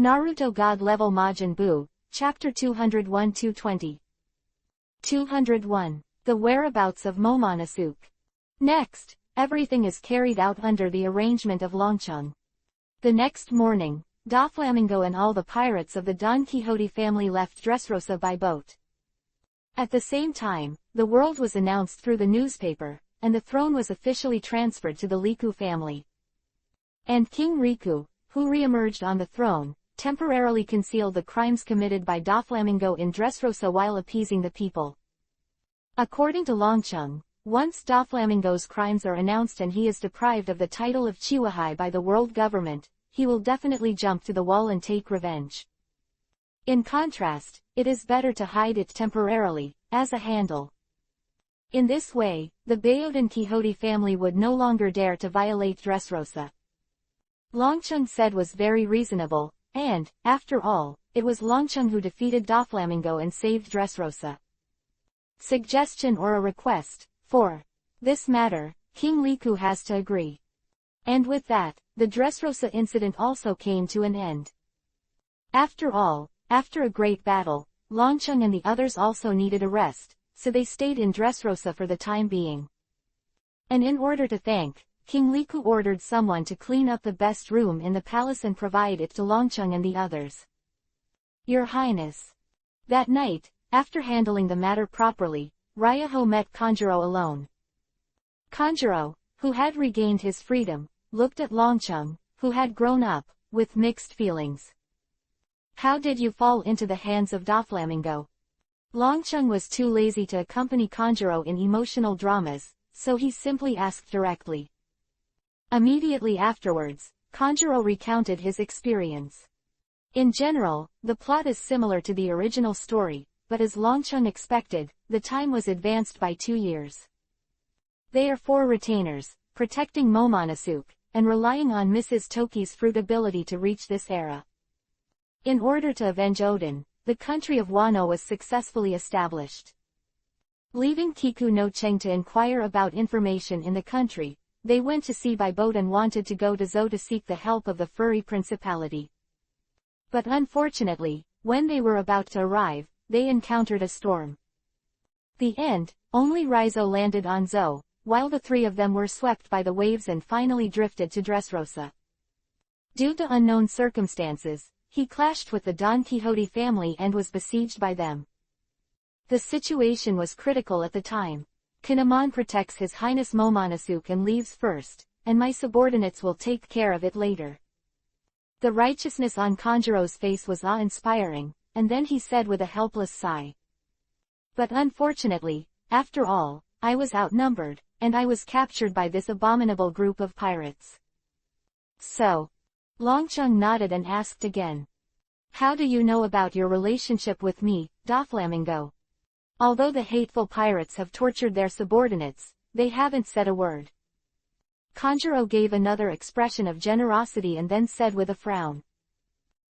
Naruto God Level Majin Buu, Chapter 201-220. 201. The Whereabouts of Momonosuke. Next, everything is carried out under the arrangement of Longcheng. The next morning, Doflamingo and all the pirates of the Don Quixote family left Dressrosa by boat. At the same time, the world was announced through the newspaper, and the throne was officially transferred to the Riku family. And King Riku, who re-emerged on the throne, temporarily concealed the crimes committed by Doflamingo in Dressrosa while appeasing the people. According to Longcheng, once Doflamingo's crimes are announced and he is deprived of the title of Chihuahai by the world government, he will definitely jump to the wall and take revenge. In contrast, it is better to hide it temporarily, as a handle. In this way, the Bayodan Quixote family would no longer dare to violate Dressrosa. Longcheng said was very reasonable, and, after all, it was Longcheng who defeated Doflamingo and saved Dressrosa. Suggestion or a request, for this matter, King Riku has to agree. And with that, the Dressrosa incident also came to an end. After all, after a great battle, Longcheng and the others also needed a rest, so they stayed in Dressrosa for the time being. And in order to thank, King Riku ordered someone to clean up the best room in the palace and provide it to Longcheng and the others. Your Highness. That night, after handling the matter properly, Raiho met Kanjuro alone. Kanjuro, who had regained his freedom, looked at Longcheng, who had grown up, with mixed feelings. How did you fall into the hands of Doflamingo? Longcheng was too lazy to accompany Kanjuro in emotional dramas, so he simply asked directly. Immediately afterwards, Kanjuro recounted his experience. In general, the plot is similar to the original story, but as Longcheng expected, the time was advanced by 2 years. They are 4 retainers, protecting Momonosuke, and relying on Mrs. Toki's fruit ability to reach this era. In order to avenge Odin, the country of Wano was successfully established. Leaving Kiku no Cheng to inquire about information in the country, they went to sea by boat and wanted to go to Zou to seek the help of the Furry Principality. But unfortunately, when they were about to arrive, they encountered a storm. The end, only Raizo landed on Zou, while the 3 of them were swept by the waves and finally drifted to Dressrosa. Due to unknown circumstances, he clashed with the Don Quixote family and was besieged by them. The situation was critical at the time. Kinemon protects His Highness Momonosuke and leaves first, and my subordinates will take care of it later. The righteousness on Kanjuro's face was awe-inspiring, and then he said with a helpless sigh. But unfortunately, after all, I was outnumbered, and I was captured by this abominable group of pirates. So. Longcheng nodded and asked again. How do you know about your relationship with me, Doflamingo? Although the hateful pirates have tortured their subordinates, they haven't said a word. Kanjuro gave another expression of generosity and then said with a frown.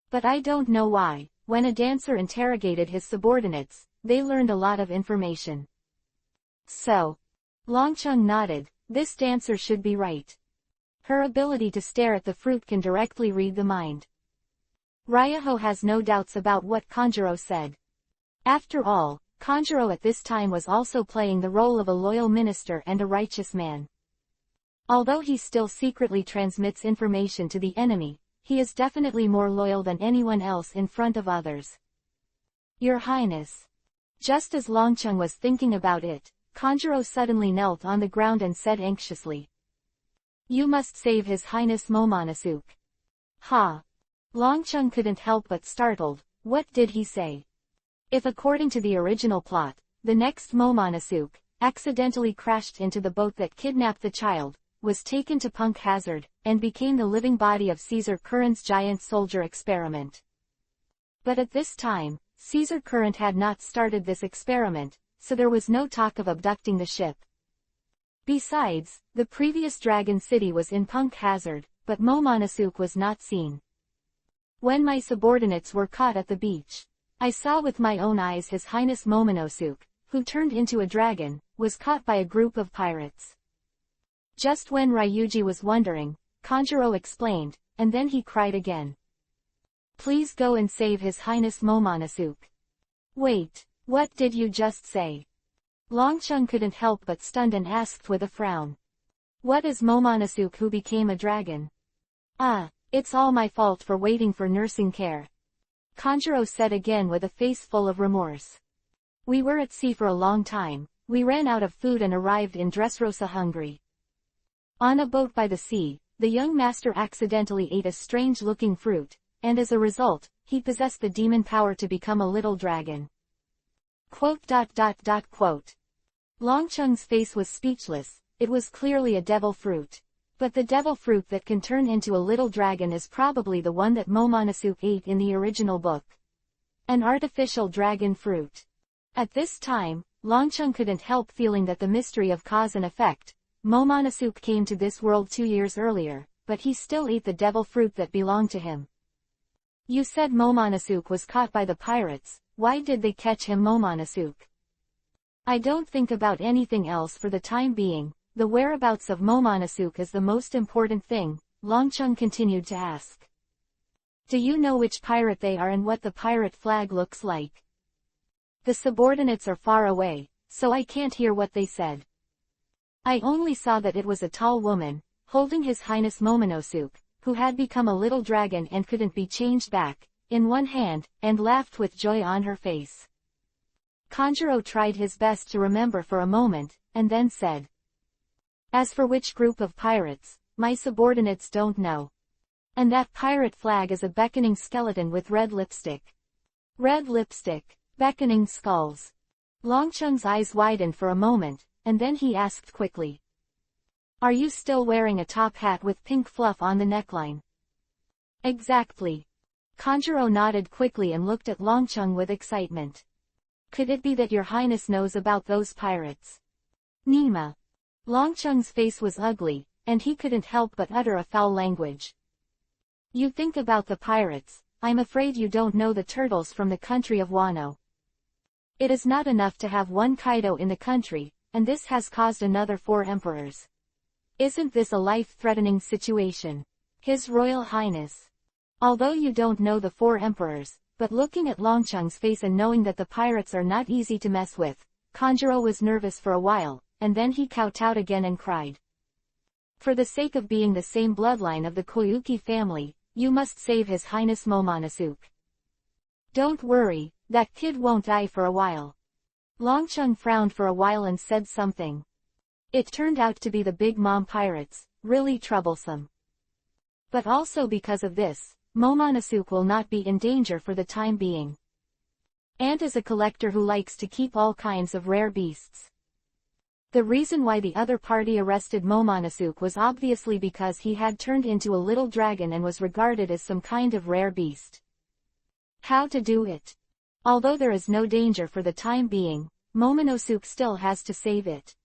But I don't know why, when a dancer interrogated his subordinates, they learned a lot of information. So. Longcheng nodded, this dancer should be right. Her ability to stare at the fruit can directly read the mind. Raiho has no doubts about what Kanjuro said. After all, Kanjuro at this time was also playing the role of a loyal minister and a righteous man. Although he still secretly transmits information to the enemy, he is definitely more loyal than anyone else in front of others. Your Highness. Just as Longcheng was thinking about it, Kanjuro suddenly knelt on the ground and said anxiously. You must save His Highness Momonosuke. Ha! Longcheng couldn't help but startled. What did he say? If according to the original plot, the next Momonosuke, accidentally crashed into the boat that kidnapped the child, was taken to Punk Hazard, and became the living body of Caesar Current's giant soldier experiment. But at this time, Caesar Current had not started this experiment, so there was no talk of abducting the ship. Besides, the previous Dragon City was in Punk Hazard, but Momonosuke was not seen. When my subordinates were caught at the beach, I saw with my own eyes His Highness Momonosuke, who turned into a dragon, was caught by a group of pirates. Just when Ryuji was wondering, Kanjuro explained, and then he cried again. Please go and save His Highness Momonosuke. Wait, what did you just say? Longcheng couldn't help but stunned and asked with a frown. What is Momonosuke who became a dragon? Ah, it's all my fault for waiting for nursing care. Kanjuro said again with a face full of remorse. We were at sea for a long time, we ran out of food and arrived in Dressrosa hungry. On a boat by the sea, the young master accidentally ate a strange-looking fruit, and as a result, he possessed the demon power to become a little dragon. Quote. Longcheng's face was speechless, it was clearly a devil fruit. But the devil fruit that can turn into a little dragon is probably the one that Momonosuke ate in the original book. An artificial dragon fruit. At this time, Longcheng couldn't help feeling that the mystery of cause and effect. Momonosuke came to this world 2 years earlier, but he still ate the devil fruit that belonged to him. You said Momonosuke was caught by the pirates, why did they catch him, Momonosuke? I don't think about anything else for the time being. The whereabouts of Momonosuke is the most important thing, Longcheng continued to ask. Do you know which pirate they are and what the pirate flag looks like? The subordinates are far away, so I can't hear what they said. I only saw that it was a tall woman, holding His Highness Momonosuke, who had become a little dragon and couldn't be changed back, in one hand, and laughed with joy on her face. Kanjuro tried his best to remember for a moment, and then said. As for which group of pirates, my subordinates don't know. And that pirate flag is a beckoning skeleton with red lipstick. Red lipstick, beckoning skulls. Longcheng's eyes widened for a moment, and then he asked quickly. Are you still wearing a top hat with pink fluff on the neckline? Exactly. Kanjuro nodded quickly and looked at Longcheng with excitement. Could it be that your highness knows about those pirates? Nima. Longcheng's face was ugly, and he couldn't help but utter a foul language. You think about the pirates, I'm afraid you don't know the turtles from the country of Wano. It is not enough to have one Kaido in the country, and this has caused another 4 emperors. Isn't this a life-threatening situation? His Royal Highness. Although you don't know the 4 emperors, but looking at Longcheng's face and knowing that the pirates are not easy to mess with, Kanjuro was nervous for a while. And then he kowtowed again and cried. For the sake of being the same bloodline of the Koyuki family, you must save His Highness Momonosuke. Don't worry, that kid won't die for a while. Longcheng frowned for a while and said something. It turned out to be the Big Mom pirates, really troublesome. But also because of this, Momonosuke will not be in danger for the time being. Ant is a collector who likes to keep all kinds of rare beasts. The reason why the other party arrested Momonosuke was obviously because he had turned into a little dragon and was regarded as some kind of rare beast. How to do it? Although there is no danger for the time being, Momonosuke still has to save it.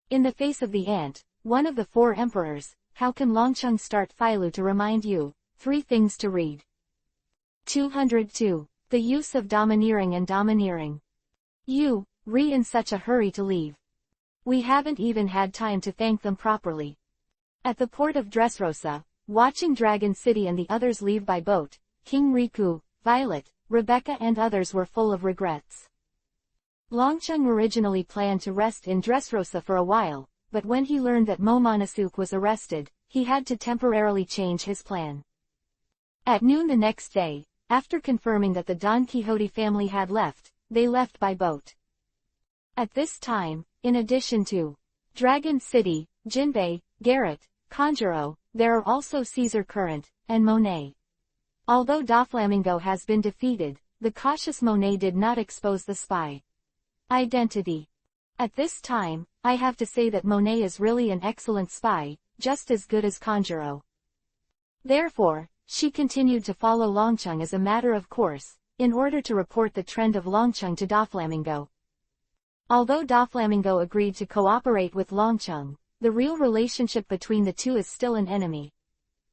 In the face of the ant, one of the 4 emperors, how can Longcheng start Philo to remind you? 3 things to read. 202. The use of domineering and domineering. You, Re in such a hurry to leave. We haven't even had time to thank them properly. At the port of Dressrosa, watching Dragon City and the others leave by boat, King Riku, Violet, Rebecca and others were full of regrets. Longcheng originally planned to rest in Dressrosa for a while, but when he learned that Momonosuke was arrested, he had to temporarily change his plan. At noon the next day, after confirming that the Don Quixote family had left, they left by boat. At this time, in addition to Dragon City, Jinbei, Garrett, Kanjuro, there are also Caesar Current, and Monet. Although Doflamingo has been defeated, the cautious Monet did not expose the spy identity. At this time, I have to say that Monet is really an excellent spy, just as good as Kanjuro. Therefore, she continued to follow Longcheng as a matter of course, in order to report the trend of Longcheng to Doflamingo. Although Doflamingo agreed to cooperate with Longcheng, the real relationship between the two is still an enemy.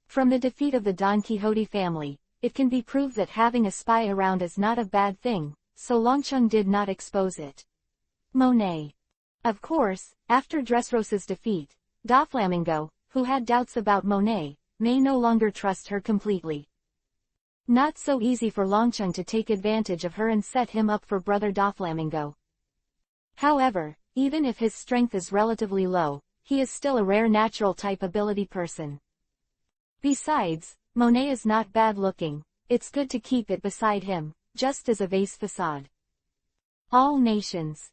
From the defeat of the Don Quixote family, it can be proved that having a spy around is not a bad thing, so Longcheng did not expose it. Monet. Of course, after Dressrosa's defeat, Doflamingo, who had doubts about Monet, may no longer trust her completely. Not so easy for Longcheng to take advantage of her and set him up for brother Doflamingo. However, even if his strength is relatively low, he is still a rare natural type ability person. Besides, Monet is not bad looking, it's good to keep it beside him, just as a vase facade. All nations.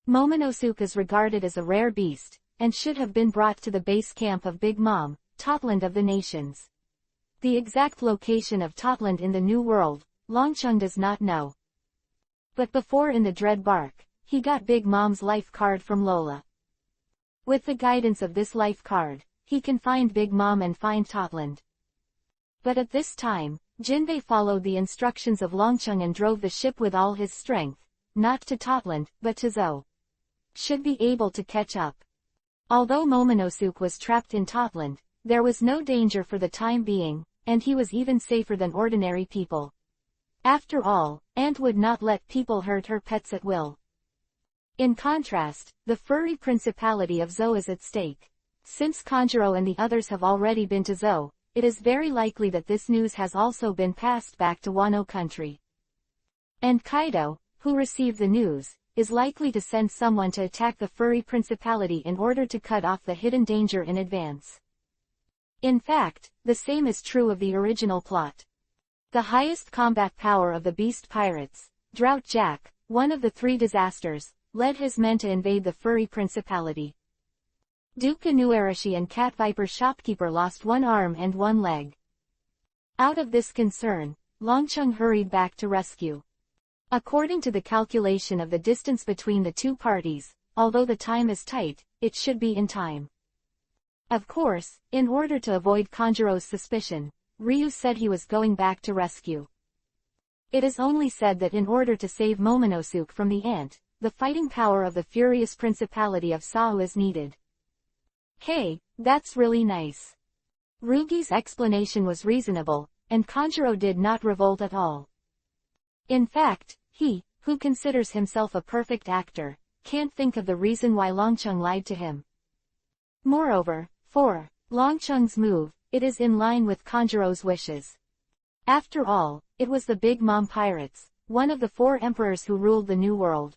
Momonosuke is regarded as a rare beast, and should have been brought to the base camp of Big Mom, Totland of the nations. The exact location of Totland in the New World, Longcheng does not know. But before in the Dread Bark, he got Big Mom's life card from Lola. With the guidance of this life card, he can find Big Mom and find Totland. But at this time, Jinbei followed the instructions of Longcheng and drove the ship with all his strength, not to Totland, but to Zou. Should be able to catch up. Although Momonosuke was trapped in Totland, there was no danger for the time being, and he was even safer than ordinary people. After all, Ant would not let people hurt her pets at will. In contrast, the furry principality of Zou is at stake. Since Kanjuro and the others have already been to Zou, it is very likely that this news has also been passed back to Wano country. And Kaido, who received the news, is likely to send someone to attack the furry principality in order to cut off the hidden danger in advance. In fact, the same is true of the original plot. The highest combat power of the beast pirates, Drought Jack, one of the three disasters, led his men to invade the furry principality. Duke Inuarashi and Cat Viper shopkeeper lost one arm and one leg. Out of this concern, Longcheng hurried back to rescue. According to the calculation of the distance between the two parties, although the time is tight, it should be in time. Of course, in order to avoid Kanjuro's suspicion, Ryu said he was going back to rescue. It is only said that in order to save Momonosuke from the ant, the fighting power of the furious principality of Sao is needed. Hey, that's really nice. Rugi's explanation was reasonable, and Kanjuro did not revolt at all. In fact, he, who considers himself a perfect actor, can't think of the reason why Longcheng lied to him. Moreover, for Longcheng's move, it is in line with Kanjuro's wishes. After all, it was the Big Mom pirates, one of the 4 emperors who ruled the New World.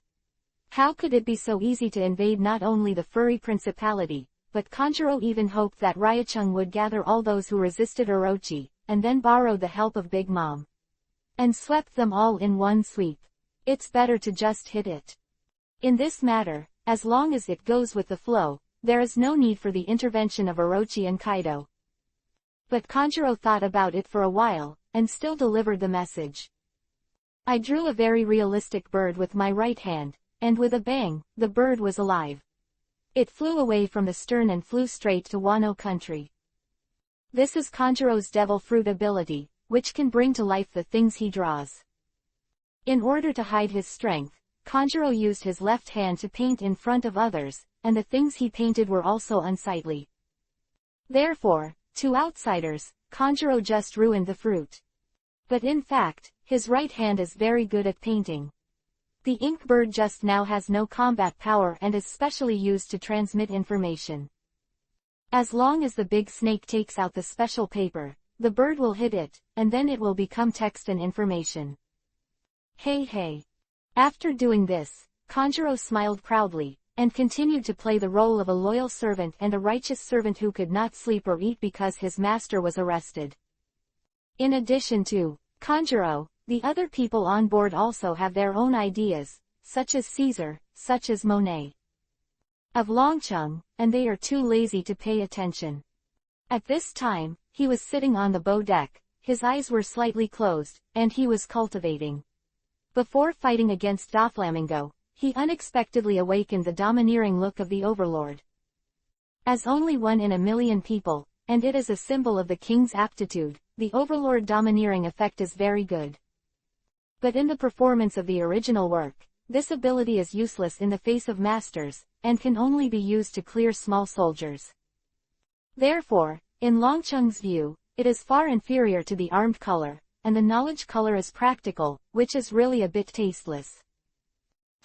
How could it be so easy to invade not only the furry principality, but Kanjuro even hoped that Ryucheng would gather all those who resisted Orochi, and then borrowed the help of Big Mom. And swept them all in one sweep. It's better to just hit it. In this matter, as long as it goes with the flow, there is no need for the intervention of Orochi and Kaido. But Kanjuro thought about it for a while, and still delivered the message. I drew a very realistic bird with my right hand, and with a bang, the bird was alive. It flew away from the stern and flew straight to Wano country. This is Kanjuro's devil fruit ability, which can bring to life the things he draws. In order to hide his strength, Kanjuro used his left hand to paint in front of others, and the things he painted were also unsightly. Therefore, to outsiders, Kanjuro just ruined the fruit. But in fact, his right hand is very good at painting. The ink bird just now has no combat power and is specially used to transmit information. As long as the big snake takes out the special paper, the bird will hit it, and then it will become text and information. Hey. After doing this, Kanjuro smiled proudly, and continued to play the role of a loyal servant and a righteous servant who could not sleep or eat because his master was arrested. In addition to Kanjuro, the other people on board also have their own ideas, such as Caesar, such as Monet. Of Longcheng, and they are too lazy to pay attention. At this time, he was sitting on the bow deck, his eyes were slightly closed, and he was cultivating. Before fighting against Doflamingo, he unexpectedly awakened the domineering look of the Overlord. As only one in a million people, and it is a symbol of the king's aptitude, the Overlord domineering effect is very good. But in the performance of the original work, this ability is useless in the face of masters, and can only be used to clear small soldiers. Therefore, in Longcheng's view, it is far inferior to the armed color, and the knowledge color is practical, which is really a bit tasteless.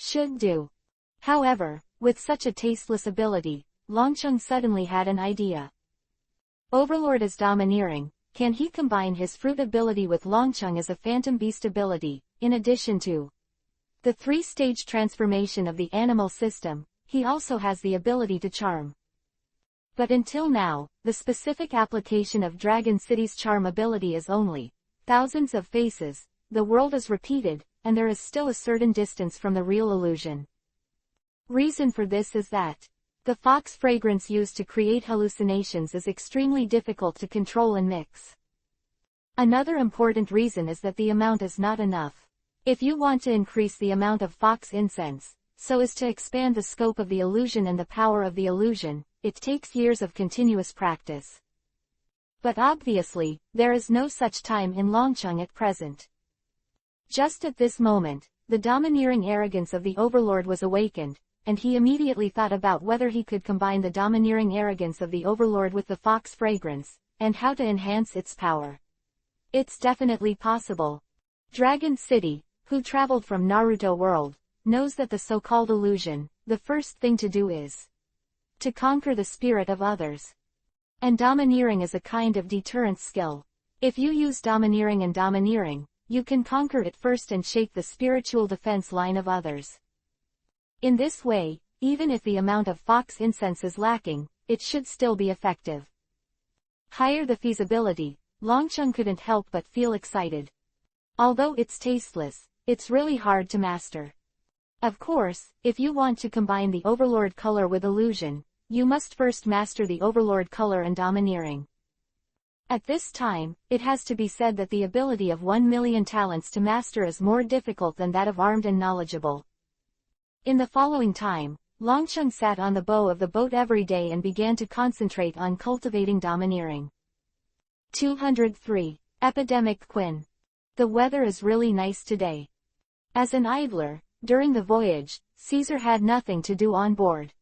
Should do. However, with such a tasteless ability, Longcheng suddenly had an idea. Overlord is domineering, can he combine his fruit ability with Longcheng as a phantom beast ability, in addition to the 3-stage transformation of the animal system. He also has the ability to charm. But until now, the specific application of Dragon City's charm ability is only thousands of faces, the world is repeated, and there is still a certain distance from the real illusion. Reason for this is that the fox fragrance used to create hallucinations is extremely difficult to control and mix. Another important reason is that the amount is not enough. If you want to increase the amount of fox incense, so as to expand the scope of the illusion and the power of the illusion, it takes years of continuous practice. But obviously, there is no such time in Longcheng at present. Just at this moment, the domineering arrogance of the overlord was awakened, and he immediately thought about whether he could combine the domineering arrogance of the overlord with the fox fragrance, and how to enhance its power. It's definitely possible. Dragon City, who traveled from Naruto world, knows that the so-called illusion, the first thing to do is to conquer the spirit of others. And domineering is a kind of deterrence skill. If you use domineering and domineering, you can conquer it first and shake the spiritual defense line of others. In this way, even if the amount of fox incense is lacking, it should still be effective. Higher the feasibility, Longcheng couldn't help but feel excited. Although it's tasteless, it's really hard to master. Of course, if you want to combine the overlord color with illusion, you must first master the overlord color and domineering. At this time, it has to be said that the ability of 1,000,000 talents to master is more difficult than that of armed and knowledgeable. In the following time, Longcheng sat on the bow of the boat every day and began to concentrate on cultivating domineering. 203. Epidemic Quinn. The weather is really nice today. As an idler, during the voyage, Caesar had nothing to do on board.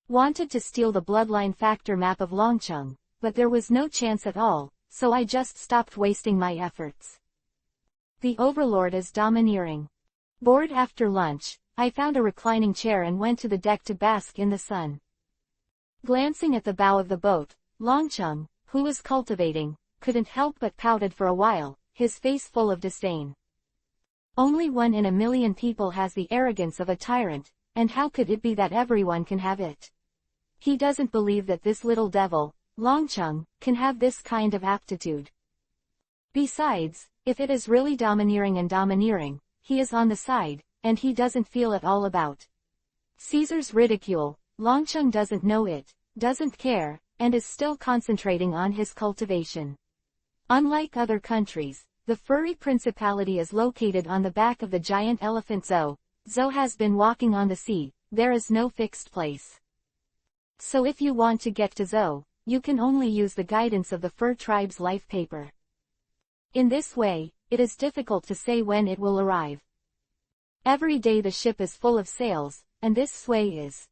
Wanted to steal the bloodline factor map of Longcheng, but there was no chance at all, so I just stopped wasting my efforts. The overlord is domineering. Bored after lunch, I found a reclining chair and went to the deck to bask in the sun. Glancing at the bow of the boat, Longcheng, who was cultivating, couldn't help but pouted for a while, his face full of disdain. Only 1 in a million people has the arrogance of a tyrant, and how could it be that everyone can have it? He doesn't believe that this little devil, Longcheng, can have this kind of aptitude. Besides, if it is really domineering and domineering, he is on the side, and he doesn't feel at all about Caesar's ridicule. Longcheng doesn't know it, doesn't care, and is still concentrating on his cultivation. Unlike other countries, the furry principality is located on the back of the giant elephant Zhou. Zhou has been walking on the sea, there is no fixed place. So if you want to get to Zhou, you can only use the guidance of the fur tribe's life paper. In this way, it is difficult to say when it will arrive. Every day the ship is full of sails, and this sway is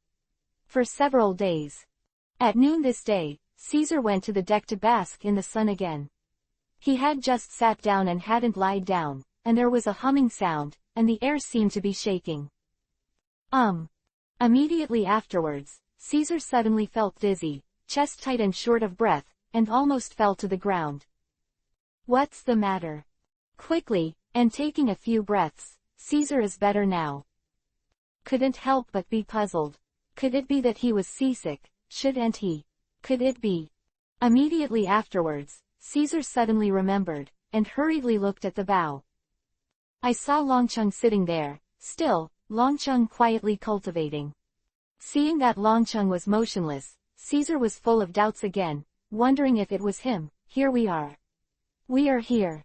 for several days. At noon this day, Caesar went to the deck to bask in the sun again. He had just sat down and hadn't lied down, and there was a humming sound, and the air seemed to be shaking. Immediately afterwards, Caesar suddenly felt dizzy, chest tight and short of breath, and almost fell to the ground. What's the matter? Quickly, and taking a few breaths, Caesar is better now. Couldn't help but be puzzled. Could it be that he was seasick? Shouldn't he? Could it be? Immediately afterwards, Caesar suddenly remembered, and hurriedly looked at the bow. I saw Longcheng sitting there, still, Longcheng quietly cultivating. Seeing that Longcheng was motionless, Caesar was full of doubts again, wondering if it was him. Here we are. We are here.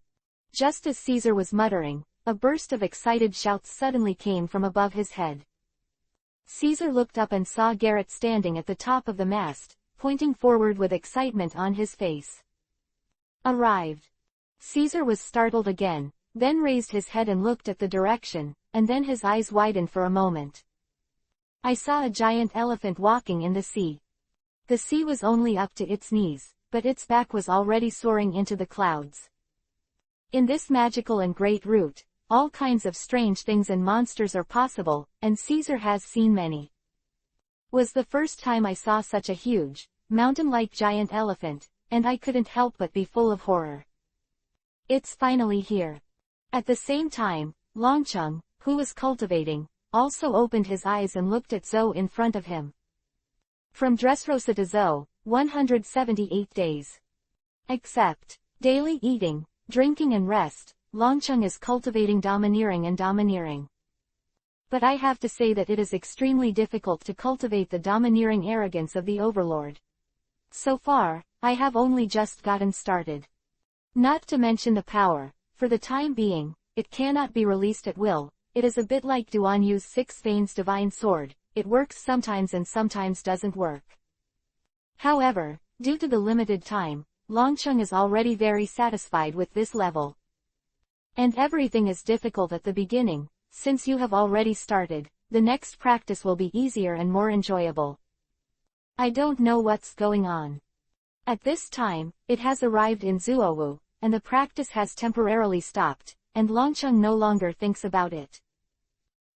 Just as Caesar was muttering, a burst of excited shouts suddenly came from above his head. Caesar looked up and saw Garrett standing at the top of the mast, pointing forward with excitement on his face. Arrived. Caesar was startled again, then raised his head and looked at the direction, and then his eyes widened for a moment. I saw a giant elephant walking in the sea. The sea was only up to its knees, but its back was already soaring into the clouds. In this magical and great route, all kinds of strange things and monsters are possible, and Caesar has seen many. Was the first time I saw such a huge, mountain-like giant elephant, and I couldn't help but be full of horror. It's finally here. At the same time, Longcheng, who was cultivating, also opened his eyes and looked at Zhou in front of him. From Dressrosa to Zhou, 178 days. Except daily eating, drinking and rest, Longcheng is cultivating domineering and domineering. But I have to say that it is extremely difficult to cultivate the domineering arrogance of the overlord. So far, I have only just gotten started. Not to mention the power, for the time being, it cannot be released at will. It is a bit like Duan Yu's Six Veins Divine Sword, it works sometimes and sometimes doesn't work. However, due to the limited time, Longcheng is already very satisfied with this level. And everything is difficult at the beginning, since you have already started, the next practice will be easier and more enjoyable. I don't know what's going on. At this time, it has arrived in Zuowu, and the practice has temporarily stopped, and Longcheng no longer thinks about it.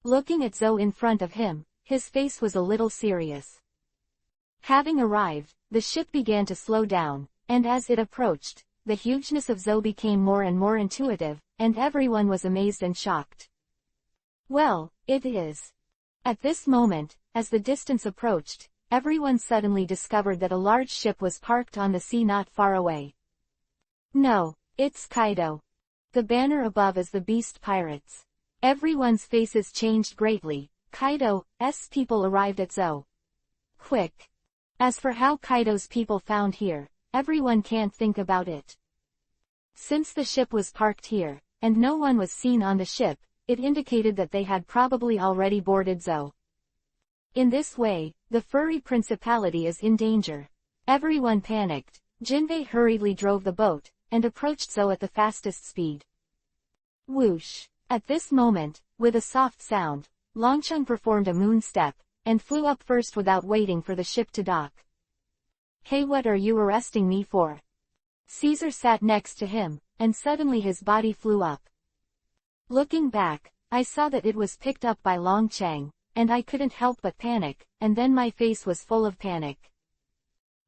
Looking at Zhou in front of him, his face was a little serious. Having arrived, the ship began to slow down, and as it approached, the hugeness of Zhou became more and more intuitive, and everyone was amazed and shocked. Well, it is. At this moment, as the distance approached, everyone suddenly discovered that a large ship was parked on the sea not far away. No, it's Kaido. The banner above is the Beast Pirates. Everyone's faces changed greatly. Kaido's people arrived at Zhou. Quick. As for how Kaido's people found here, everyone can't think about it. Since the ship was parked here, and no one was seen on the ship, it indicated that they had probably already boarded Zhou. In this way, the furry principality is in danger. Everyone panicked. Jinbei hurriedly drove the boat, and approached Zhou at the fastest speed. Whoosh! At this moment, with a soft sound, Longcheng performed a moon step, and flew up first without waiting for the ship to dock. Hey, what are you arresting me for? Caesar sat next to him, and suddenly his body flew up. Looking back, I saw that it was picked up by Longcheng, and I couldn't help but panic, and then my face was full of panic.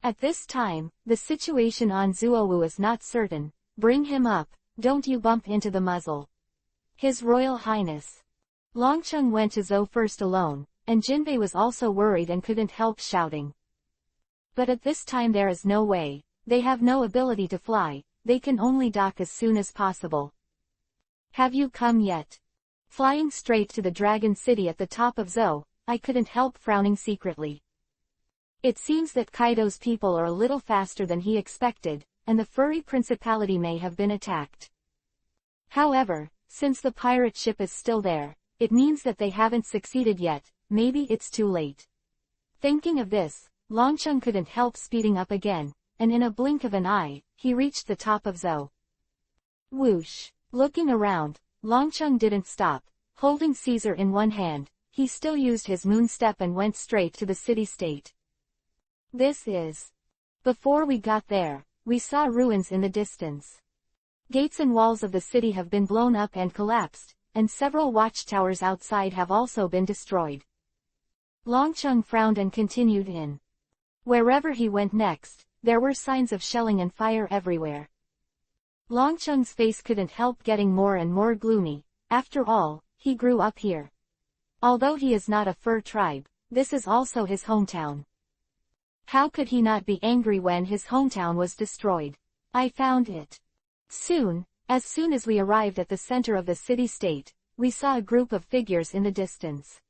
At this time, the situation on Zuowu is not certain. Bring him up, don't you bump into the muzzle. His Royal Highness. Longcheng went to Zhou first alone, and Jinbei was also worried and couldn't help shouting. But at this time there is no way. They have no ability to fly, they can only dock as soon as possible. Have you come yet? Flying straight to the Dragon City at the top of Zhou, I couldn't help frowning secretly. It seems that Kaido's people are a little faster than he expected, and the furry principality may have been attacked. However, since the pirate ship is still there, it means that they haven't succeeded yet. Maybe it's too late. Thinking of this, Longcheng couldn't help speeding up again, and in a blink of an eye, he reached the top of Zhou. Whoosh! Looking around, Longcheng didn't stop. Holding Caesar in one hand, he still used his moon step and went straight to the city-state. This is. Before we got there, we saw ruins in the distance. Gates and walls of the city have been blown up and collapsed, and several watchtowers outside have also been destroyed. Longcheng frowned and continued in. Wherever he went next, there were signs of shelling and fire everywhere. Longcheng's face couldn't help getting more and more gloomy. After all, he grew up here. Although he is not a fur tribe, this is also his hometown. How could he not be angry when his hometown was destroyed? I found it. As soon as we arrived at the center of the city-state, we saw a group of figures in the distance.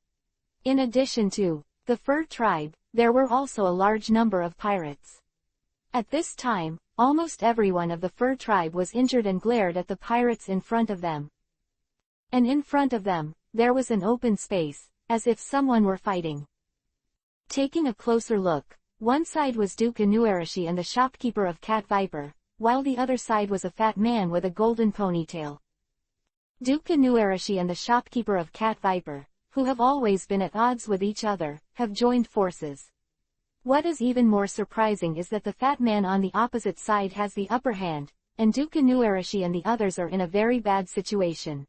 In addition to the fur tribe, there were also a large number of pirates. At this time, almost everyone of the fur tribe was injured and glared at the pirates in front of them. And in front of them, there was an open space, as if someone were fighting. Taking a closer look, one side was Duke Inuarashi and the shopkeeper of Cat Viper, while the other side was a fat man with a golden ponytail. Duke Inuarashi and the shopkeeper of Cat Viper, who have always been at odds with each other, have joined forces. What is even more surprising is that the fat man on the opposite side has the upper hand, and Duke Inuarashi and the others are in a very bad situation.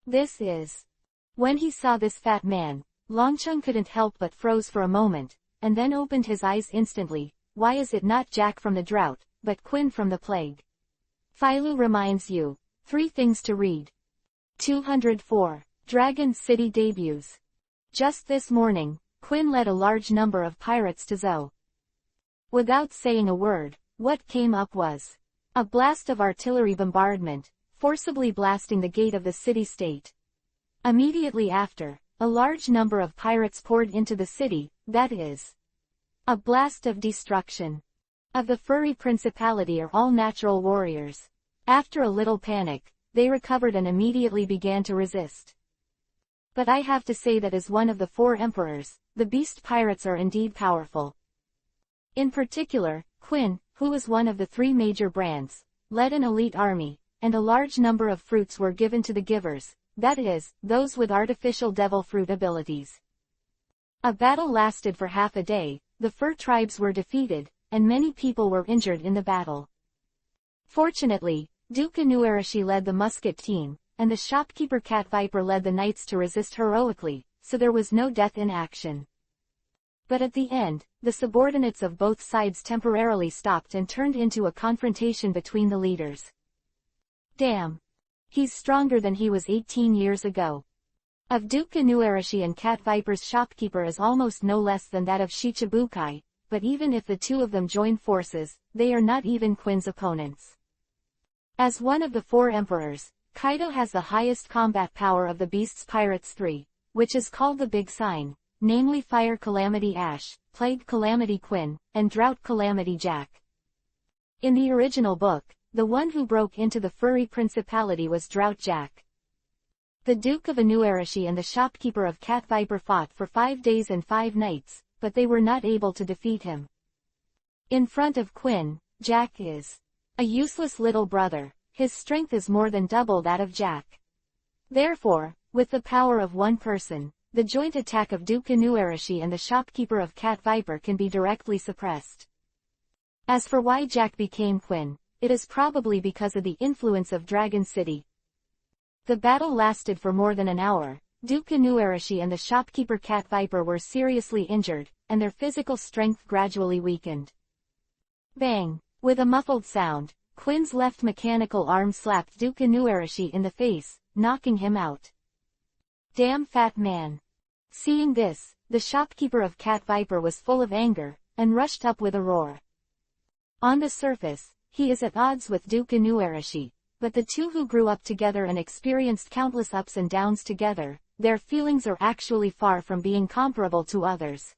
This is. When he saw this fat man, Longcheng couldn't help but froze for a moment, and then opened his eyes instantly. why is it not Jack from the drought, but Quinn from the plague? Philu reminds you. 3 things to read. 204. Dragon City debuts. Just this morning, Quinn led a large number of pirates to Zoo. Without saying a word, what came up was a blast of artillery bombardment, forcibly blasting the gate of the city-state. Immediately after, a large number of pirates poured into the city, that is, a blast of destruction. Of the furry principality are all natural warriors. After a little panic, they recovered and immediately began to resist. But I have to say that as one of the 4 emperors, the beast pirates are indeed powerful. In particular, Quinn, who was one of the 3 major brands, led an elite army, and a large number of fruits were given to the givers, that is, those with artificial devil fruit abilities. A battle lasted for half a day, the fur tribes were defeated, and many people were injured in the battle. Fortunately, Duke Inuarashi led the musket team, and the shopkeeper Cat Viper led the knights to resist heroically, so there was no death in action. But at the end, the subordinates of both sides temporarily stopped and turned into a confrontation between the leaders. Damn. He's stronger than he was 18 years ago. Of Duke Inuarashi and Cat Viper's shopkeeper is almost no less than that of Shichibukai, but even if the 2 of them join forces, they are not even Quinn's opponents. As one of the 4 emperors, Kaido has the highest combat power of the Beast's Pirates 3, which is called the Big Sign, namely Fire Calamity Ash, Plague Calamity Quinn, and Drought Calamity Jack. In the original book, the one who broke into the furry principality was Drought Jack. The Duke of Inuarashi and the shopkeeper of Cat Viper fought for 5 days and 5 nights, but they were not able to defeat him. In front of Quinn, Jack is a useless little brother. His strength is more than double that of Jack. Therefore, with the power of one person, the joint attack of Duke Inuarashi and the shopkeeper of Cat Viper can be directly suppressed. As for why Jack became Quinn, it is probably because of the influence of Dragon City. The battle lasted for more than an hour. Duke Inuarashi and the shopkeeper Cat Viper were seriously injured, and their physical strength gradually weakened. Bang! With a muffled sound, Quinn's left mechanical arm slapped Duke Inuarashi in the face, knocking him out. Damn fat man. Seeing this, the shopkeeper of Cat Viper was full of anger, and rushed up with a roar. On the surface, he is at odds with Duke Inuarashi, but the 2 who grew up together and experienced countless ups and downs together, their feelings are actually far from being comparable to others.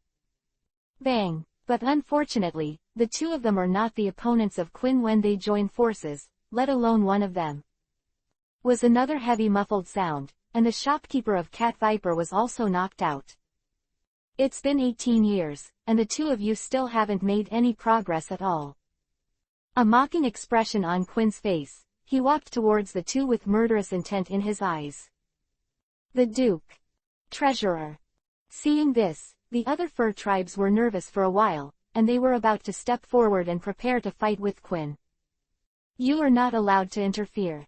Bang! But unfortunately, the 2 of them are not the opponents of Quinn when they join forces, let alone one of them. Was another heavy muffled sound, and the shopkeeper of Cat Viper was also knocked out. It's been 18 years, and the 2 of you still haven't made any progress at all. A mocking expression on Quinn's face, he walked towards the 2 with murderous intent in his eyes. The Duke. Treasurer. Seeing this, the other fur tribes were nervous for a while, and they were about to step forward and prepare to fight with Quinn. You are not allowed to interfere.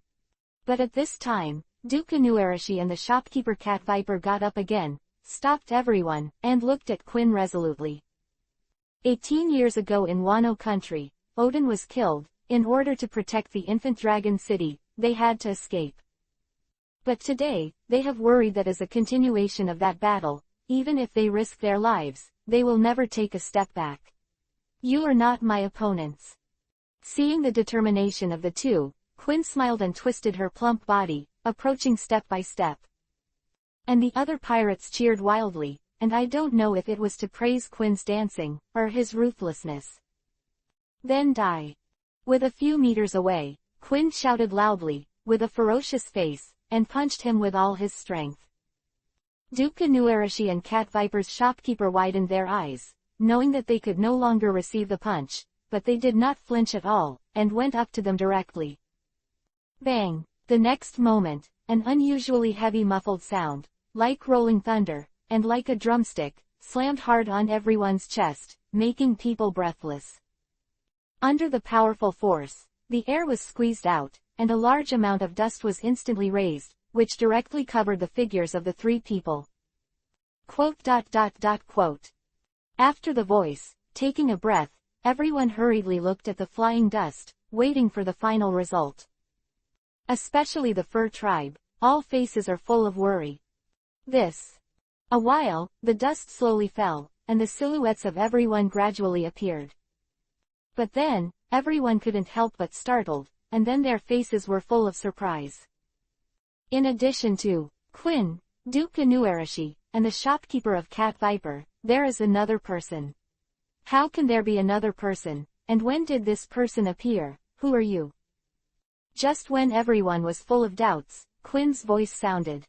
But at this time, Duke Inuarashi and the shopkeeper Cat Viper got up again, stopped everyone, and looked at Quinn resolutely. 18 years ago in Wano country, Odin was killed. In order to protect the infant dragon city, they had to escape. But today, they have worried that as a continuation of that battle, even if they risk their lives, they will never take a step back. You are not my opponents. Seeing the determination of the 2, Quinn smiled and twisted her plump body, approaching step by step. And the other pirates cheered wildly, and I don't know if it was to praise Quinn's dancing, or his ruthlessness. Then die. With a few meters away, Quinn shouted loudly, with a ferocious face, and punched him with all his strength. Duke Inuarashi and Cat Viper's shopkeeper widened their eyes, knowing that they could no longer receive the punch, but they did not flinch at all, and went up to them directly. Bang! The next moment, an unusually heavy muffled sound, like rolling thunder, and like a drumstick, slammed hard on everyone's chest, making people breathless. Under the powerful force, the air was squeezed out, and a large amount of dust was instantly raised, which directly covered the figures of the 3 people. Quote. After the voice, taking a breath, everyone hurriedly looked at the flying dust, waiting for the final result. Especially the fur tribe, all faces are full of worry. A while, the dust slowly fell, and the silhouettes of everyone gradually appeared. But then, everyone couldn't help but startled, and then their faces were full of surprise. In addition to Quinn, Duke Inuarashi, and the shopkeeper of Cat Viper, there is another person. How can there be another person, and when did this person appear? Who are you? Just when everyone was full of doubts, Quinn's voice sounded.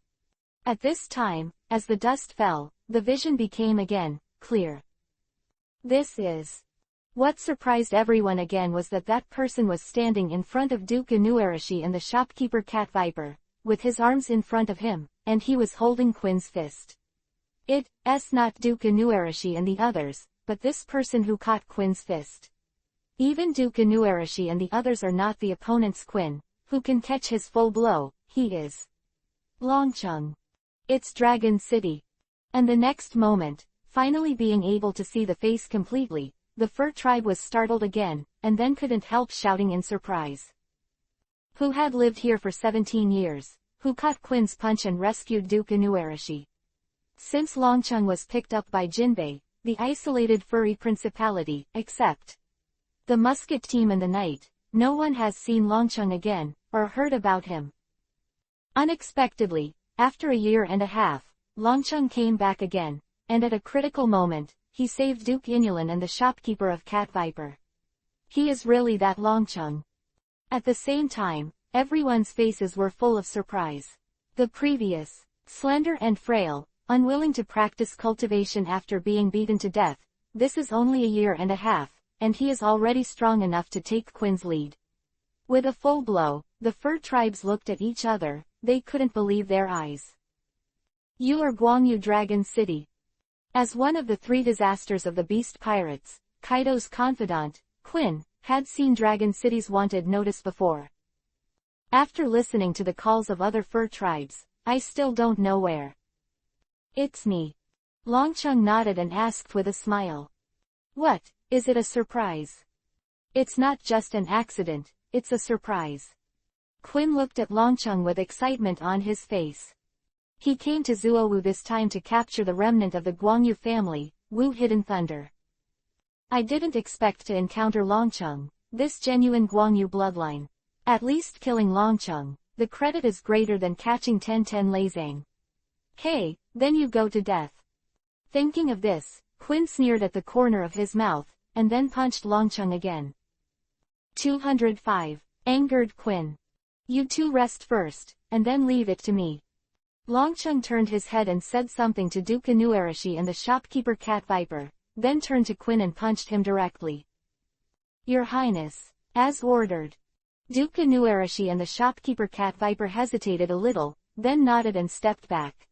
At this time, as the dust fell, the vision became again clear. This is. What surprised everyone again was that that person was standing in front of Duke Inuarashi and the shopkeeper Cat Viper, with his arms in front of him, and he was holding Quinn's fist. It's not Duke Inuarashi and the others, but this person who caught Quinn's fist. Even Duke Inuarashi and the others are not the opponent's Quinn, who can catch his full blow. He is Longcheng. It's Dragon City. And the next moment, finally being able to see the face completely, the fur tribe was startled again, and then couldn't help shouting in surprise. Who had lived here for 17 years, who caught Quinn's punch and rescued Duke Inuarashi? Since Longcheng was picked up by Jinbei, the isolated furry principality, except the musket team and the knight, no one has seen Longcheng again, or heard about him. Unexpectedly, after a year and a half, Longcheng came back again, and at a critical moment, he saved Duke Inulin and the shopkeeper of Cat Viper. He is really that Longcheng. At the same time, everyone's faces were full of surprise. The previous, slender and frail, unwilling to practice cultivation after being beaten to death, this is only a year and a half, and he is already strong enough to take Quinn's lead. With a full blow, the fur tribes looked at each other, they couldn't believe their eyes. You are Guangyu Dragon City. As one of the 3 disasters of the Beast Pirates, Kaido's confidant, Quinn, had seen Dragon City's wanted notice before. After listening to the calls of other fur tribes, I still don't know where. It's me. Longcheng nodded and asked with a smile. What, is it a surprise? It's not just an accident, it's a surprise. Quinn looked at Longcheng with excitement on his face. He came to Zuowu this time to capture the remnant of the Guangyu family, Wu Hidden Thunder. I didn't expect to encounter Longcheng, this genuine Guangyu bloodline. At least killing Longcheng, the credit is greater than catching Ten Lei Zhang. Hey, then you go to death. Thinking of this, Quinn sneered at the corner of his mouth, and then punched Longcheng again. 205. Angered Quinn. You two rest first, and then leave it to me. Longcheng turned his head and said something to Duke Inuarashi and the shopkeeper Cat Viper, then turned to Quinn and punched him directly. Your Highness. As ordered. Duke Inuarashi and the shopkeeper Cat Viper hesitated a little, then nodded and stepped back.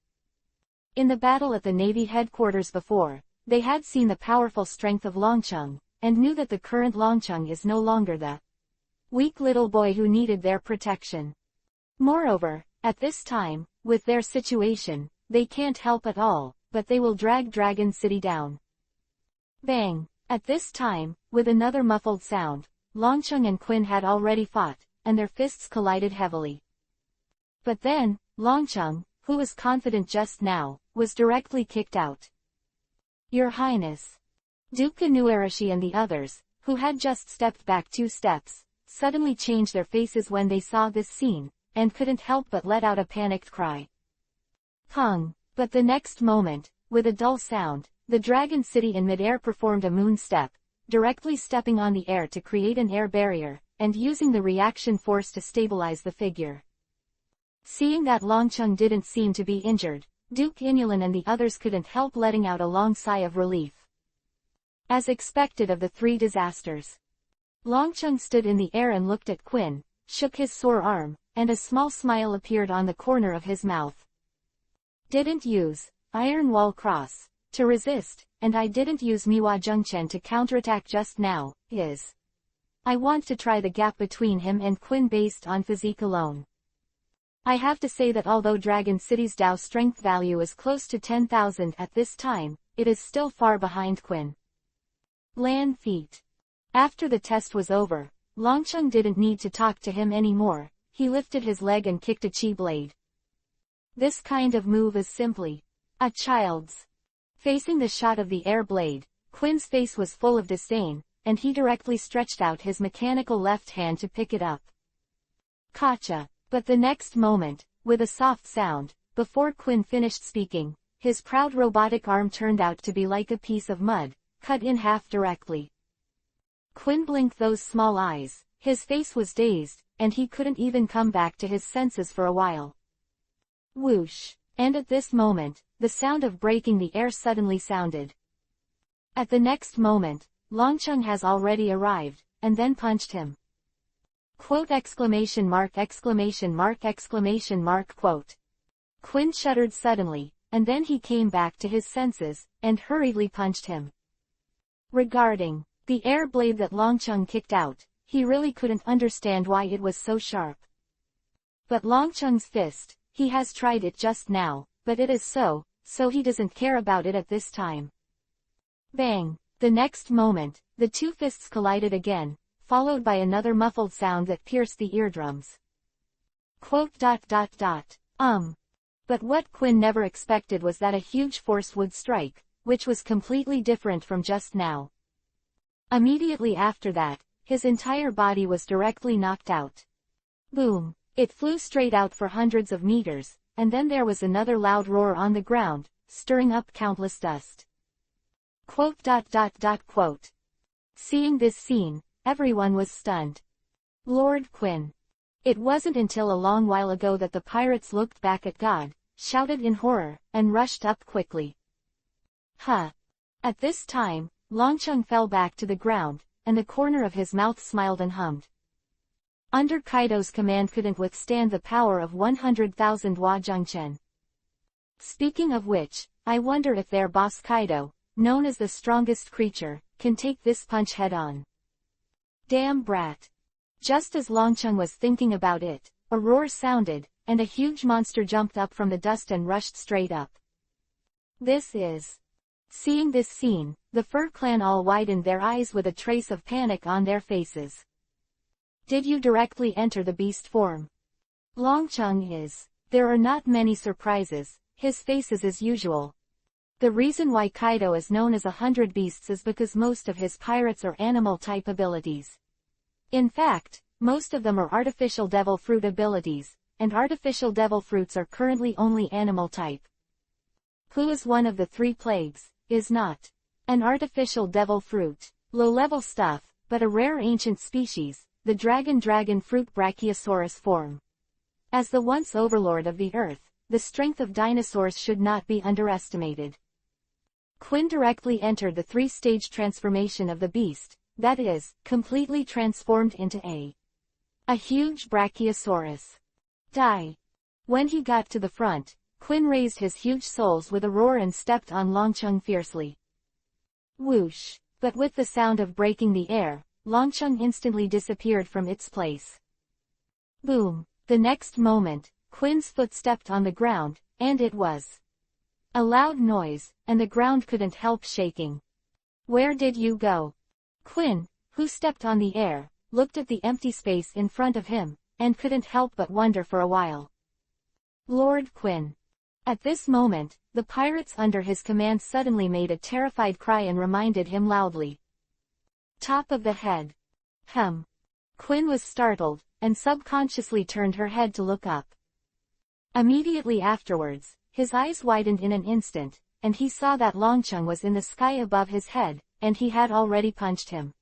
In the battle at the Navy headquarters before, they had seen the powerful strength of Longcheng, and knew that the current Longcheng is no longer the weak little boy who needed their protection. Moreover, at this time, with their situation, they can't help at all, but they will drag Dragon City down. Bang! At this time, with another muffled sound, Longcheng and Quinn had already fought, and their fists collided heavily. But then, Longcheng, who was confident just now, was directly kicked out. Your Highness. Duke Inuarashi and the others, who had just stepped back 2 steps, suddenly changed their faces when they saw this scene, and couldn't help but let out a panicked cry. Pung! But the next moment, with a dull sound, the Dragon City in midair performed a moon step, directly stepping on the air to create an air barrier, and using the reaction force to stabilize the figure. Seeing that Longcheng didn't seem to be injured, Duke Inulin and the others couldn't help letting out a long sigh of relief. As expected of the 3 disasters, Longcheng stood in the air and looked at Quinn, shook his sore arm, and a small smile appeared on the corner of his mouth. Didn't use Iron Wall Cross to resist, and I didn't use Miwa Zhengchen to counterattack just now, I want to try the gap between him and Quinn based on physique alone. I have to say that although Dragon City's Dao strength value is close to 10,000 at this time, it is still far behind Quinn. Land feat. After the test was over, Longcheng didn't need to talk to him anymore. He lifted his leg and kicked a chi blade. This kind of move is simply a child's. Facing the shot of the air blade, Quinn's face was full of disdain, and he directly stretched out his mechanical left hand to pick it up. Gotcha. But the next moment, with a soft sound, before Quinn finished speaking, his proud robotic arm turned out to be like a piece of mud, cut in half directly. Quinn blinked those small eyes. His face was dazed, and he couldn't even come back to his senses for a while. Whoosh! And at this moment, the sound of breaking the air suddenly sounded. At the next moment, Longcheng has already arrived, and then punched him. Quote exclamation mark exclamation mark exclamation mark quote. Quinn shuddered suddenly, and then he came back to his senses, and hurriedly punched him. Regarding the air blade that Longcheng kicked out, he really couldn't understand why it was so sharp. But Longcheng's fist, he has tried it just now, but it is so he doesn't care about it at this time. Bang! The next moment, the two fists collided again, followed by another muffled sound that pierced the eardrums. Quote. But what Quinn never expected was that a huge force would strike, which was completely different from just now. Immediately after that, his entire body was directly knocked out. Boom! It flew straight out for hundreds of meters, and then there was another loud roar on the ground, stirring up countless dust. Quote. Seeing this scene, everyone was stunned. Lord Quinn. It wasn't until a long while ago that the pirates looked back at God, shouted in horror, and rushed up quickly. Huh. At this time, Longcheng fell back to the ground, and the corner of his mouth smiled and hummed. Under Kaido's command couldn't withstand the power of 100,000 Hua Zhengchen. Speaking of which, I wonder if their boss Kaido, known as the strongest creature, can take this punch head-on. Damn brat. Just as Longcheng was thinking about it, a roar sounded, and a huge monster jumped up from the dust and rushed straight up. This is. Seeing this scene, the Fur Clan all widened their eyes with a trace of panic on their faces. Did you directly enter the beast form? Longcheng is. There are not many surprises, his face is as usual. The reason why Kaido is known as 100 Beasts is because most of his pirates are animal-type abilities. In fact, most of them are artificial devil fruit abilities, and artificial devil fruits are currently only animal-type. Who is one of the three plagues, is not an artificial devil fruit, low-level stuff, but a rare ancient species, the dragon fruit Brachiosaurus form. As the once overlord of the earth, the strength of dinosaurs should not be underestimated. Quinn directly entered the three-stage transformation of the beast, that is, completely transformed into a huge Brachiosaurus. Die. When he got to the front, Quinn raised his huge soles with a roar and stepped on Longcheng fiercely. Whoosh! But with the sound of breaking the air, Longcheng instantly disappeared from its place. Boom! The next moment, Quinn's foot stepped on the ground, and it was a loud noise, and the ground couldn't help shaking. Where did you go? Quinn, who stepped on the air, looked at the empty space in front of him, and couldn't help but wonder for a while. Lord Quinn. At this moment, the pirates under his command suddenly made a terrified cry and reminded him loudly. Top of the head. Quinn was startled, and subconsciously turned her head to look up. Immediately afterwards, his eyes widened in an instant, and he saw that Longcheng was in the sky above his head, and he had already punched him.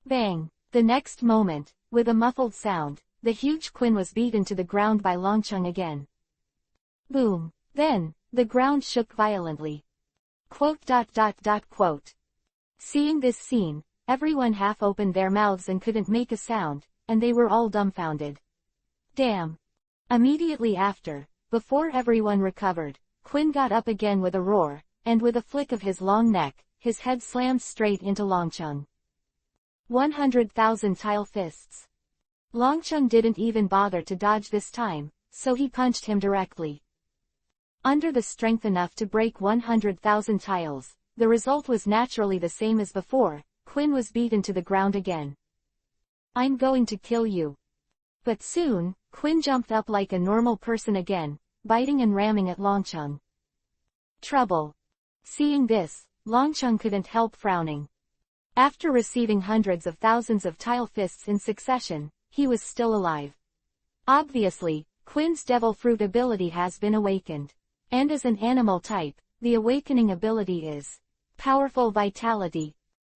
Bang! The next moment, with a muffled sound, the huge Quinn was beaten to the ground by Longcheng again. Boom! Then, the ground shook violently. Quote. Seeing this scene, everyone half opened their mouths and couldn't make a sound, and they were all dumbfounded. Damn! Immediately after, before everyone recovered, Quinn got up again with a roar, and with a flick of his long neck, his head slammed straight into Longcheng. 100,000 tile fists. Longcheng didn't even bother to dodge this time, so he punched him directly. Under the strength enough to break 100,000 tiles, the result was naturally the same as before. Quinn was beaten to the ground again. "I'm going to kill you." But soon, Quinn jumped up like a normal person again, biting and ramming at Longcheng. Trouble. Seeing this, Longcheng couldn't help frowning. After receiving hundreds of thousands of tile fists in succession, he was still alive. Obviously, Quinn's devil fruit ability has been awakened. And as an animal type, the awakening ability is powerful vitality.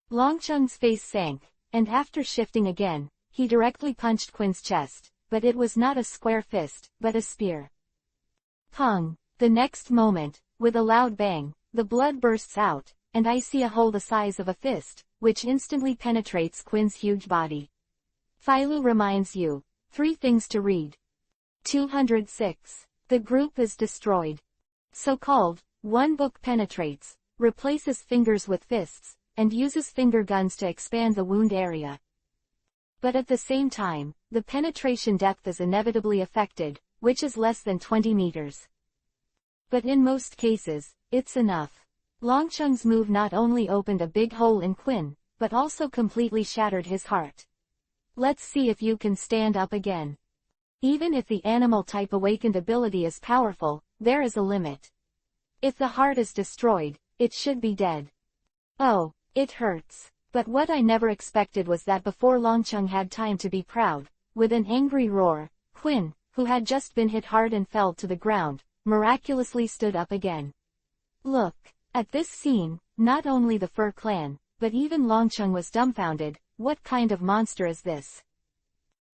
Longcheng's face sank, and after shifting again, he directly punched Quinn's chest, but it was not a square fist, but a spear. Pung! The next moment, with a loud bang, the blood bursts out, and I see a hole the size of a fist, which instantly penetrates Quinn's huge body. Philo reminds you. 3 things to read. 206. The group is destroyed. So-called, one book penetrates, replaces fingers with fists, and uses finger guns to expand the wound area. But at the same time, the penetration depth is inevitably affected, which is less than 20 meters. But in most cases, it's enough. Longcheng's move not only opened a big hole in Quinn, but also completely shattered his heart. Let's see if you can stand up again. Even if the animal type awakened ability is powerful, there is a limit. If the heart is destroyed, it should be dead. Oh, it hurts. But what I never expected was that before Longcheng had time to be proud, with an angry roar, Quinn, who had just been hit hard and fell to the ground, miraculously stood up again. Look. At this scene, not only the Fur clan, but even Longcheng was dumbfounded. What kind of monster is this?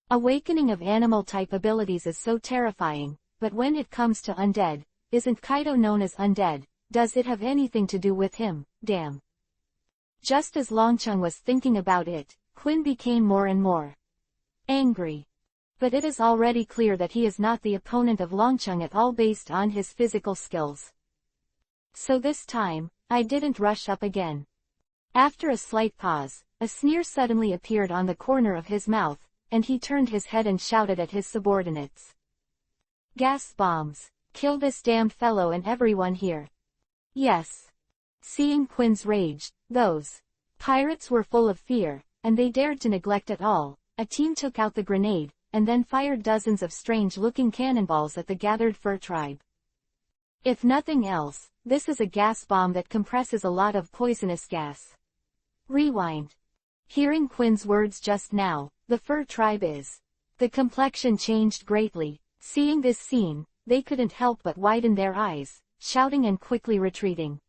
Awakening of animal-type abilities is so terrifying, but when it comes to undead, isn't Kaido known as undead? Does it have anything to do with him? Damn. Just as Longcheng was thinking about it, Quinn became more and more angry. But it is already clear that he is not the opponent of Longcheng at all based on his physical skills. So this time, I didn't rush up again. After a slight pause, a sneer suddenly appeared on the corner of his mouth, and he turned his head and shouted at his subordinates. "Gas bombs! Kill this damned fellow and everyone here." Yes. Seeing Quinn's rage, those pirates were full of fear, and they dared to neglect at all. A team took out the grenade, and then fired dozens of strange-looking cannonballs at the gathered Fur tribe. If nothing else, this is a gas bomb that compresses a lot of poisonous gas. Rewind. Hearing Quinn's words just now, the Fur tribe is. The complexion changed greatly. Seeing this scene, they couldn't help but widen their eyes, shouting and quickly retreating.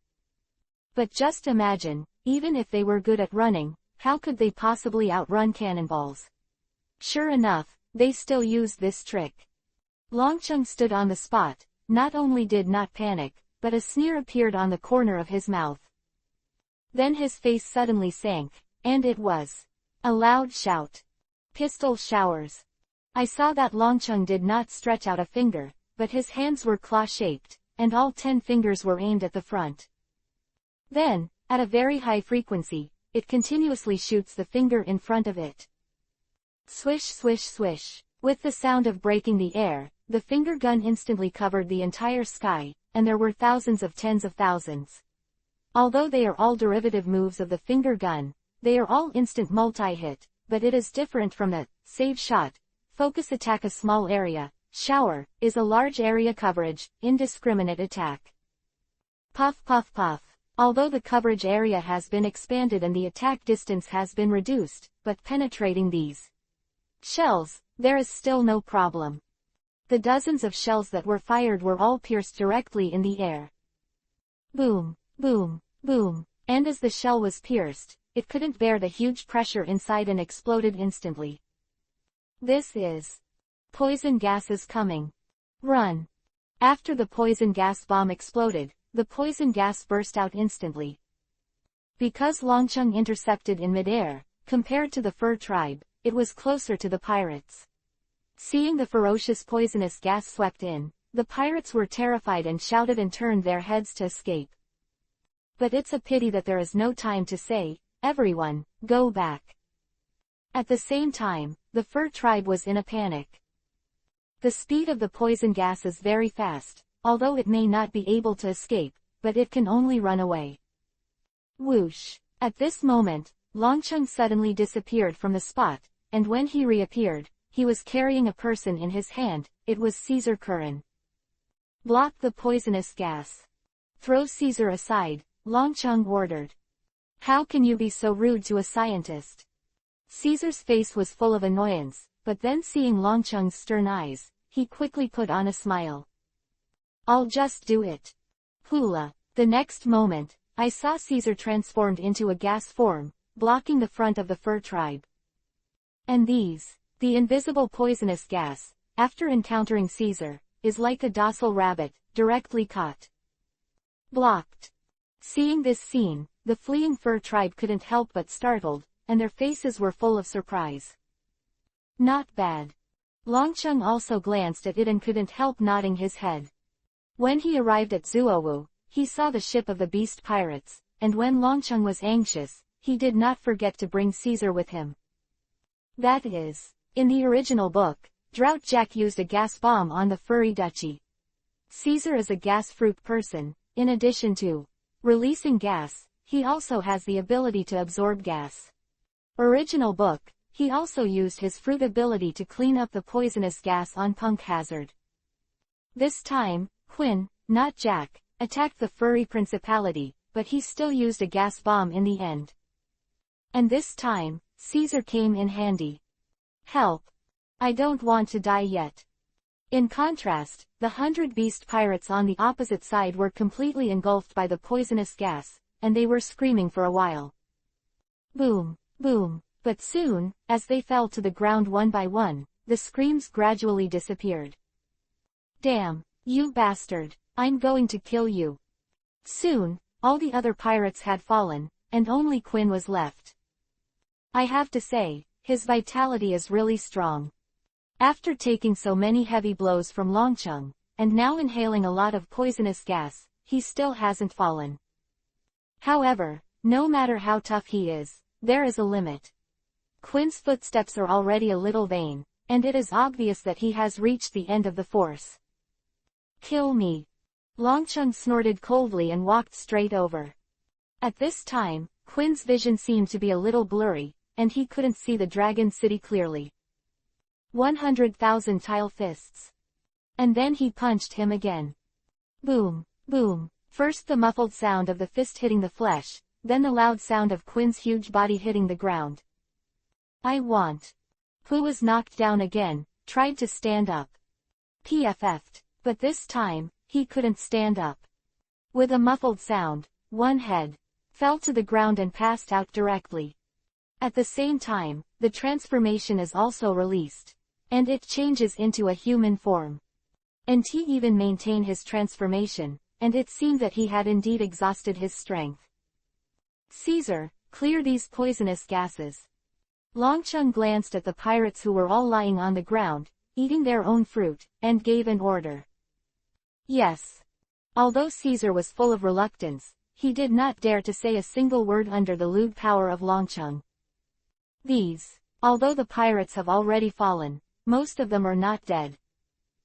But just imagine, even if they were good at running, how could they possibly outrun cannonballs? Sure enough, they still used this trick. Longcheng stood on the spot, not only did not panic, but a sneer appeared on the corner of his mouth. Then his face suddenly sank, and it was a loud shout. Pistol showers. I saw that Longcheng did not stretch out a finger, but his hands were claw-shaped, and all 10 fingers were aimed at the front. Then, at a very high frequency, it continuously shoots the finger in front of it. Swish swish swish. With the sound of breaking the air, the finger gun instantly covered the entire sky, and there were thousands of tens of thousands. Although they are all derivative moves of the finger gun, they are all instant multi-hit, but it is different from the save shot, focus attack. A small area, shower, is a large area coverage, indiscriminate attack. Puff puff puff. Although the coverage area has been expanded and the attack distance has been reduced, but penetrating these shells, there is still no problem. The dozens of shells that were fired were all pierced directly in the air. Boom, boom, boom, and as the shell was pierced, it couldn't bear the huge pressure inside and exploded instantly. This is poison gas is coming. Run. After the poison gas bomb exploded, the poison gas burst out instantly. Because Longcheng intercepted in midair, compared to the Fur tribe, it was closer to the pirates. Seeing the ferocious poisonous gas swept in, the pirates were terrified and shouted and turned their heads to escape. But it's a pity that there is no time to say, "Everyone, go back." At the same time, the Fur tribe was in a panic. The speed of the poison gas is very fast, although it may not be able to escape, but it can only run away. Whoosh! At this moment, Longcheng suddenly disappeared from the spot, and when he reappeared, he was carrying a person in his hand. It was Caesar Curran. Block the poisonous gas. Throw Caesar aside, Longcheng ordered. How can you be so rude to a scientist? Caesar's face was full of annoyance, but then seeing Longcheng's stern eyes, he quickly put on a smile. I'll just do it. Hula. The next moment, I saw Caesar transformed into a gas form, blocking the front of the fur tribe. And the invisible poisonous gas, after encountering Caesar, is like a docile rabbit, directly caught. Blocked. Seeing this scene, the fleeing fur tribe couldn't help but startled, and their faces were full of surprise. Not bad. Longcheng also glanced at it and couldn't help nodding his head. When he arrived at Zuowu, he saw the ship of the beast pirates, and when Longcheng was anxious, he did not forget to bring Caesar with him. That is, in the original book, Drought Jack used a gas bomb on the furry duchy. Caesar is a gas fruit person. In addition to releasing gas, he also has the ability to absorb gas. Original book, he also used his fruit ability to clean up the poisonous gas on Punk Hazard. This time, Quinn, not Jack, attacked the furry principality, but he still used a gas bomb in the end. And this time, Caesar came in handy. Help. I don't want to die yet. In contrast, the 100 beast pirates on the opposite side were completely engulfed by the poisonous gas, and they were screaming for a while. Boom, boom, but soon, as they fell to the ground one by one, the screams gradually disappeared. Damn, you bastard, I'm going to kill you. Soon, all the other pirates had fallen, and only Quinn was left. I have to say, his vitality is really strong. After taking so many heavy blows from Longcheng, and now inhaling a lot of poisonous gas, he still hasn't fallen. However, no matter how tough he is, there is a limit. Quinn's footsteps are already a little vain, and it is obvious that he has reached the end of the force. Kill me. Longcheng snorted coldly and walked straight over. At this time, Quinn's vision seemed to be a little blurry, and he couldn't see the dragon city clearly. 100,000 tile fists. And then he punched him again. Boom, boom, first the muffled sound of the fist hitting the flesh, then the loud sound of Quinn's huge body hitting the ground. Who was knocked down again, tried to stand up. PFF'd, but this time, he couldn't stand up. With a muffled sound, one head fell to the ground and passed out directly. At the same time, the transformation is also released, and it changes into a human form. And he even maintained his transformation, and it seemed that he had indeed exhausted his strength. Caesar, clear these poisonous gases. Longcheng glanced at the pirates who were all lying on the ground, eating their own fruit, and gave an order. Yes. Although Caesar was full of reluctance, he did not dare to say a single word under the lewd power of Longcheng. Although the pirates have already fallen, most of them are not dead.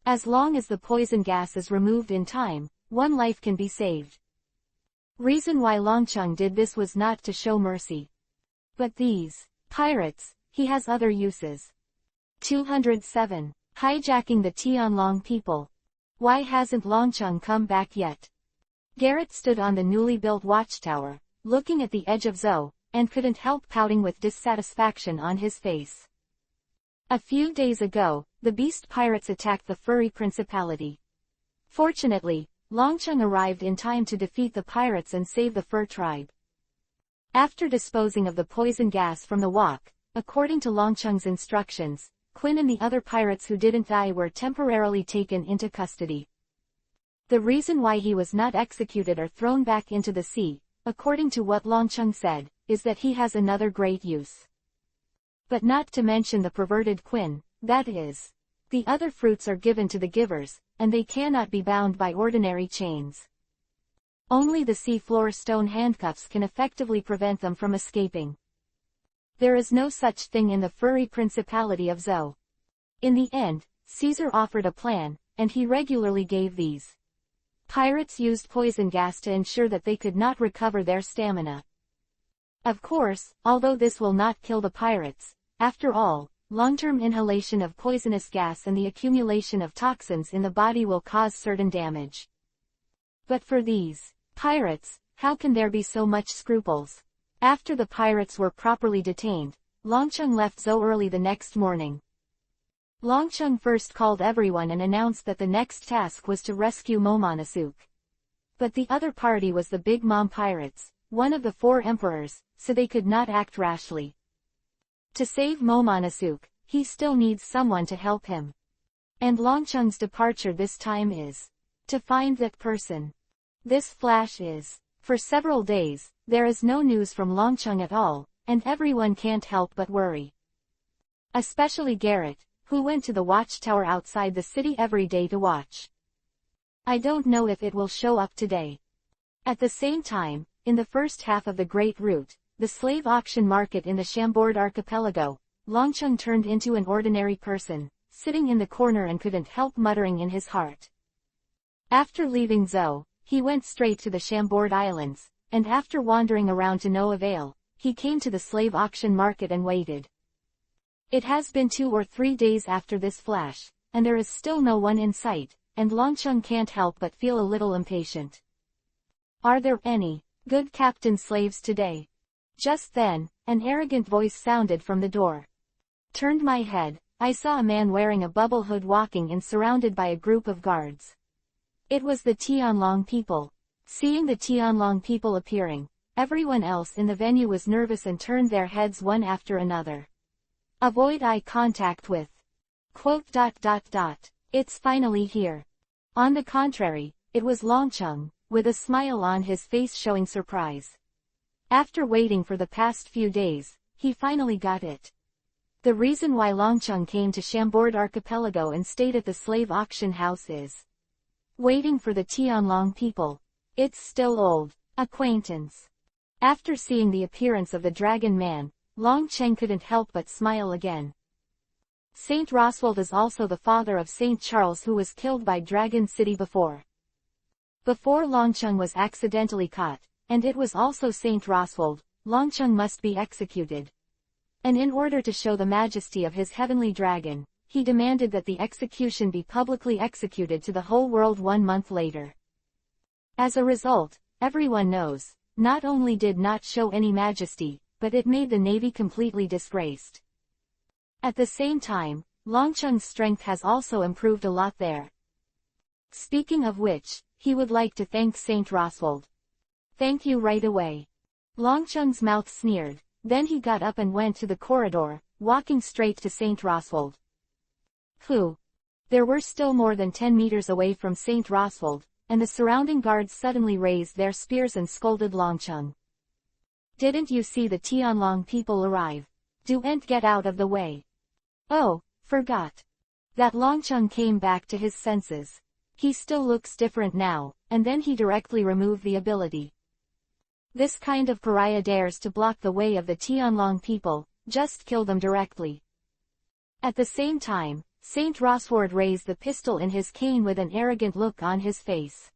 As long as the poison gas is removed in time, one life can be saved. Reason why Longcheng did this was not to show mercy. But these pirates, he has other uses. 207. Hijacking the Tianlong people. Why hasn't Longcheng come back yet? Garrett stood on the newly built watchtower, looking at the edge of Zhou, and couldn't help pouting with dissatisfaction on his face. A few days ago, the beast pirates attacked the furry principality. Fortunately, Longcheng arrived in time to defeat the pirates and save the fur tribe. After disposing of the poison gas from the wok, according to Longcheng's instructions, Quinn and the other pirates who didn't die were temporarily taken into custody. The reason why he was not executed or thrown back into the sea, according to what Longcheng said, is that he has another great use. But not to mention the perverted Quinn, that is. The other fruits are given to the givers, and they cannot be bound by ordinary chains. Only the sea floor stone handcuffs can effectively prevent them from escaping. There is no such thing in the furry principality of Zhou. In the end, Caesar offered a plan, and he regularly gave these pirates used poison gas to ensure that they could not recover their stamina. Of course, although this will not kill the pirates, after all, long-term inhalation of poisonous gas and the accumulation of toxins in the body will cause certain damage. But for these pirates, how can there be so much scruples? After the pirates were properly detained, Longcheng left so early the next morning. Longcheng first called everyone and announced that the next task was to rescue Momonosuke. But the other party was the Big Mom pirates, one of the 4 emperors, so they could not act rashly. To save Momonosuke, he still needs someone to help him. And Longcheng's departure this time is to find that person. This flash is, for several days, there is no news from Longcheng at all, and everyone can't help but worry. Especially Garrett, who went to the watchtower outside the city every day to watch. I don't know if it will show up today. At the same time, in the first half of the Great Route, the slave auction market in the Chambord archipelago, Longcheng turned into an ordinary person, sitting in the corner and couldn't help muttering in his heart. After leaving Zhou, he went straight to the Chambord Islands, and after wandering around to no avail, he came to the slave auction market and waited. It has been 2 or 3 days after this flash, and there is still no one in sight, and Longcheng can't help but feel a little impatient. Are there any good captain slaves today? Just then, an arrogant voice sounded from the door. Turned my head, I saw a man wearing a bubble hood walking in surrounded by a group of guards. It was the Tianlong people. Seeing the Tianlong people appearing, everyone else in the venue was nervous and turned their heads one after another. Avoid eye contact with. ... It's finally here. On the contrary, it was Longcheng, with a smile on his face showing surprise. After waiting for the past few days, he finally got it. The reason why Longcheng came to Chambord archipelago and stayed at the slave auction house is waiting for the Tianlong people. It's still old acquaintance. After seeing the appearance of the dragon man, Longcheng couldn't help but smile again. Saint Roswald is also the father of Saint Charles, who was killed by Dragon City before Longcheng was accidentally caught, and it was also Saint Roswald. Longcheng must be executed. And in order to show the majesty of his heavenly dragon, he demanded that the execution be publicly executed to the whole world 1 month later. As a result, everyone knows, not only did not show any majesty, but it made the navy completely disgraced. At the same time, Longcheng's strength has also improved a lot there. Speaking of which, he would like to thank Saint Roswald. Thank you right away. Longcheng's mouth sneered, then he got up and went to the corridor, walking straight to Saint Roswald. Who? There were still more than 10 meters away from Saint Roswald, and the surrounding guards suddenly raised their spears and scolded Longcheng. Didn't you see the Tianlong people arrive? Do get out of the way. Oh, forgot. That Longcheng came back to his senses. He still looks different now, and then he directly removed the ability. This kind of pariah dares to block the way of the Tianlong people, just kill them directly. At the same time, Saint Rosward raised the pistol in his cane with an arrogant look on his face.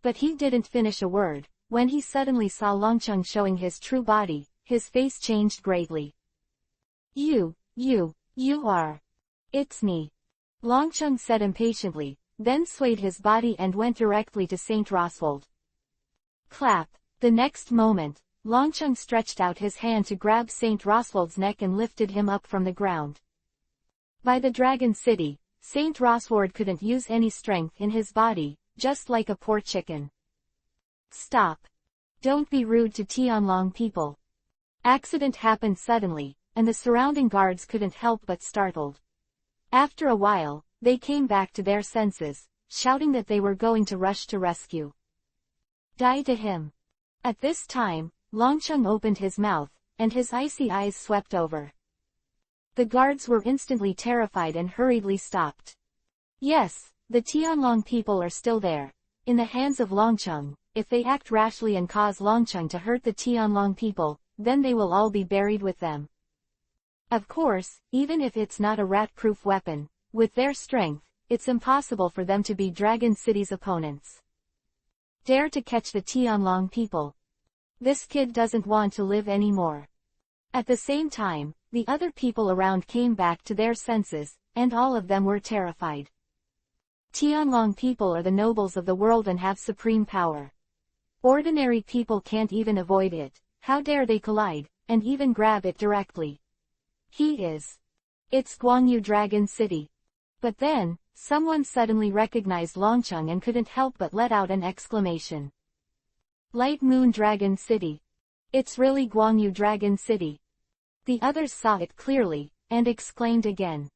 But he didn't finish a word. When he suddenly saw Longcheng showing his true body, his face changed greatly. You are. It's me. Longcheng said impatiently, then swayed his body and went directly to Saint Roswald. Clap. The next moment, Longcheng stretched out his hand to grab Saint Roswald's neck and lifted him up from the ground. By the Dragon City, Saint Rosward couldn't use any strength in his body, just like a poor chicken. Stop. Don't be rude to Tianlong people. Accident happened suddenly, and the surrounding guards couldn't help but startled. After a while, they came back to their senses, shouting that they were going to rush to rescue. Die to him. At this time, Longcheng opened his mouth, and his icy eyes swept over. The guards were instantly terrified and hurriedly stopped. Yes, the Tianlong people are still there, in the hands of Longcheng. If they act rashly and cause Longcheng to hurt the Tianlong people, then they will all be buried with them. Of course, even if it's not a rat-proof weapon, with their strength, it's impossible for them to be Dragon City's opponents. Dare to catch the Tianlong people. This kid doesn't want to live anymore. At the same time, the other people around came back to their senses, and all of them were terrified. Tianlong people are the nobles of the world and have supreme power. Ordinary people can't even avoid it. How dare they collide, and even grab it directly. It's Guangyu Dragon City. But then, someone suddenly recognized Longcheng and couldn't help but let out an exclamation. Light Moon Dragon City. It's really Guangyu Dragon City. The others saw it clearly, and exclaimed again.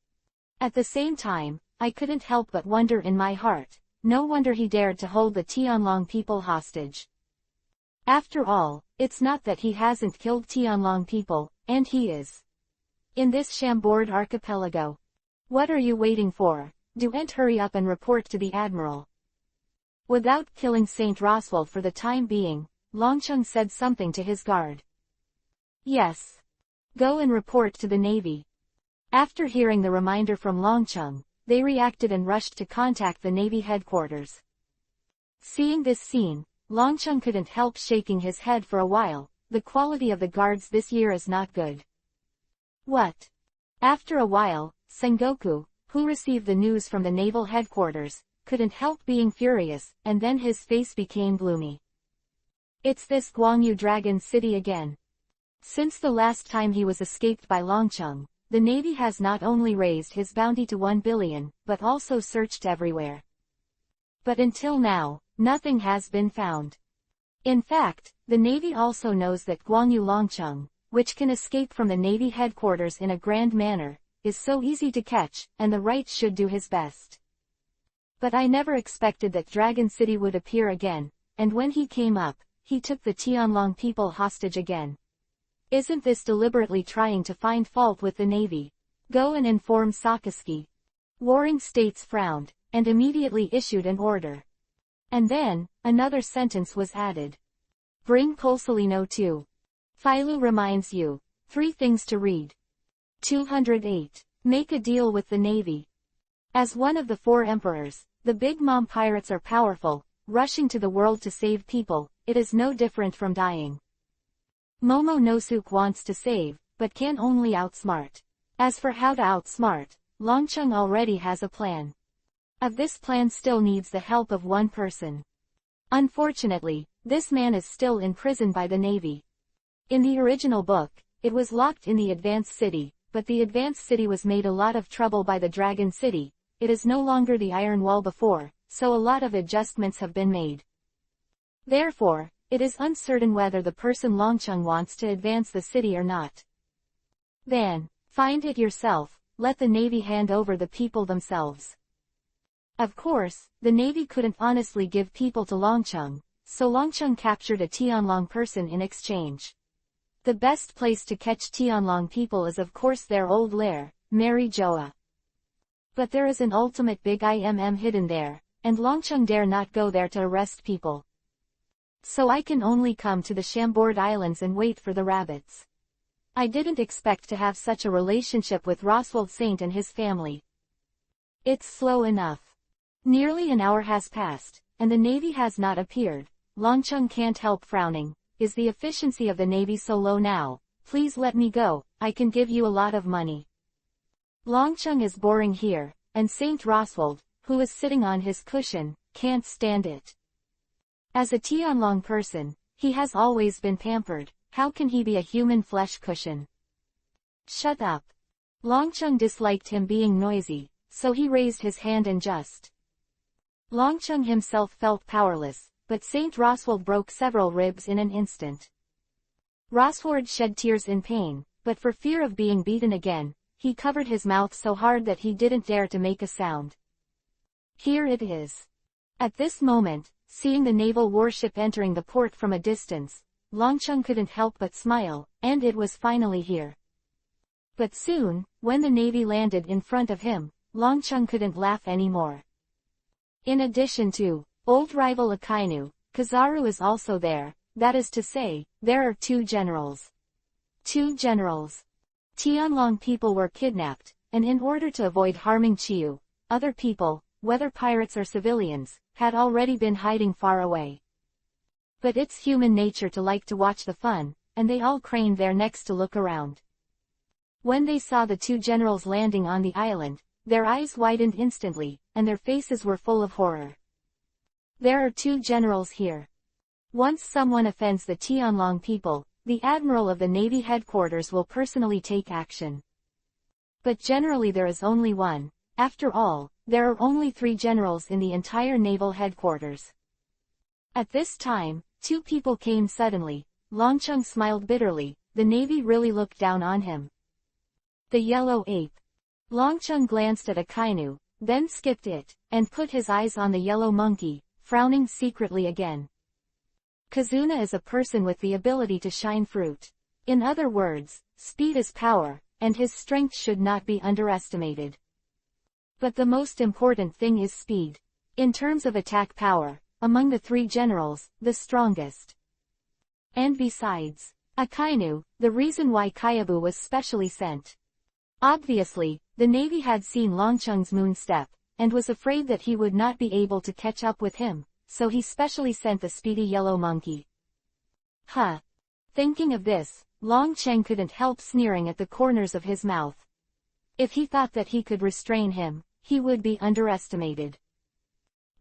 At the same time, I couldn't help but wonder in my heart, no wonder he dared to hold the Tianlong people hostage. After all, it's not that he hasn't killed Tianlong people, and he is in this Chambord archipelago. What are you waiting for? Hurry up and report to the Admiral. Without killing Saint Roswald for the time being, Longcheng said something to his guard. Yes. Go and report to the Navy. After hearing the reminder from Longcheng, they reacted and rushed to contact the Navy headquarters. Seeing this scene, Longcheng couldn't help shaking his head for a while. The quality of the guards this year is not good. What? After a while, Sengoku, who received the news from the naval headquarters, couldn't help being furious, and then his face became gloomy. It's this Guangyu Dragon City again. Since the last time he was escaped by Longcheng, the Navy has not only raised his bounty to 1 billion, but also searched everywhere. But until now, nothing has been found. In fact, the Navy also knows that Guangyu Longcheng, which can escape from the Navy headquarters in a grand manner, is so easy to catch, and the right should do his best. But I never expected that Dragon City would appear again, and when he came up, he took the Tianlong people hostage again. Isn't this deliberately trying to find fault with the Navy? Go and inform Sakazuki. Warring States frowned, and immediately issued an order. And then, another sentence was added. Bring Polsolino too. Philo reminds you. 3 things to read. 208. Make a deal with the Navy. As one of the 4 emperors, the Big Mom pirates are powerful, rushing to the world to save people. It is no different from dying. Momonosuke wants to save, but can only outsmart. As for how to outsmart, Longcheng already has a plan. Of this plan still needs the help of one person. Unfortunately, this man is still in prison by the Navy. In the original book, it was locked in the Advanced City, but the Advanced City was made a lot of trouble by the Dragon City. It is no longer the Iron Wall before, so a lot of adjustments have been made. Therefore, it is uncertain whether the person Longcheng wants to advance the city or not. Then, find it yourself, let the Navy hand over the people themselves. Of course, the Navy couldn't honestly give people to Longcheng, so Longcheng captured a Tianlong person in exchange. The best place to catch Tianlong people is of course their old lair, Mary Joa. But there is an ultimate big IMM hidden there, and Longcheng dare not go there to arrest people. So I can only come to the Chambord Islands and wait for the rabbits. I didn't expect to have such a relationship with Roswald Saint and his family. It's slow enough. Nearly an hour has passed, and the Navy has not appeared. Longcheng can't help frowning. Is the efficiency of the Navy so low now? Please let me go, I can give you a lot of money. Longcheng is boring here, and Saint Roswald, who is sitting on his cushion, can't stand it. As a Tianlong person, he has always been pampered. How can he be a human flesh cushion? Shut up. Longcheng disliked him being noisy, so he raised his hand and just. Longcheng himself felt powerless, but Saint Roswald broke several ribs in an instant. Roswald shed tears in pain, but for fear of being beaten again, he covered his mouth so hard that he didn't dare to make a sound. Here it is. At this moment, seeing the naval warship entering the port from a distance, Longcheng couldn't help but smile, and it was finally here. But soon, when the Navy landed in front of him, Longcheng couldn't laugh anymore. In addition to old rival Akainu, Kizaru is also there, that is to say, there are 2 generals. 2 generals. Tianlong people were kidnapped, and in order to avoid harming Chiu, other people, whether pirates or civilians, had already been hiding far away. But it's human nature to like to watch the fun, and they all craned their necks to look around. When they saw the two generals landing on the island, their eyes widened instantly, and their faces were full of horror. There are two generals here. Once someone offends the Tianlong people, the admiral of the Navy headquarters will personally take action. But generally there is only one. After all, there are only 3 generals in the entire naval headquarters. At this time, 2 people came suddenly. Longcheng smiled bitterly. The Navy really looked down on him. The yellow ape. Longcheng glanced at Akainu, then skipped it, and put his eyes on the yellow monkey, frowning secretly again. Kazuna is a person with the ability to shine fruit. In other words, speed is power, and his strength should not be underestimated. But the most important thing is speed. In terms of attack power, among the 3 generals, the strongest. And besides, Akainu, the reason why Kyabu was specially sent. Obviously, the Navy had seen Longcheng's moon step, and was afraid that he would not be able to catch up with him, so he specially sent the speedy yellow monkey. Huh. Thinking of this, Longcheng couldn't help sneering at the corners of his mouth. If he thought that he could restrain him, he would be underestimated.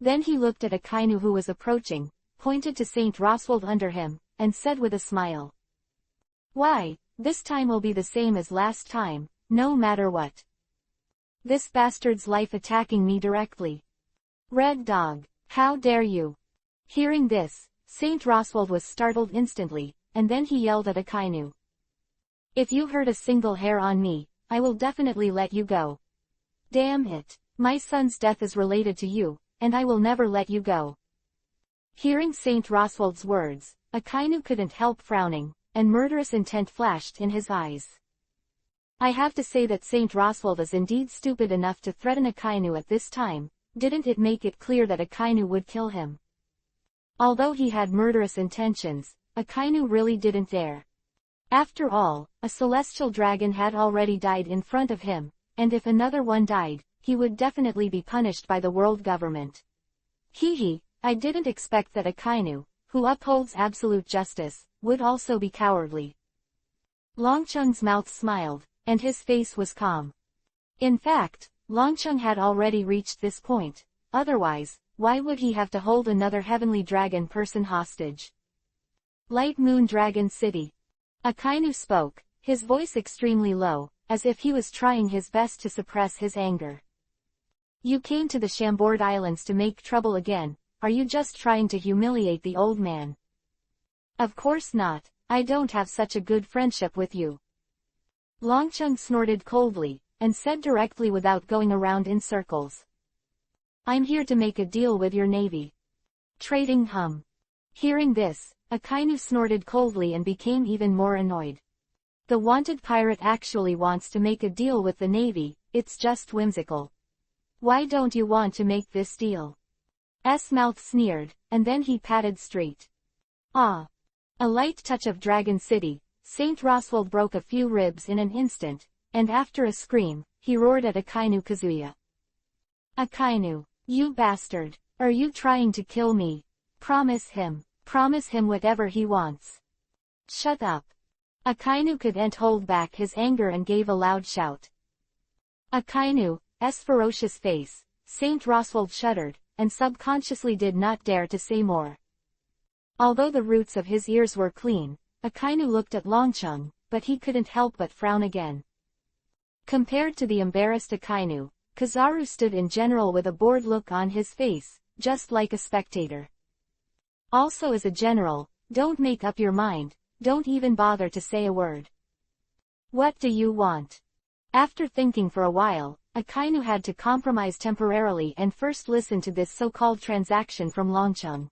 Then he looked at Akainu who was approaching, pointed to Saint Roswald under him, and said with a smile. Why, this time will be the same as last time, no matter what. This bastard's life attacking me directly. Red Dog, how dare you? Hearing this, Saint Roswald was startled instantly, and then he yelled at Akainu. If you hurt a single hair on me, I will definitely let you go. Damn it, my son's death is related to you, and I will never let you go. Hearing Saint Roswald's words, Akainu couldn't help frowning, and murderous intent flashed in his eyes. I have to say that Saint Roswald is indeed stupid enough to threaten Akainu at this time. Didn't it make it clear that Akainu would kill him? Although he had murderous intentions, Akainu really didn't dare. After all, a celestial dragon had already died in front of him, and if another one died, he would definitely be punished by the world government. I didn't expect that Akainu, who upholds absolute justice, would also be cowardly. Longcheng's mouth smiled, and his face was calm. In fact, Longcheng had already reached this point, otherwise, why would he have to hold another heavenly dragon person hostage? Light Moon Dragon City. Akainu spoke, his voice extremely low, as if he was trying his best to suppress his anger. You came to the Chambord Islands to make trouble again. Are you just trying to humiliate the old man? Of course not, I don't have such a good friendship with you. Longcheng snorted coldly, and said directly without going around in circles. I'm here to make a deal with your navy. Trading hum. Hearing this, Akainu snorted coldly and became even more annoyed. The wanted pirate actually wants to make a deal with the navy, it's just whimsical. Why don't you want to make this deal? S mouth sneered, and then he patted straight. Ah. A light touch of Dragon City, Saint Roswald broke a few ribs in an instant, and after a scream, he roared at Akainu Kazuya. Akainu, you bastard, are you trying to kill me? Promise him whatever he wants. Shut up. Akainu couldn't hold back his anger and gave a loud shout. Akainu's ferocious face, Saint Roswald shuddered, and subconsciously did not dare to say more. Although the roots of his ears were clean, Akainu looked at Longcheng, but he couldn't help but frown again. Compared to the embarrassed Akainu, Kizaru stood in general with a bored look on his face, just like a spectator. Also as a general, don't make up your mind, don't even bother to say a word. What do you want? After thinking for a while, Akainu had to compromise temporarily and first listen to this so-called transaction from Longcheng.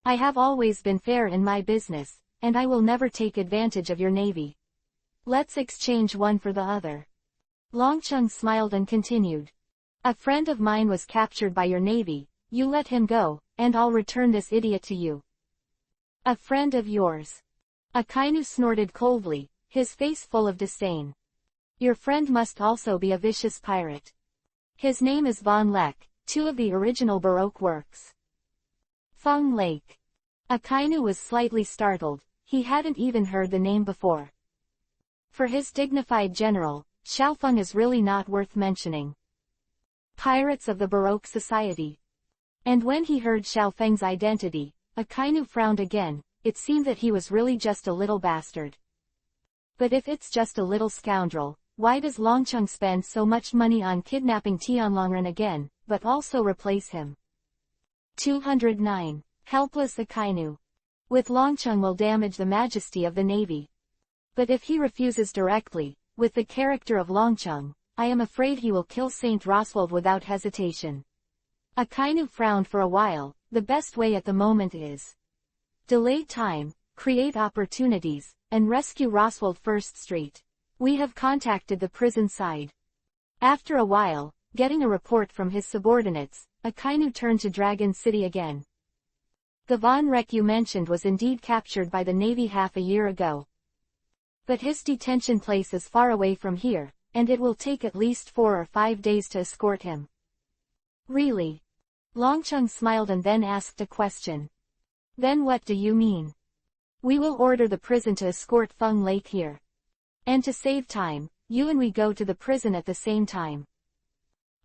I have always been fair in my business, and I will never take advantage of your navy. Let's exchange one for the other. Longcheng smiled and continued. A friend of mine was captured by your navy, you let him go, and I'll return this idiot to you. A friend of yours? Akainu snorted coldly, his face full of disdain. Your friend must also be a vicious pirate. His name is Von Lek, 2 of the original Baroque works. Feng Lake. Akainu was slightly startled, he hadn't even heard the name before. For his dignified general, Xiaofeng is really not worth mentioning. Pirates of the Baroque Society. And when he heard Xiaofeng's identity, Akainu frowned again, it seemed that he was really just a little bastard. But if it's just a little scoundrel, why does Longcheng spend so much money on kidnapping Tianlongren again, but also replace him? 209. Helpless Akainu. With Longcheng will damage the majesty of the navy. But if he refuses directly, with the character of Longcheng, I am afraid he will kill Saint Roswald without hesitation. Akainu frowned for a while, the best way at the moment is delay time, create opportunities, and rescue Roswald First Street. We have contacted the prison side. After a while, getting a report from his subordinates, Akainu turned to Dragon City again. The Von Wreck you mentioned was indeed captured by the Navy half a year ago. But his detention place is far away from here, and it will take at least 4 or 5 days to escort him. Really? Longcheng smiled and then asked a question. Then what do you mean? We will order the prison to escort Feng Lake here. And to save time, you and we go to the prison at the same time.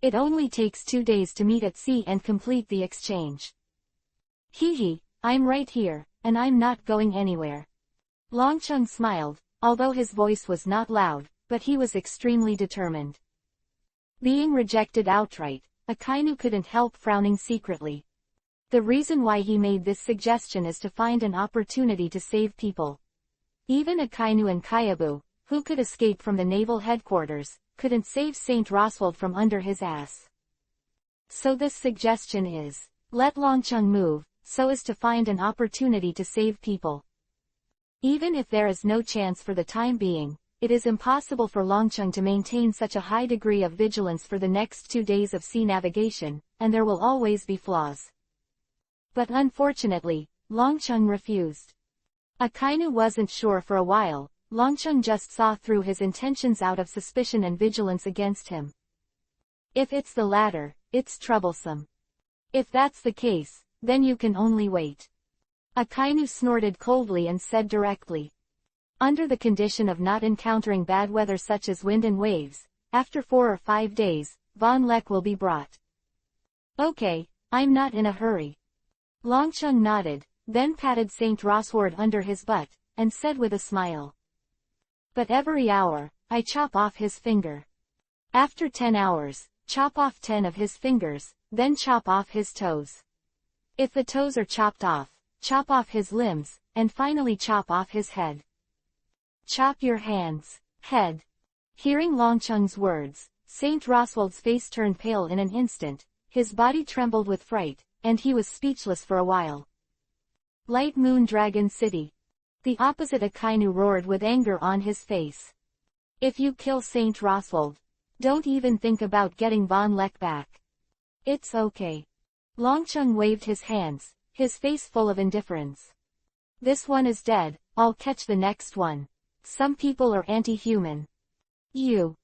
It only takes 2 days to meet at sea and complete the exchange. Hee, I'm right here, and I'm not going anywhere. Longcheng smiled, although his voice was not loud, but he was extremely determined. Being rejected outright, Akainu couldn't help frowning secretly. The reason why he made this suggestion is to find an opportunity to save people. Even Akainu and Kayabu, who could escape from the naval headquarters, couldn't save Saint Roswald from under his ass. So this suggestion is, let Longcheng move, so as to find an opportunity to save people. Even if there is no chance for the time being, it is impossible for Longcheng to maintain such a high degree of vigilance for the next 2 days of sea navigation, and there will always be flaws. But unfortunately, Longcheng refused. Akainu wasn't sure for a while, Longcheng just saw through his intentions out of suspicion and vigilance against him. If it's the latter, it's troublesome. If that's the case, then you can only wait. Akainu snorted coldly and said directly. Under the condition of not encountering bad weather such as wind and waves, after 4 or 5 days, Von Lek will be brought. Okay, I'm not in a hurry. Longcheng nodded, then patted Saint Rosward under his butt, and said with a smile. But every hour, I chop off his finger. After 10 hours, chop off 10 of his fingers, then chop off his toes. If the toes are chopped off, chop off his limbs, and finally chop off his head. Chop your hands, head. Hearing Longcheng's words, Saint Roswald's face turned pale in an instant, his body trembled with fright, and he was speechless for a while. Light Moon Dragon City. The opposite Akainu roared with anger on his face. If you kill Saint Roswald, don't even think about getting Von Lek back. It's okay. Longcheng waved his hands, his face full of indifference. This one is dead, I'll catch the next one. Some people are anti-human. You.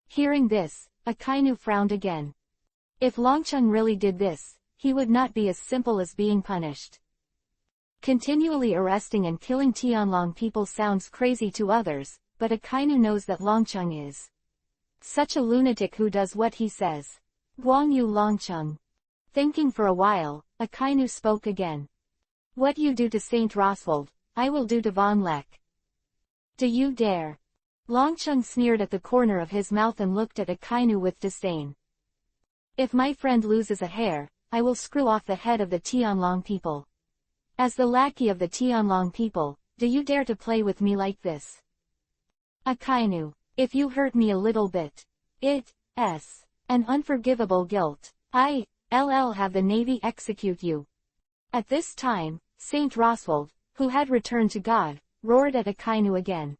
Hearing this, Akainu frowned again. If Longcheng really did this, he would not be as simple as being punished. Continually arresting and killing Tianlong people sounds crazy to others, but Akainu knows that Longcheng is such a lunatic who does what he says. Guangyu Longcheng. Thinking for a while, Akainu spoke again. What you do to Saint Roswald, I will do to Von Lek. Do you dare? Longcheng sneered at the corner of his mouth and looked at Akainu with disdain. If my friend loses a hair, I will screw off the head of the Tianlong people. As the lackey of the Tianlong people, do you dare to play with me like this? Akainu, if you hurt me a little bit, it's an unforgivable guilt. I'll have the Navy execute you. At this time, Saint Roswald, who had returned to God, roared at Akainu again.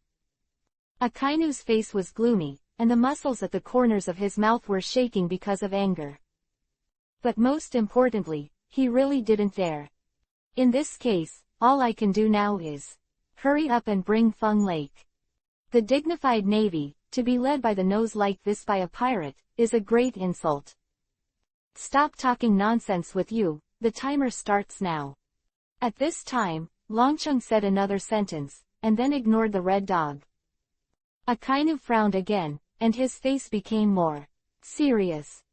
Akainu's face was gloomy, and the muscles at the corners of his mouth were shaking because of anger. But most importantly, he really didn't dare. In this case, all I can do now is hurry up and bring Feng Lake. The dignified Navy, to be led by the nose like this by a pirate, is a great insult. Stop talking nonsense with you, the timer starts now. At this time, Longcheng said another sentence, and then ignored the red dog. Akainu frowned again, and his face became more serious.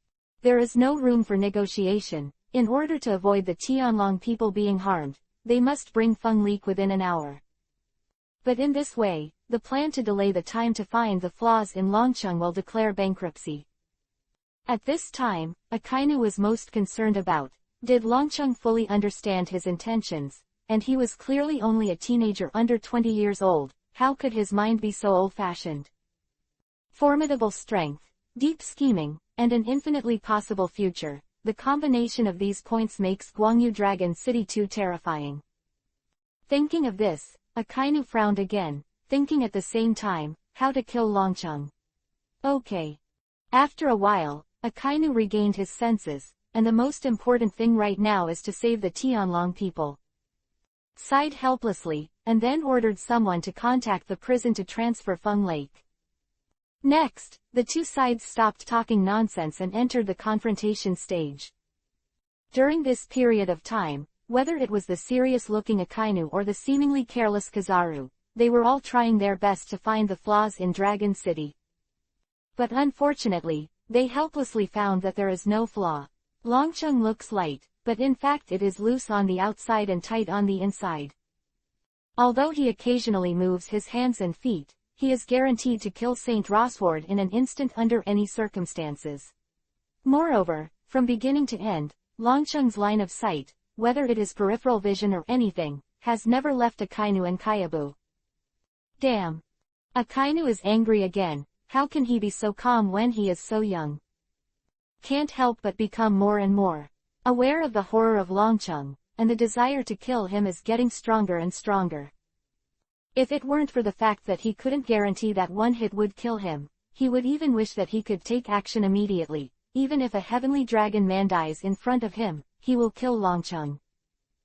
There is no room for negotiation. In order to avoid the Tianlong people being harmed, they must bring Feng Leak within an hour. But in this way, the plan to delay the time to find the flaws in Longcheng will declare bankruptcy. At this time, Akainu was most concerned about, did Longcheng fully understand his intentions, and he was clearly only a teenager under 20 years old, how could his mind be so old-fashioned? Formidable strength, deep scheming, and an infinitely possible future. The combination of these points makes Guangyu Dragon City too terrifying. Thinking of this, Akainu frowned again, thinking at the same time, how to kill Longcheng. Okay. After a while, Akainu regained his senses, and the most important thing right now is to save the Tianlong people. Sighed helplessly, and then ordered someone to contact the prison to transfer Feng Lake. Next, the two sides stopped talking nonsense and entered the confrontation stage. During this period of time, whether it was the serious-looking Akainu or the seemingly careless Kizaru, they were all trying their best to find the flaws in Dragon City. But unfortunately, they helplessly found that there is no flaw. Longcheng looks light, but in fact it is loose on the outside and tight on the inside. Although he occasionally moves his hands and feet, he is guaranteed to kill Saint Rosward in an instant under any circumstances. Moreover, from beginning to end, Longcheng's line of sight, whether it is peripheral vision or anything, has never left Akainu and Kyabu. Damn. Akainu is angry again. How can he be so calm when he is so young? Can't help but become more and more aware of the horror of Longcheng, and the desire to kill him is getting stronger and stronger. If it weren't for the fact that he couldn't guarantee that one hit would kill him, he would even wish that he could take action immediately. Even if a heavenly dragon man dies in front of him, he will kill Longcheng.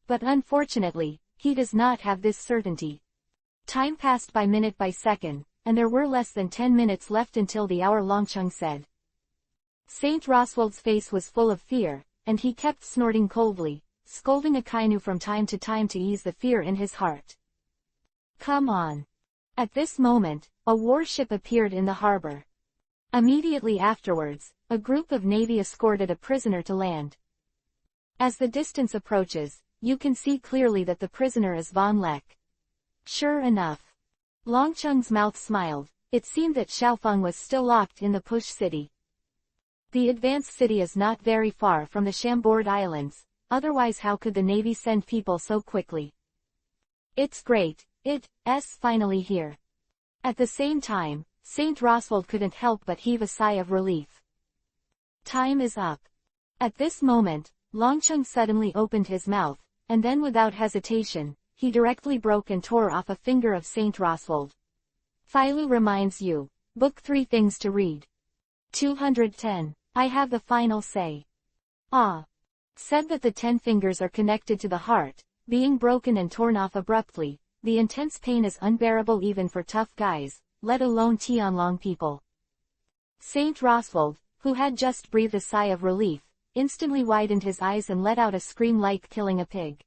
But unfortunately, he does not have this certainty. Time passed by minute by second, and there were less than 10 minutes left until the hour. Longcheng said. Saint Roswald's face was full of fear, and he kept snorting coldly, scolding Akainu from time to time to ease the fear in his heart. Come on. At this moment, a warship appeared in the harbor. Immediately afterwards, a group of navy escorted a prisoner to land. As the distance approaches, you can see clearly that the prisoner is Von Lek. Sure enough. Longcheng's mouth smiled. It seemed that Xiaofeng was still locked in the Push City. The advanced city is not very far from the Chambord Islands, otherwise how could the navy send people so quickly? It's great. It's finally here. At the same time, Saint Roswald couldn't help but heave a sigh of relief. Time is up. At this moment, Longcheng suddenly opened his mouth, and then without hesitation, he directly broke and tore off a finger of Saint Roswald. Philo reminds you. Book 3 Things to Read. 210. I have the final say. Said that the 10 fingers are connected to the heart, being broken and torn off abruptly. The intense pain is unbearable even for tough guys, let alone Tianlong people. Saint Roswald, who had just breathed a sigh of relief, instantly widened his eyes and let out a scream like killing a pig.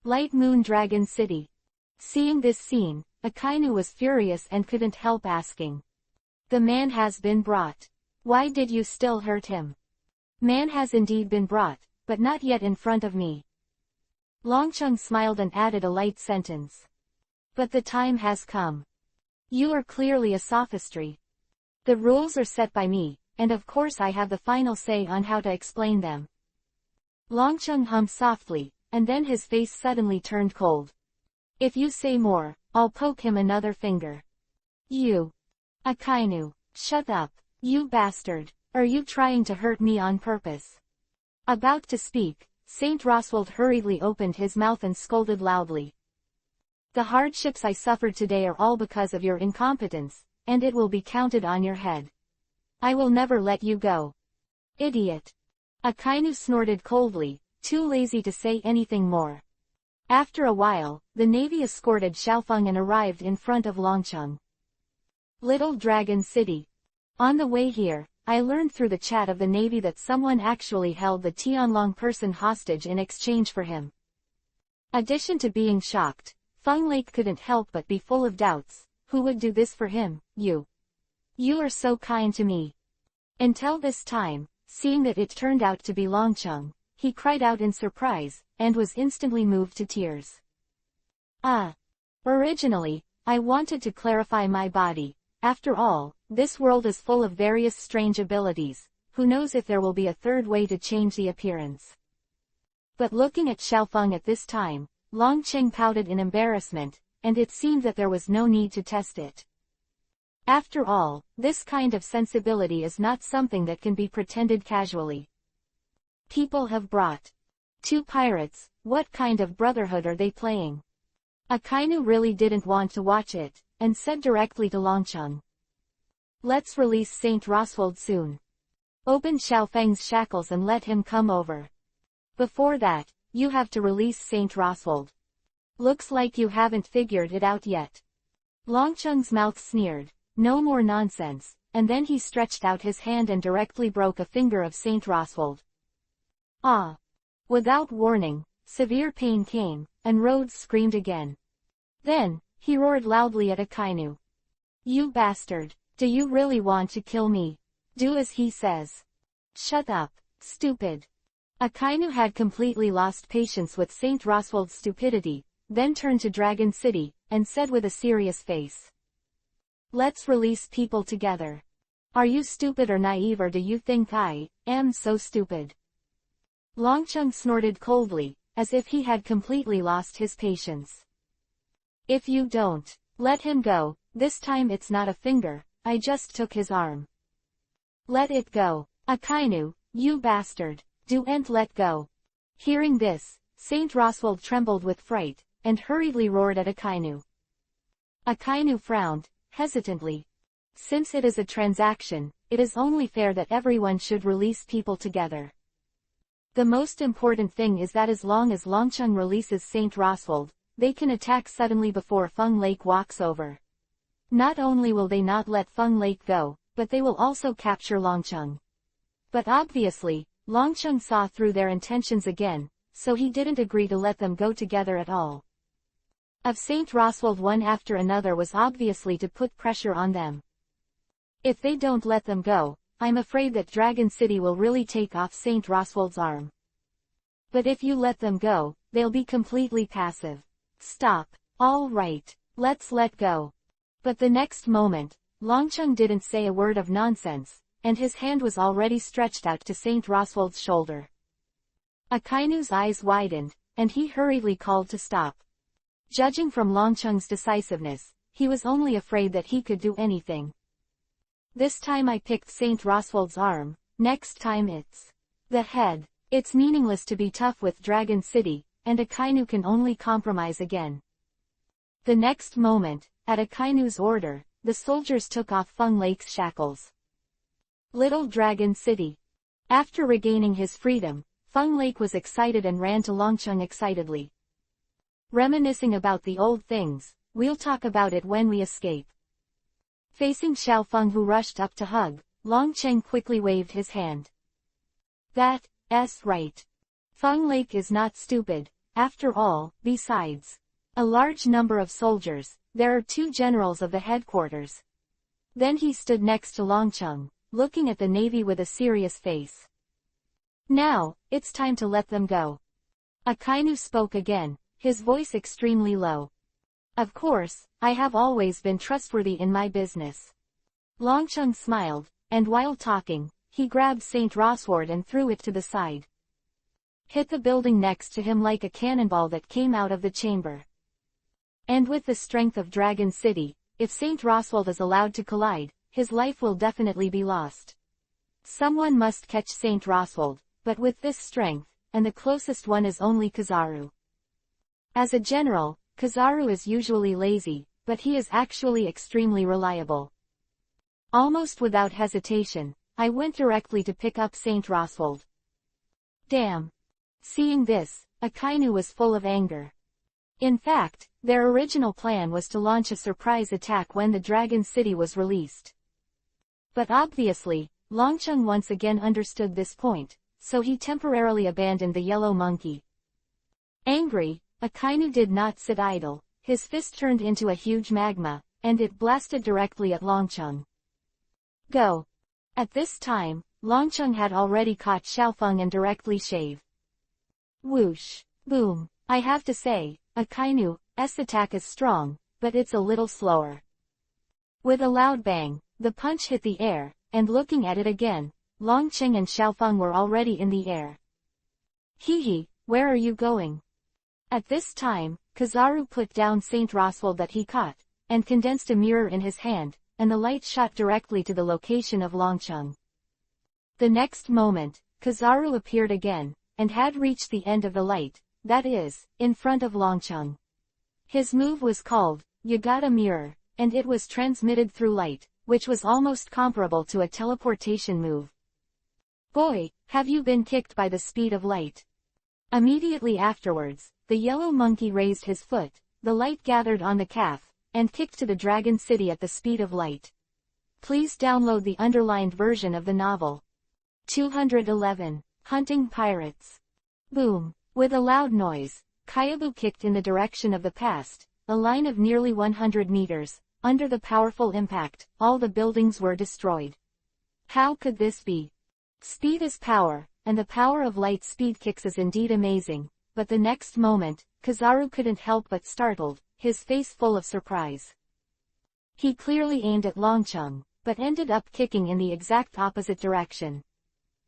Light Moon Dragon City. Seeing this scene, Akainu was furious and couldn't help asking. The man has been brought. Why did you still hurt him? Man has indeed been brought, but not yet in front of me. Longcheng smiled and added a light sentence. But the time has come. You are clearly a sophistry. The rules are set by me, and of course I have the final say on how to explain them. Longcheng hummed softly, and then his face suddenly turned cold. If you say more, I'll poke him another finger. You. Akainu. Shut up, you bastard. Are you trying to hurt me on purpose? About to speak, Saint Roswald hurriedly opened his mouth and scolded loudly. The hardships I suffered today are all because of your incompetence, and it will be counted on your head. I will never let you go. Idiot. Akainu snorted coldly, too lazy to say anything more. After a while, the navy escorted Xiaofeng and arrived in front of Longcheng. Little Dragon City. On the way here, I learned through the chat of the navy that someone actually held the Tianlong person hostage in exchange for him. Addition to being shocked, Feng Lake couldn't help but be full of doubts. Who would do this for him? You. You are so kind to me. Until this time, seeing that it turned out to be Longcheng, he cried out in surprise, and was instantly moved to tears. Originally, I wanted to clarify my body. After all, this world is full of various strange abilities. Who knows if there will be a third way to change the appearance. But looking at Xiaofeng at this time, Longcheng pouted in embarrassment, and it seemed that there was no need to test it. After all, this kind of sensibility is not something that can be pretended casually. People have brought 2 pirates, what kind of brotherhood are they playing? Akainu really didn't want to watch it, and said directly to Longcheng. Let's release Saint Roswald soon. Open Xiaofeng's shackles and let him come over. Before that, you have to release Saint Roswald. Looks like you haven't figured it out yet. Longcheng's mouth sneered, no more nonsense, and then he stretched out his hand and directly broke a finger of Saint Roswald. Without warning, severe pain came, and Rhodes screamed again. Then, he roared loudly at Akainu. You bastard, do you really want to kill me? Do as he says. Shut up, stupid. Akainu had completely lost patience with Saint Roswald's stupidity, then turned to Dragon City, and said with a serious face. Let's release people together. Are you stupid or naive, or do you think I am so stupid? Longcheng snorted coldly, as if he had completely lost his patience. If you don't let him go, this time it's not a finger, I just took his arm. Let it go. Akainu, you bastard, don't let go. Hearing this, Saint Roswald trembled with fright, and hurriedly roared at Akainu. Akainu frowned, hesitantly. Since it is a transaction, it is only fair that everyone should release people together. The most important thing is that as long as Longcheng releases Saint Roswald, they can attack suddenly before Feng Lake walks over. Not only will they not let Feng Lake go, but they will also capture Longcheng. But obviously, Longcheng saw through their intentions again, so he didn't agree to let them go together at all. Of Saint Roswald one after another was obviously to put pressure on them. If they don't let them go, I'm afraid that Dragon City will really take off Saint Roswald's arm. But if you let them go, they'll be completely passive. Stop. All right, let's let go. But the next moment, Longcheng didn't say a word of nonsense, and his hand was already stretched out to Saint Roswald's shoulder. Akainu's eyes widened, and he hurriedly called to stop. Judging from Longcheng's decisiveness, he was only afraid that he could do anything. This time I picked Saint Roswald's arm, next time it's the head. It's meaningless to be tough with Dragon City, and Akainu can only compromise again. The next moment, at Akainu's order, the soldiers took off Feng Lake's shackles. Little Dragon City. After regaining his freedom, Feng Lake was excited and ran to Longcheng excitedly. Reminiscing about the old things, we'll talk about it when we escape. Facing Xiaofeng, who rushed up to hug, Longcheng quickly waved his hand. That's right. Feng Lake is not stupid, after all. Besides a large number of soldiers, there are 2 generals of the headquarters. Then he stood next to Longcheng, looking at the navy with a serious face. Now, it's time to let them go. Akainu spoke again, his voice extremely low. Of course, I have always been trustworthy in my business. Longcheng smiled, and while talking, he grabbed Saint Roswald and threw it to the side. Hit the building next to him like a cannonball that came out of the chamber. And with the strength of Dragon City, if Saint Roswald is allowed to collide, his life will definitely be lost. Someone must catch Saint Roswald, but with this strength, and the closest one is only Kizaru. As a general, Kizaru is usually lazy, but he is actually extremely reliable. Almost without hesitation, I went directly to pick up Saint Roswald. Damn. Seeing this, Akainu was full of anger. In fact, their original plan was to launch a surprise attack when the Dragon City was released. But obviously, Longcheng once again understood this point, so he temporarily abandoned the yellow monkey. Angry, Akainu did not sit idle. His fist turned into a huge magma, and it blasted directly at Longcheng. Go! At this time, Longcheng had already caught Xiaofeng and directly shaved. Whoosh! Boom! I have to say, Akainu's attack is strong, but it's a little slower. With a loud bang, the punch hit the air, and looking at it again, Longcheng and Xiaofeng were already in the air. Hee, where are you going? At this time, Kizaru put down Saint Roswald that he caught, and condensed a mirror in his hand, and the light shot directly to the location of Longcheng. The next moment, Kizaru appeared again, and had reached the end of the light, that is, in front of Longcheng. His move was called Yagata Mirror, and it was transmitted through light, which was almost comparable to a teleportation move. Boy, have you been kicked by the speed of light? Immediately afterwards, the yellow monkey raised his foot, the light gathered on the calf, and kicked to the Dragon City at the speed of light. Please download the underlined version of the novel. 211. Hunting Pirates. Boom! With a loud noise, Kyabu kicked in the direction of the past, a line of nearly 100 meters. Under the powerful impact, all the buildings were destroyed. How could this be? Speed is power, and the power of light speed kicks is indeed amazing, but the next moment, Kizaru couldn't help but startled, his face full of surprise. He clearly aimed at Longcheng, but ended up kicking in the exact opposite direction.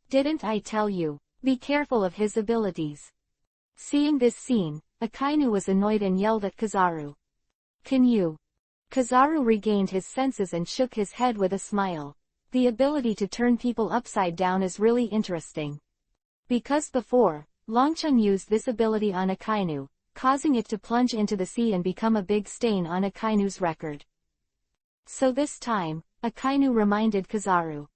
Didn't I tell you? Be careful of his abilities. Seeing this scene, Akainu was annoyed and yelled at Kizaru. Can you? Kizaru regained his senses and shook his head with a smile. The ability to turn people upside down is really interesting. Because before, Longcheng used this ability on Akainu, causing it to plunge into the sea and become a big stain on Akainu's record. So this time, Akainu reminded Kizaru.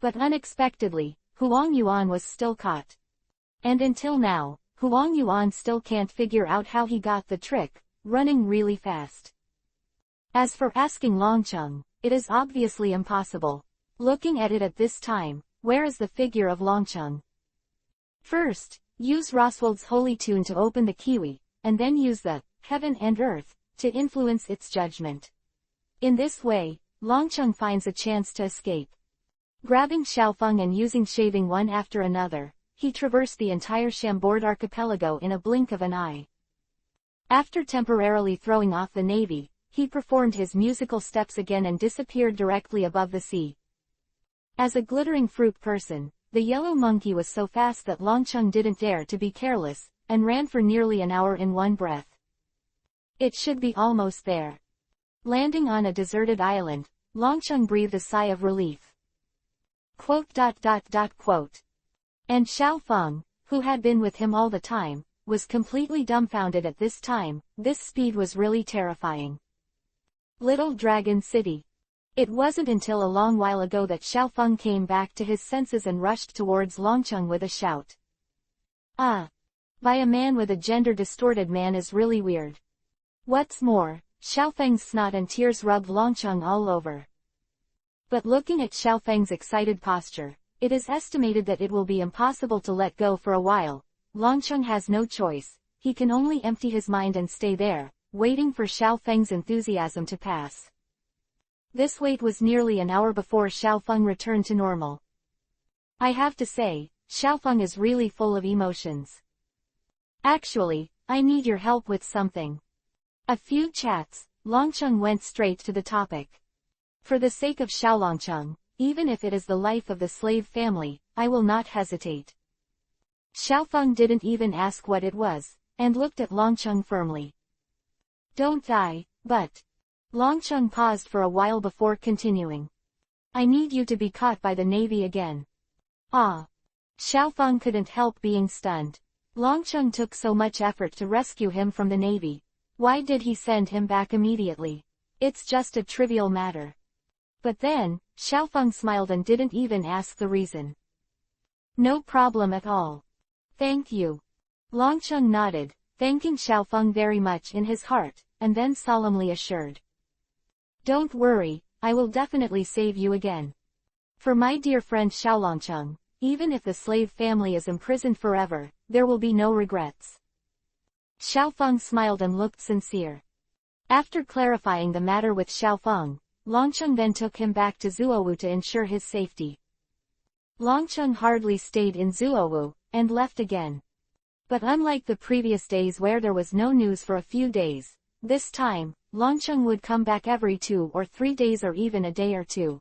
But unexpectedly, Huang Yuan was still caught. And until now, Huang Yuan still can't figure out how he got the trick, running really fast. As for asking Longcheng, it is obviously impossible. Looking at it at this time, where is the figure of Longcheng? First, use Roswald's holy tune to open the kiwi, and then use the heaven and earth to influence its judgment. In this way, Longcheng finds a chance to escape. Grabbing Xiaofeng and using shaving one after another, he traversed the entire Chambord archipelago in a blink of an eye. After temporarily throwing off the navy, he performed his musical steps again and disappeared directly above the sea. As a glittering fruit person, the yellow monkey was so fast that Longcheng didn't dare to be careless, and ran for nearly an hour in one breath. It should be almost there. Landing on a deserted island, Longcheng breathed a sigh of relief. Quote. And Xiaofeng, who had been with him all the time, was completely dumbfounded at this time. This speed was really terrifying. Little Dragon City. It wasn't until a long while ago that Xiaofeng came back to his senses and rushed towards Longcheng with a shout. Ah! By a man with a gender-distorted man is really weird. What's more, Xiaofeng's snot and tears rubbed Longcheng all over. But looking at Xiaofeng's excited posture, it is estimated that it will be impossible to let go for a while. Longcheng has no choice, he can only empty his mind and stay there, waiting for Xiaofeng's enthusiasm to pass. This wait was nearly an hour before Xiaofeng returned to normal. I have to say, Xiaofeng is really full of emotions. Actually, I need your help with something. A few chats, Longcheng went straight to the topic. For the sake of Xiaolongcheng, even if it is the life of the slave family, I will not hesitate. Xiaofeng didn't even ask what it was, and looked at Longcheng firmly. Don't die, but... Longcheng paused for a while before continuing. I need you to be caught by the navy again. Ah! Xiaofeng couldn't help being stunned. Longcheng took so much effort to rescue him from the navy. Why did he send him back immediately? It's just a trivial matter. But then, Xiaofeng smiled and didn't even ask the reason. No problem at all. Thank you. Longcheng nodded, thanking Xiaofeng very much in his heart, and then solemnly assured. Don't worry, I will definitely save you again. For my dear friend Xiaofeng smiled and looked sincere. After clarifying the matter with Xiaofeng, Longcheng then took him back to Zuowu to ensure his safety. Longcheng hardly stayed in Zuowu, and left again. But unlike the previous days where there was no news for a few days, this time, Longcheng would come back every 2 or 3 days or even a day or two.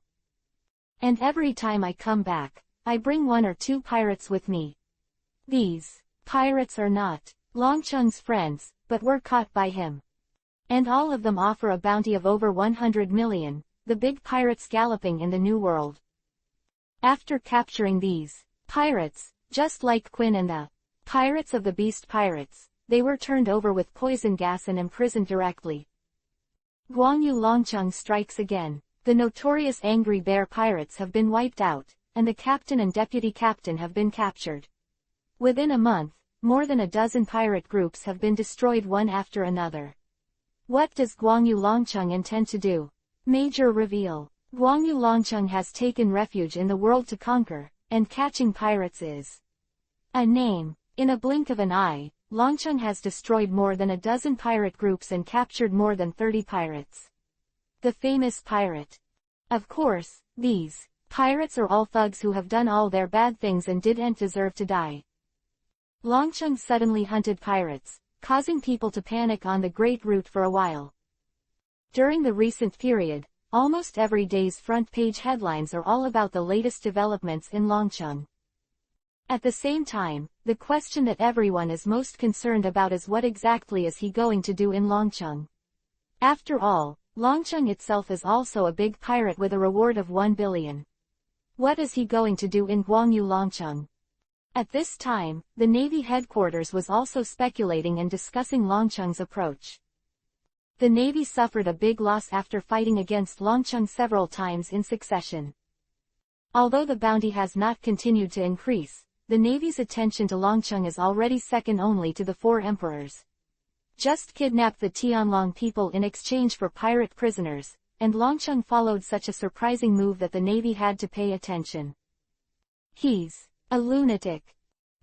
And every time I come back, I bring 1 or 2 pirates with me. These pirates are not Longcheng's friends, but were caught by him. And all of them offer a bounty of over 100 million, the big pirates galloping in the New World. After capturing these pirates, just like Quinn and the pirates of the Beast Pirates, they were turned over with poison gas and imprisoned directly. Guangyu Longcheng strikes again. The notorious Angry Bear pirates have been wiped out, and the captain and deputy captain have been captured. Within a month, more than a dozen pirate groups have been destroyed one after another. What does Guangyu Longcheng intend to do? Major reveal. Guangyu Longcheng has taken refuge in the world to conquer, and catching pirates is a name. In a blink of an eye, Longcheng has destroyed more than a dozen pirate groups and captured more than 30 pirates. The famous pirate. Of course, these pirates are all thugs who have done all their bad things and didn't deserve to die. Longcheng suddenly hunted pirates, causing people to panic on the Great Route for a while. During the recent period, almost every day's front page headlines are all about the latest developments in Longcheng. At the same time, the question that everyone is most concerned about is what exactly is he going to do in Longcheng? After all, Longcheng itself is also a big pirate with a reward of 1 billion. What is he going to do in Guangyu Longcheng? At this time, the Navy headquarters was also speculating and discussing Longcheng's approach. The Navy suffered a big loss after fighting against Longcheng several times in succession. Although the bounty has not continued to increase, the Navy's attention to Longcheng is already second only to the 4 emperors. Just kidnapped the Tianlong people in exchange for pirate prisoners, and Longcheng followed such a surprising move that the Navy had to pay attention. He's a lunatic.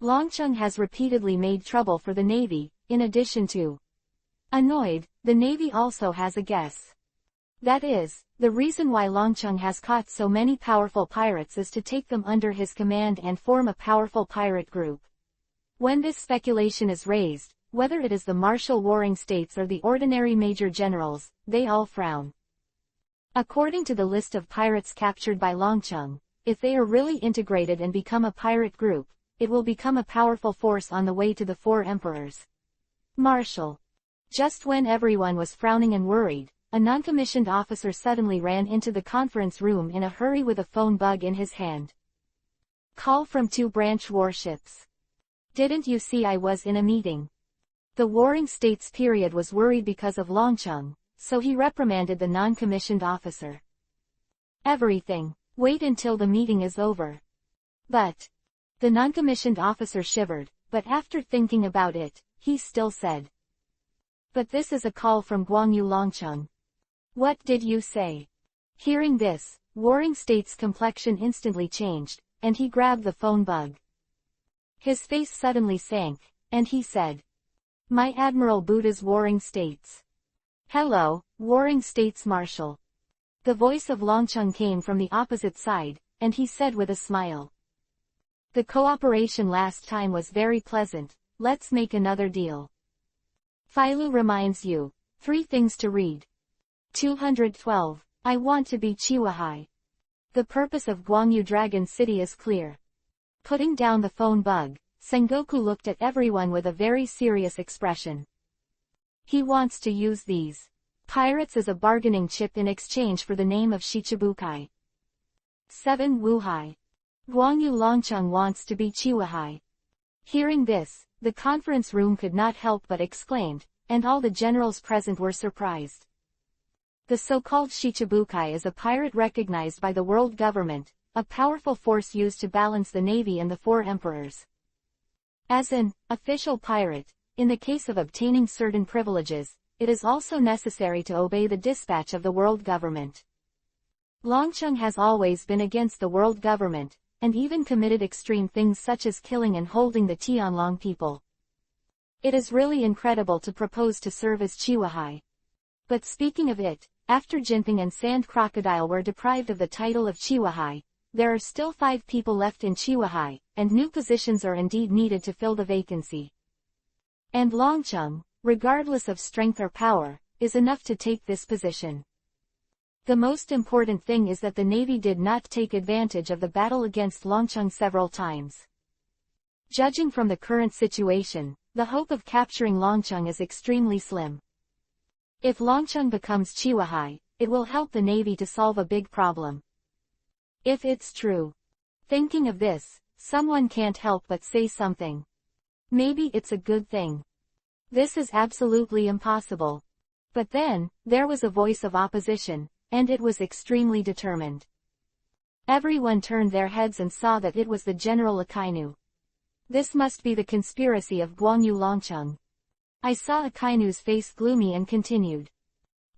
Longcheng has repeatedly made trouble for the Navy, in addition to annoyed, the Navy also has a guess. That is, the reason why Longcheng has caught so many powerful pirates is to take them under his command and form a powerful pirate group. When this speculation is raised, whether it is the martial warring states or the ordinary major generals, they all frown. According to the list of pirates captured by Longcheng, if they are really integrated and become a pirate group, it will become a powerful force on the way to the 4 emperors. Marshal. Just when everyone was frowning and worried, a non-commissioned officer suddenly ran into the conference room in a hurry with a phone bug in his hand. Call from 2 branch warships. Didn't you see I was in a meeting? The warring states period was worried because of Longcheng, so he reprimanded the non-commissioned officer. Everything. Wait until the meeting is over. But the non-commissioned officer shivered, but after thinking about it, he still said. But this is a call from Guangyu Longcheng. What did you say? Hearing this, warring state's complexion instantly changed, and he grabbed the phone bug. His face suddenly sank, and he said. My Admiral Buddha's Warring States. Hello, Warring States Marshal. The voice of Longcheng came from the opposite side, and he said with a smile. The cooperation last time was very pleasant, let's make another deal. Filu reminds you, 3 things to read. 212. I want to be Chihuahai. The purpose of Guangyu Dragon City is clear. Putting down the phone bug, Sengoku looked at everyone with a very serious expression. He wants to use these pirates as a bargaining chip in exchange for the name of Shichibukai. 7. Wuhai. Guangyu Longcheng wants to be Chihuahai. Hearing this, the conference room could not help but exclaimed, and all the generals present were surprised. The so-called Shichibukai is a pirate recognized by the world government, a powerful force used to balance the navy and the 4 emperors. As an official pirate, in the case of obtaining certain privileges, it is also necessary to obey the dispatch of the world government. Longcheng has always been against the world government, and even committed extreme things such as killing and holding the Tianlong people. It is really incredible to propose to serve as Chihuahai. But speaking of it, after Jinping and Sand Crocodile were deprived of the title of Chihuahai, there are still 5 people left in Chihuahai, and new positions are indeed needed to fill the vacancy. And Longcheng, regardless of strength or power, is enough to take this position. The most important thing is that the Navy did not take advantage of the battle against Longcheng several times. Judging from the current situation, the hope of capturing Longcheng is extremely slim. If Longcheng becomes Chihuahai, it will help the Navy to solve a big problem. If it's true. Thinking of this, someone can't help but say something. Maybe it's a good thing. This is absolutely impossible. But then, there was a voice of opposition, and it was extremely determined. Everyone turned their heads and saw that it was the General Akainu. This must be the conspiracy of Guangyu Longcheng. I saw Akainu's face gloomy and continued.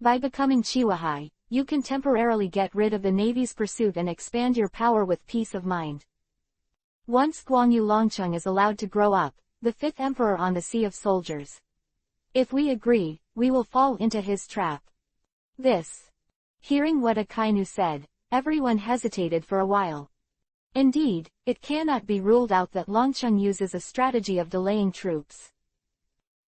By becoming Chihuahai, you can temporarily get rid of the Navy's pursuit and expand your power with peace of mind. Once Guangyu Longcheng is allowed to grow up, the 5th emperor on the Sea of Soldiers. If we agree, we will fall into his trap. This. Hearing what Akainu said, everyone hesitated for a while. Indeed, it cannot be ruled out that Longcheng uses a strategy of delaying troops.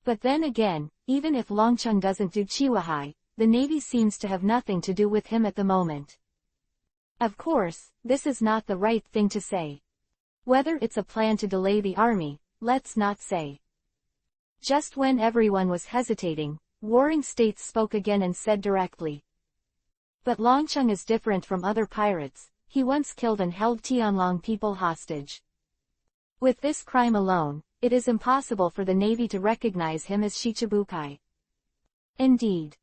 But then again, even if Longcheng doesn't do Chihuahai, the Navy seems to have nothing to do with him at the moment. Of course, this is not the right thing to say. Whether it's a plan to delay the army, let's not say. Just when everyone was hesitating, Warring States spoke again and said directly. But Longcheng is different from other pirates. He once killed and held Tianlong people hostage. With this crime alone, it is impossible for the Navy to recognize him as Shichibukai. Indeed.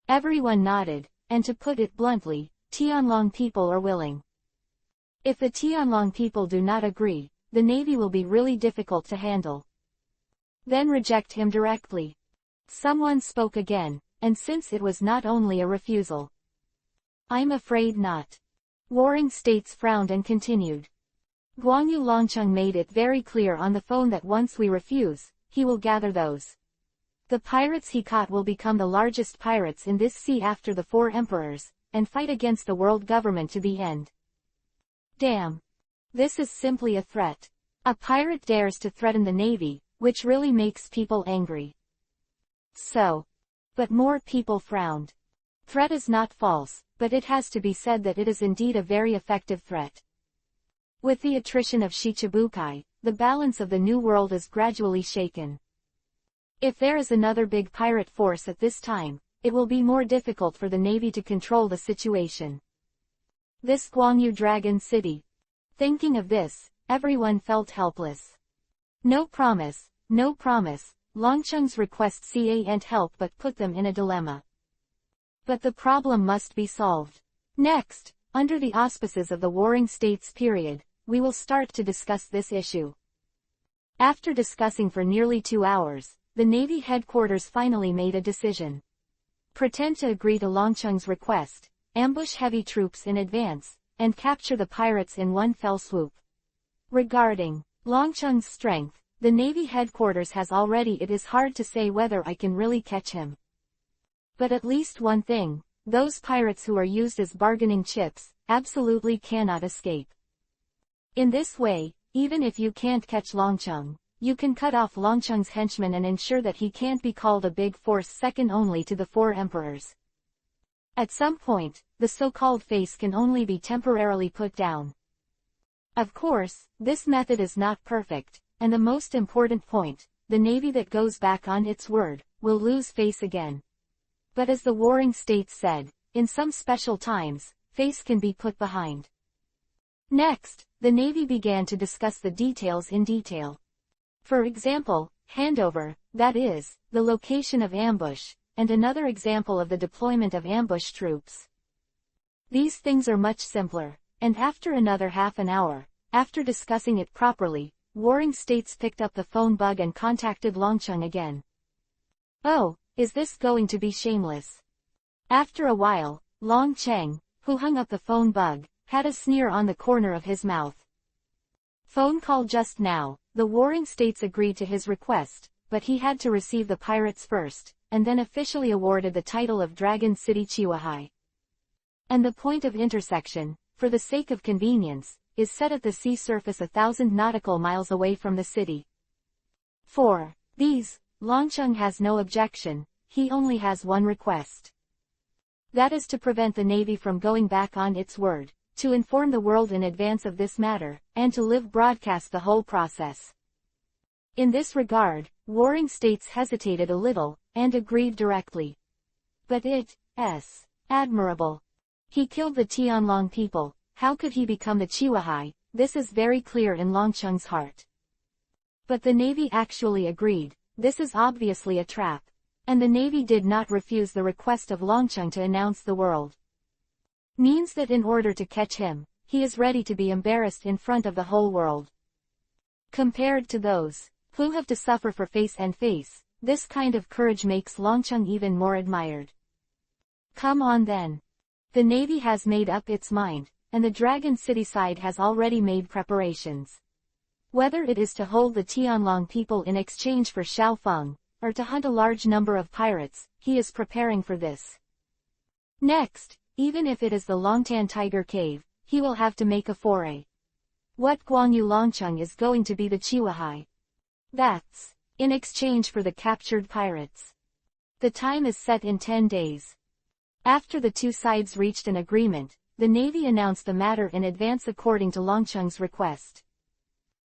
Everyone nodded, and to put it bluntly, Tianlong people are willing. If the Tianlong people do not agree, the Navy will be really difficult to handle. Then reject him directly. Someone spoke again, and since it was not only a refusal. I'm afraid not. Warring States frowned and continued. Guangyu Longcheng made it very clear on the phone that once we refuse, he will gather those. The pirates he caught will become the largest pirates in this sea after the 4 emperors, and fight against the world government to the end. Damn. This is simply a threat. A pirate dares to threaten the Navy, which really makes people angry. So. But more people frowned. Threat is not false, but it has to be said that it is indeed a very effective threat. With the attrition of Shichibukai, the balance of the New World is gradually shaken. If there is another big pirate force at this time, it will be more difficult for the Navy to control the situation. This Guangyu Dragon City. Thinking of this, everyone felt helpless. No promise, no promise. Longcheng's request can't help but put them in a dilemma. But the problem must be solved. Next, under the auspices of the Warring States period, we will start to discuss this issue. After discussing for nearly 2 hours, the Navy headquarters finally made a decision. Pretend to agree to Longcheng's request, ambush heavy troops in advance, and capture the pirates in one fell swoop. Regarding Longcheng's strength, the Navy headquarters has already it is hard to say whether I can really catch him. But at least one thing, those pirates who are used as bargaining chips, absolutely cannot escape. In this way, even if you can't catch Longcheng, you can cut off Longcheng's henchmen and ensure that he can't be called a big force second only to the 4 emperors. At some point, the so-called face can only be temporarily put down. Of course, this method is not perfect, and the most important point, the Navy that goes back on its word, will lose face again. But as the Warring States said, in some special times, face can be put behind. Next, the Navy began to discuss the details in detail. For example, handover, that is, the location of ambush, and another example of the deployment of ambush troops. These things are much simpler, and after another half an hour, after discussing it properly, Warring States picked up the phone bug and contacted Longcheng again. Oh, is this going to be shameless? After a while, Longcheng, who hung up the phone bug, had a sneer on the corner of his mouth. Phone call just now, the Warring States agreed to his request, but he had to receive the pirates first, and then officially awarded the title of Dragon City Chihuahua. And the point of intersection, for the sake of convenience, is set at the sea surface 1,000 nautical miles away from the city. For these, Longcheng has no objection, he only has one request. That is to prevent the Navy from going back on its word, to inform the world in advance of this matter, and to live broadcast the whole process. In this regard, warring states hesitated a little, and agreed directly. But it's admirable. He killed the Tianlong people, how could he become the Chihuahua? This is very clear in Longcheng's heart. But the Navy actually agreed, this is obviously a trap. And the Navy did not refuse the request of Longcheng to announce the world. Means that in order to catch him, he is ready to be embarrassed in front of the whole world. Compared to those who have to suffer for face and face, this kind of courage makes Longcheng even more admired. Come on then. The Navy has made up its mind, and the Dragon City side has already made preparations. Whether it is to hold the Tianlong people in exchange for Xiaofeng, or to hunt a large number of pirates, he is preparing for this. Next, even if it is the Longtan Tiger Cave, he will have to make a foray. What Guangyu Longcheng is going to be the Chihuahua? That's in exchange for the captured pirates. The time is set in 10 days. After the two sides reached an agreement, the Navy announced the matter in advance according to Longcheng's request.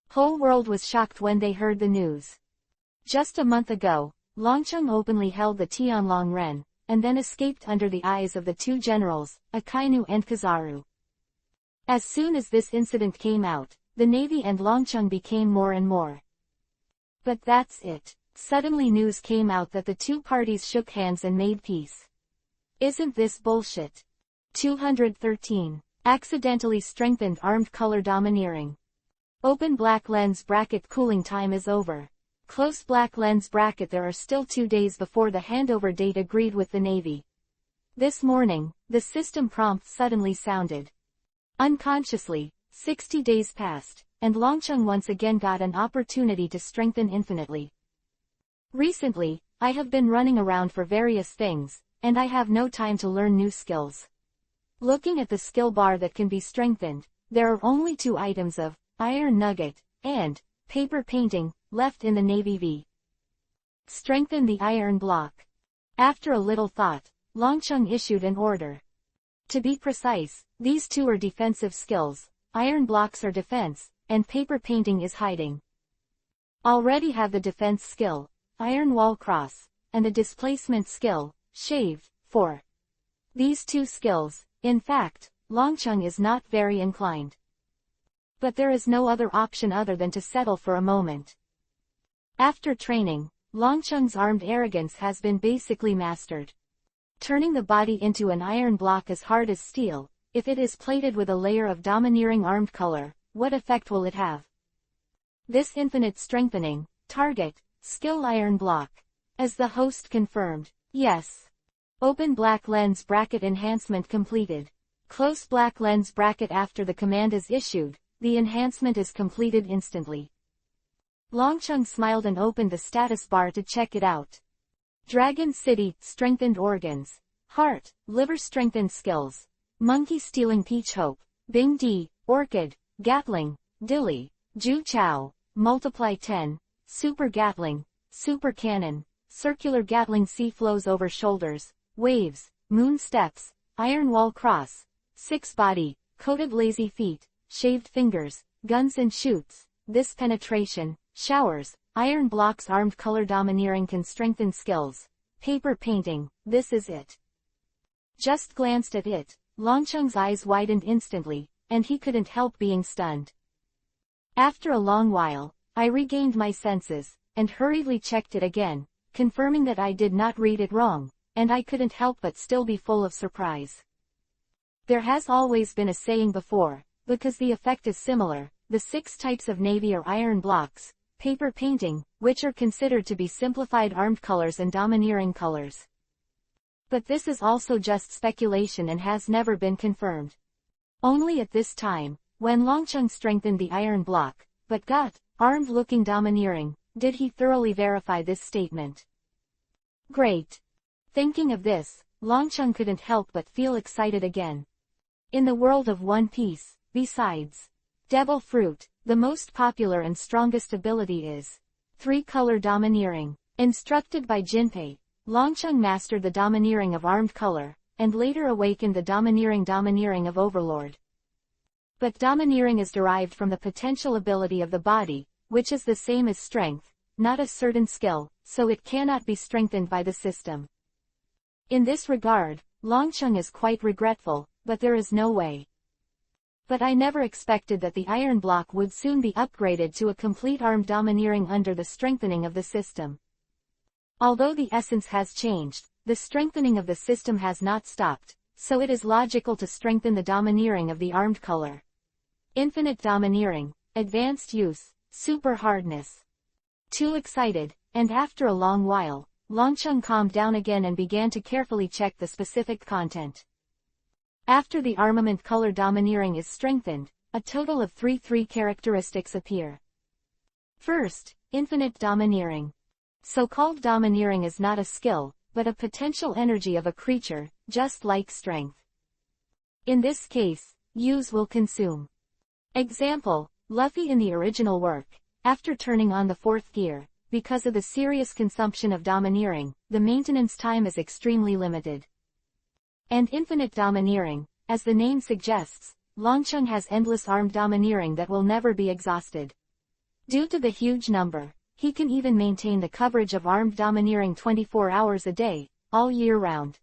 Whole world was shocked when they heard the news. Just a month ago, Longcheng openly held the Tianlong Ren, and then escaped under the eyes of the two generals, Akainu and Kizaru. As soon as this incident came out, the Navy and Longcheng became more and more. But that's it. Suddenly news came out that the two parties shook hands and made peace. Isn't this bullshit? 213. Accidentally strengthened armed color domineering. Open black lens bracket cooling time is over. Close black lens bracket there are still 2 days before the handover date agreed with the Navy. This morning, the system prompt suddenly sounded. Unconsciously, 60 days passed, and Longcheng once again got an opportunity to strengthen infinitely. Recently, I have been running around for various things, and I have no time to learn new skills. Looking at the skill bar that can be strengthened, there are only 2 items of iron nugget and paper painting left in the Navy V. Strengthen the iron block. After a little thought, Longcheng issued an order. To be precise, these 2 are defensive skills, iron blocks are defense, and paper painting is hiding. Already have the defense skill, iron wall cross, and the displacement skill, shave, for these 2 skills. In fact, Longcheng is not very inclined. But there is no other option other than to settle for a moment. After training, Longcheng's armed arrogance has been basically mastered. Turning the body into an iron block as hard as steel, if it is plated with a layer of domineering armed color, what effect will it have? This infinite strengthening, target, skill iron block. As the host confirmed, yes. Open black lens bracket enhancement completed. Close black lens bracket after the command is issued, the enhancement is completed instantly. Longcheng smiled and opened the status bar to check it out. Dragon City, strengthened organs. Heart, liver strengthened skills. Monkey stealing peach hope. Bing D, orchid, Gatling, Dilly, Ju Chow, multiply 10, super Gatling, super cannon, circular Gatling sea flows over shoulders, waves, moon steps, iron wall cross, 6 body, coated lazy feet, shaved fingers, guns and shoots, this penetration, showers, iron blocks armed color domineering can strengthen skills, paper painting, this is it. Just glanced at it, Longcheng's eyes widened instantly, and he couldn't help being stunned. After a long while, I regained my senses, and hurriedly checked it again, confirming that I did not read it wrong, and I couldn't help but still be full of surprise. There has always been a saying before, because the effect is similar, the 6 types of Navy are iron blocks, paper painting, which are considered to be simplified armed colors and domineering colors. But this is also just speculation and has never been confirmed. Only at this time, when Longcheng strengthened the iron block, but got armed looking domineering, did he thoroughly verify this statement. Great. Thinking of this, Longcheng couldn't help but feel excited again. In the world of One Piece, besides Devil Fruit, the most popular and strongest ability is Three-Color Domineering. Instructed by Jinpei, Longcheng mastered the domineering of Armed Color, and later awakened the domineering of Overlord. But domineering is derived from the potential ability of the body, which is the same as strength, not a certain skill, so it cannot be strengthened by the system. In this regard, Longcheng is quite regretful, but there is no way. But I never expected that the iron block would soon be upgraded to a complete armed domineering under the strengthening of the system. Although the essence has changed, the strengthening of the system has not stopped, so it is logical to strengthen the domineering of the armed color. Infinite domineering, advanced use, super hardness. Too excited, and after a long while, Longcheng calmed down again and began to carefully check the specific content. After the armament color domineering is strengthened, a total of three characteristics appear. First, infinite domineering. So-called domineering is not a skill, but a potential energy of a creature, just like strength. In this case, use will consume. Example, Luffy in the original work, after turning on the fourth gear, because of the serious consumption of domineering, the maintenance time is extremely limited. And infinite domineering, as the name suggests, Longcheng has endless armed domineering that will never be exhausted. Due to the huge number, he can even maintain the coverage of armed domineering 24 hours a day, all year round.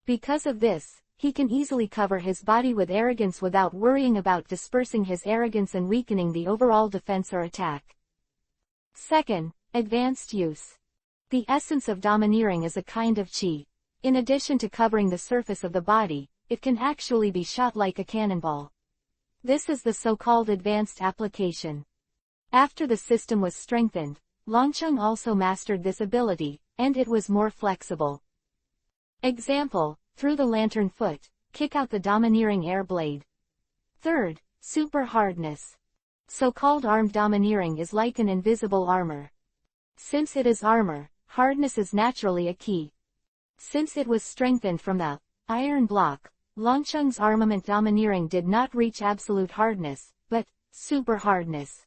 Because of this, he can easily cover his body with arrogance without worrying about dispersing his arrogance and weakening the overall defense or attack. Second, advanced use. The essence of domineering is a kind of chi. In addition to covering the surface of the body, it can actually be shot like a cannonball. This is the so-called advanced application. After the system was strengthened, Longcheng also mastered this ability, and it was more flexible. Example, through the lantern foot, kick out the domineering air blade. Third, super hardness. So-called armed domineering is like an invisible armor. Since it is armor, hardness is naturally a key. Since it was strengthened from the iron block, Longcheng's armament domineering did not reach absolute hardness, but super hardness.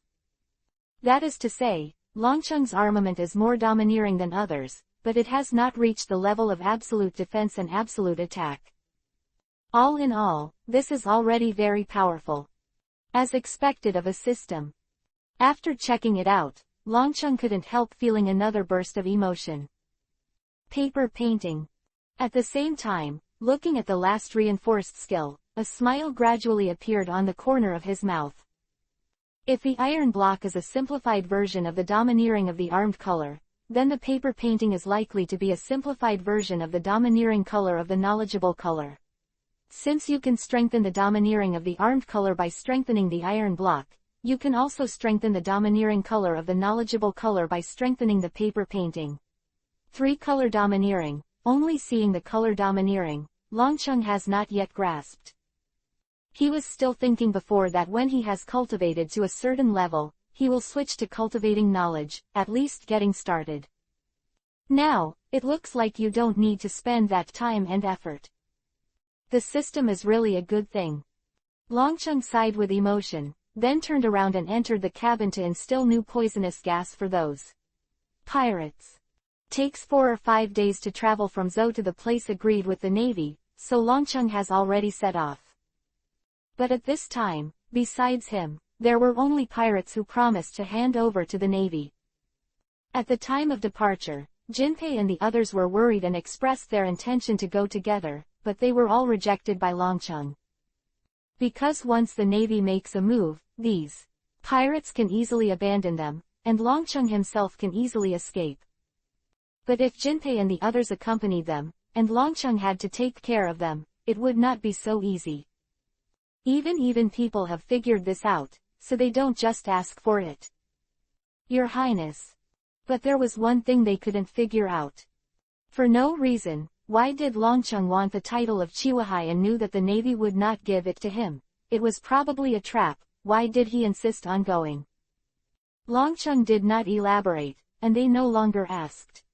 That is to say, Longcheng's armament is more domineering than others, but it has not reached the level of absolute defense and absolute attack. All in all, this is already very powerful. As expected of a system. After checking it out, Longcheng couldn't help feeling another burst of emotion. Paper painting. At the same time, looking at the last reinforced skill, a smile gradually appeared on the corner of his mouth. If the iron block is a simplified version of the domineering of the armed color, then the paper painting is likely to be a simplified version of the domineering color of the knowledgeable color. Since you can strengthen the domineering of the armed color by strengthening the iron block, you can also strengthen the domineering color of the knowledgeable color by strengthening the paper painting. Three-color domineering, only seeing the color domineering, Longcheng has not yet grasped. He was still thinking before that when he has cultivated to a certain level, he will switch to cultivating knowledge, at least getting started. Now, it looks like you don't need to spend that time and effort. The system is really a good thing. Longcheng sighed with emotion, then turned around and entered the cabin to instill new poisonous gas for those pirates. Takes 4 or 5 days to travel from Zhou to the place agreed with the Navy, so Longcheng has already set off. But at this time, besides him, there were only pirates who promised to hand over to the Navy. At the time of departure, Jinpei and the others were worried and expressed their intention to go together, but they were all rejected by Longcheng. Because once the Navy makes a move, these pirates can easily abandon them, and Longcheng himself can easily escape. But if Jinpei and the others accompanied them, and Longcheng had to take care of them, it would not be so easy. Even people have figured this out, so they don't just ask for it. Your Highness. But there was one thing they couldn't figure out. For no reason, why did Longcheng want the title of Chiwahai and knew that the Navy would not give it to him? It was probably a trap. Why did he insist on going? Longcheng did not elaborate, and they no longer asked.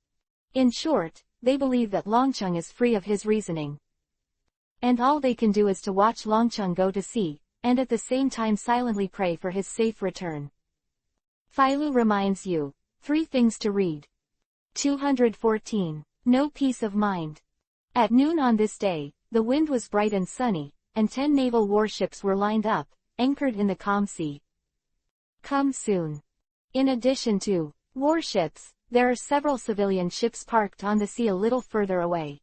In short, they believe that Longcheng is free of his reasoning. And all they can do is to watch Longcheng go to sea, and at the same time silently pray for his safe return. Philo reminds you. 3 things to read. 214. No peace of mind. At noon on this day, the wind was bright and sunny, and 10 naval warships were lined up, anchored in the calm sea. Come soon. In addition to warships, there are several civilian ships parked on the sea a little further away.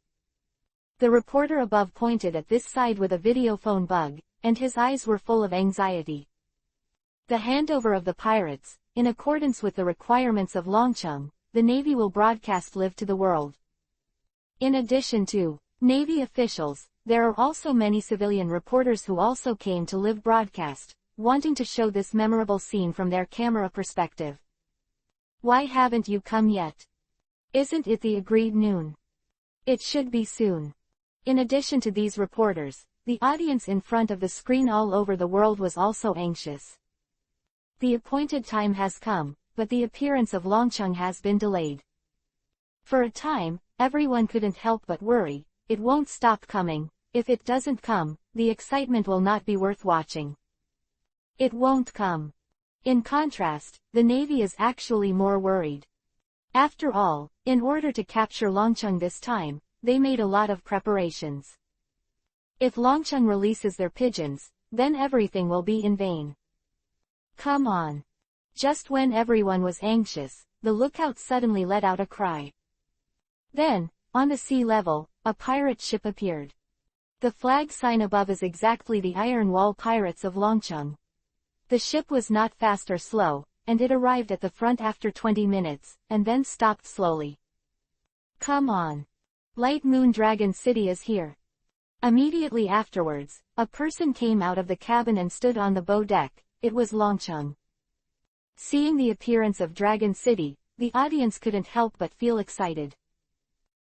The reporter above pointed at this side with a videophone bug, and his eyes were full of anxiety. The handover of the pirates, in accordance with the requirements of Longcheng, the Navy will broadcast live to the world. In addition to Navy officials, there are also many civilian reporters who also came to live broadcast, wanting to show this memorable scene from their camera perspective. Why haven't you come yet? Isn't it the agreed noon? It should be soon. In addition to these reporters, the audience in front of the screen all over the world was also anxious. The appointed time has come, but the appearance of Longcheng has been delayed. For a time, everyone couldn't help but worry, it won't stop coming. If it doesn't come, the excitement will not be worth watching. It won't come. In contrast, the Navy is actually more worried. After all, in order to capture Longcheng this time, they made a lot of preparations. If Longcheng releases their pigeons, then everything will be in vain. Come on. Just when everyone was anxious, the lookout suddenly let out a cry. Then, on the sea level, a pirate ship appeared. The flag sign above is exactly the Iron Wall Pirates of Longcheng. The ship was not fast or slow, and it arrived at the front after 20 minutes, and then stopped slowly. Come on. Light Moon Dragon City is here. Immediately afterwards, a person came out of the cabin and stood on the bow deck. It was Longcheng. Seeing the appearance of Dragon City, the audience couldn't help but feel excited.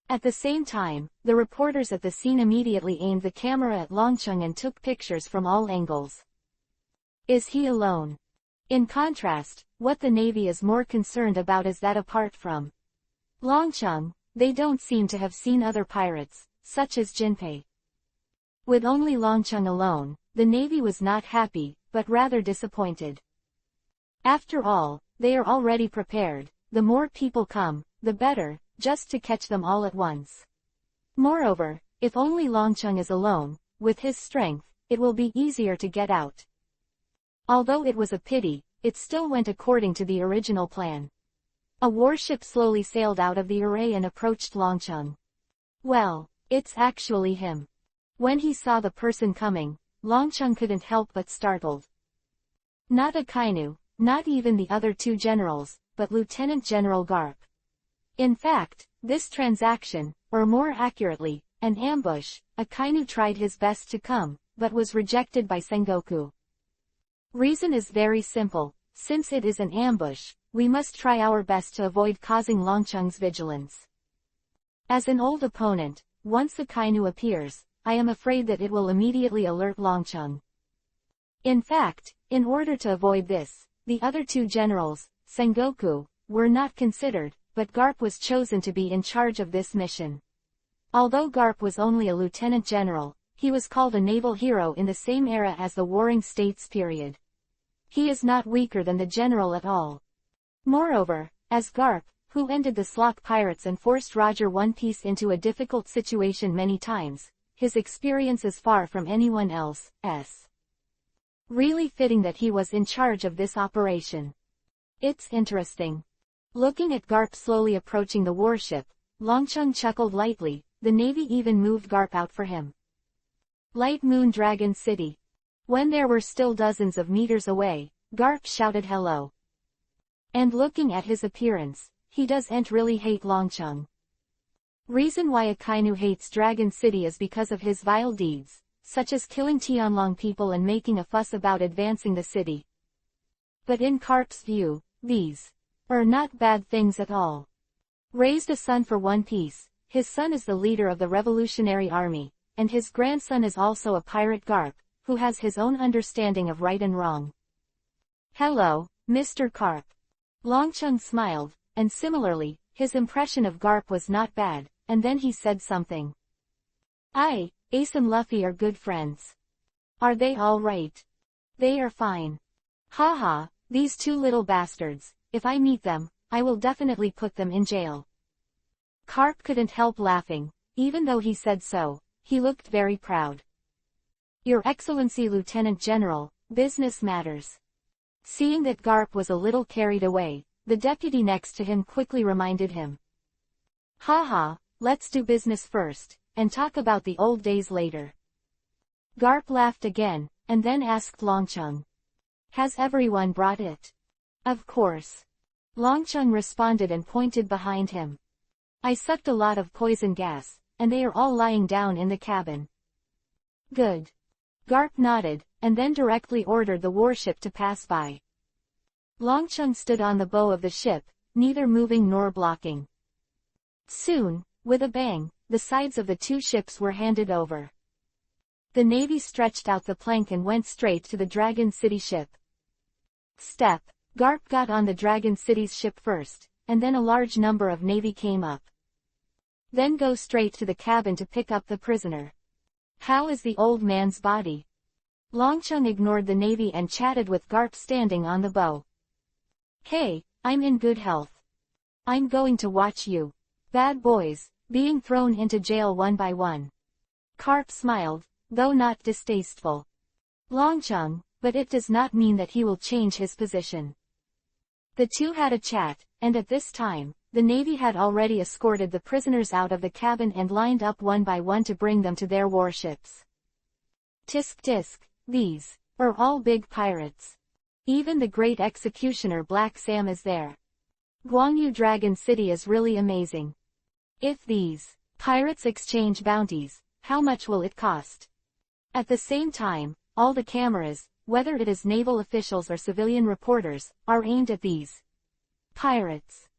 At the same time, the reporters at the scene immediately aimed the camera at Longcheng and took pictures from all angles. Is he alone? In contrast, what the Navy is more concerned about is that apart from Longcheng, they don't seem to have seen other pirates, such as Jinpei. With only Longcheng alone, the Navy was not happy, but rather disappointed. After all, they are already prepared. The more people come, the better, just to catch them all at once. Moreover, if only Longcheng is alone, with his strength, it will be easier to get out. Although it was a pity, it still went according to the original plan. A warship slowly sailed out of the array and approached Longcheng. Well, it's actually him. When he saw the person coming, Longcheng couldn't help but startled. Not Akainu, not even the other 2 generals, but Lieutenant General Garp. In fact, this transaction, or more accurately, an ambush, Akainu tried his best to come, but was rejected by Sengoku. Reason is very simple. Since it is an ambush, we must try our best to avoid causing Longcheng's vigilance. As an old opponent, once Akainu appears, I am afraid that it will immediately alert Longcheng. In fact, in order to avoid this, the other 2 generals, Sengoku, were not considered, but Garp was chosen to be in charge of this mission. Although Garp was only a lieutenant general, he was called a naval hero in the same era as the Warring States period. He is not weaker than the general at all. Moreover, as Garp, who ended the Slock pirates and forced Roger One Piece into a difficult situation many times, his experience is far from anyone else's. Really fitting that he was in charge of this operation. It's interesting. Looking at Garp slowly approaching the warship, Longcheng chuckled lightly. The Navy even moved Garp out for him. Light Moon Dragon City. When there were still dozens of meters away, Garp shouted hello. And looking at his appearance, he doesn't really hate Longcheng. Reason why Akainu hates Dragon City is because of his vile deeds, such as killing Tianlong people and making a fuss about advancing the city. But in Garp's view, these are not bad things at all. Raised a son for One Piece, his son is the leader of the Revolutionary Army, and his grandson is also a pirate Garp, who has his own understanding of right and wrong. Hello, Mr. Garp. Longcheng smiled, and similarly, his impression of Garp was not bad, and then he said something. Ace and Luffy are good friends. Are they all right? They are fine. Haha, these two little bastards, if I meet them, I will definitely put them in jail. Garp couldn't help laughing, even though he said so, he looked very proud. Your Excellency Lieutenant General, business matters. Seeing that Garp was a little carried away, the deputy next to him quickly reminded him. Haha, let's do business first, and talk about the old days later. Garp laughed again, and then asked Longcheng. Has everyone brought it? Of course. Longcheng responded and pointed behind him. I sucked a lot of poison gas, and they are all lying down in the cabin. Good. Garp nodded, and then directly ordered the warship to pass by. Longcheng stood on the bow of the ship, neither moving nor blocking. Soon, with a bang, the sides of the two ships were handed over. The Navy stretched out the plank and went straight to the Dragon City ship. Step. Garp got on the Dragon City's ship first, and then a large number of Navy came up. Then go straight to the cabin to pick up the prisoner. How is the old man's body? Longcheng ignored the Navy and chatted with Garp standing on the bow. Hey, I'm in good health. I'm going to watch you, bad boys, being thrown into jail one by one. Garp smiled, though not distasteful. Longcheng, but it does not mean that he will change his position. The two had a chat, and at this time, the Navy had already escorted the prisoners out of the cabin and lined up one by one to bring them to their warships. Tisk tisk, these are all big pirates. Even the great executioner Black Sam is there. Guangyu Dragon City is really amazing. If these pirates exchange bounties, how much will it cost? At the same time, all the cameras, whether it is naval officials or civilian reporters, are aimed at these pirates.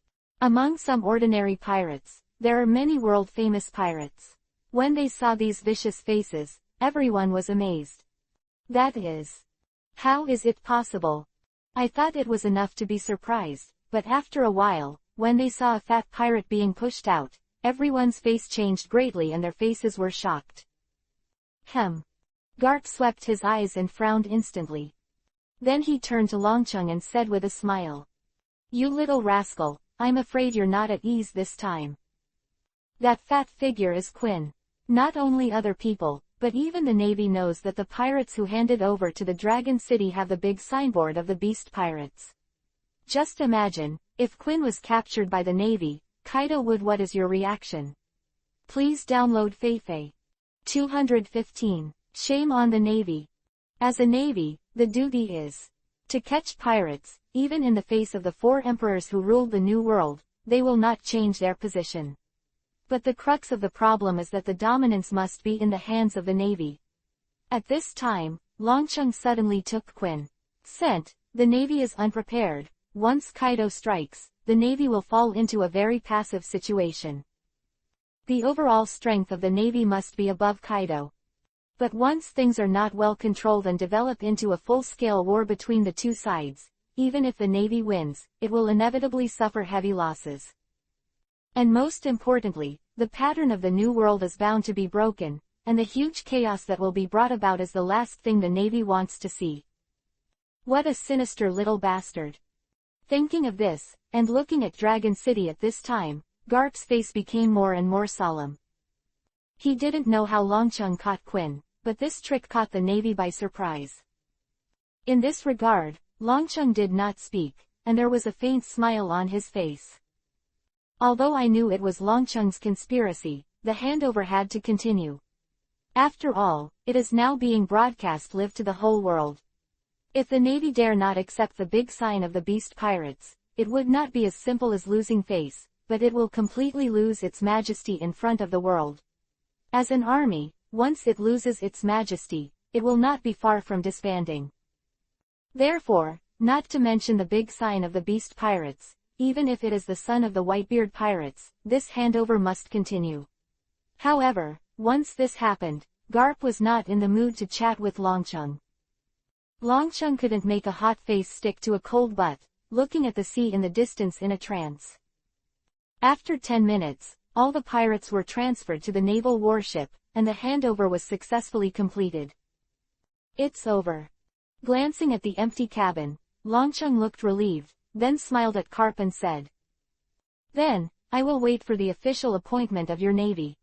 Among some ordinary pirates, there are many world-famous pirates. When they saw these vicious faces, everyone was amazed. That is, how is it possible? I thought it was enough to be surprised, but after a while, when they saw a fat pirate being pushed out, everyone's face changed greatly and their faces were shocked. Garp swept his eyes and frowned instantly. Then he turned to Longcheng and said with a smile. You little rascal, I'm afraid you're not at ease this time. That fat figure is Quinn. Not only other people, but even the Navy knows that the pirates who handed over to the Dragon City have the big signboard of the Beast Pirates. Just imagine, if Quinn was captured by the Navy, Kaido would. What is your reaction? Please download Feifei. 215. Shame on the Navy. As a Navy, the duty is to catch pirates, even in the face of the 4 emperors who ruled the New World, they will not change their position. But the crux of the problem is that the dominance must be in the hands of the Navy. At this time, Longcheng suddenly took Quinn. Scent, the Navy is unprepared. Once Kaido strikes, the Navy will fall into a very passive situation. The overall strength of the Navy must be above Kaido. But once things are not well controlled and develop into a full-scale war between the two sides, even if the Navy wins, it will inevitably suffer heavy losses. And most importantly, the pattern of the New World is bound to be broken, and the huge chaos that will be brought about is the last thing the Navy wants to see. What a sinister little bastard. Thinking of this, and looking at Dragon City at this time, Garp's face became more and more solemn. He didn't know how Longcheng caught Quinn, but this trick caught the Navy by surprise. In this regard, Longcheng did not speak, and there was a faint smile on his face. Although I knew it was Longcheng's conspiracy, the handover had to continue. After all, it is now being broadcast live to the whole world. If the Navy dare not accept the big sign of the Beast Pirates, it would not be as simple as losing face, but it will completely lose its majesty in front of the world. As an army, once it loses its majesty, it will not be far from disbanding. Therefore, not to mention the big sign of the Beast Pirates, even if it is the son of the Whitebeard Pirates, this handover must continue. However, once this happened, Garp was not in the mood to chat with Longcheng. Longcheng couldn't make a hot face stick to a cold butt, looking at the sea in the distance in a trance. After 10 minutes, all the pirates were transferred to the naval warship, and the handover was successfully completed. It's over. Glancing at the empty cabin, Longcheng looked relieved, then smiled at Carp and said, "Then, I will wait for the official appointment of your navy."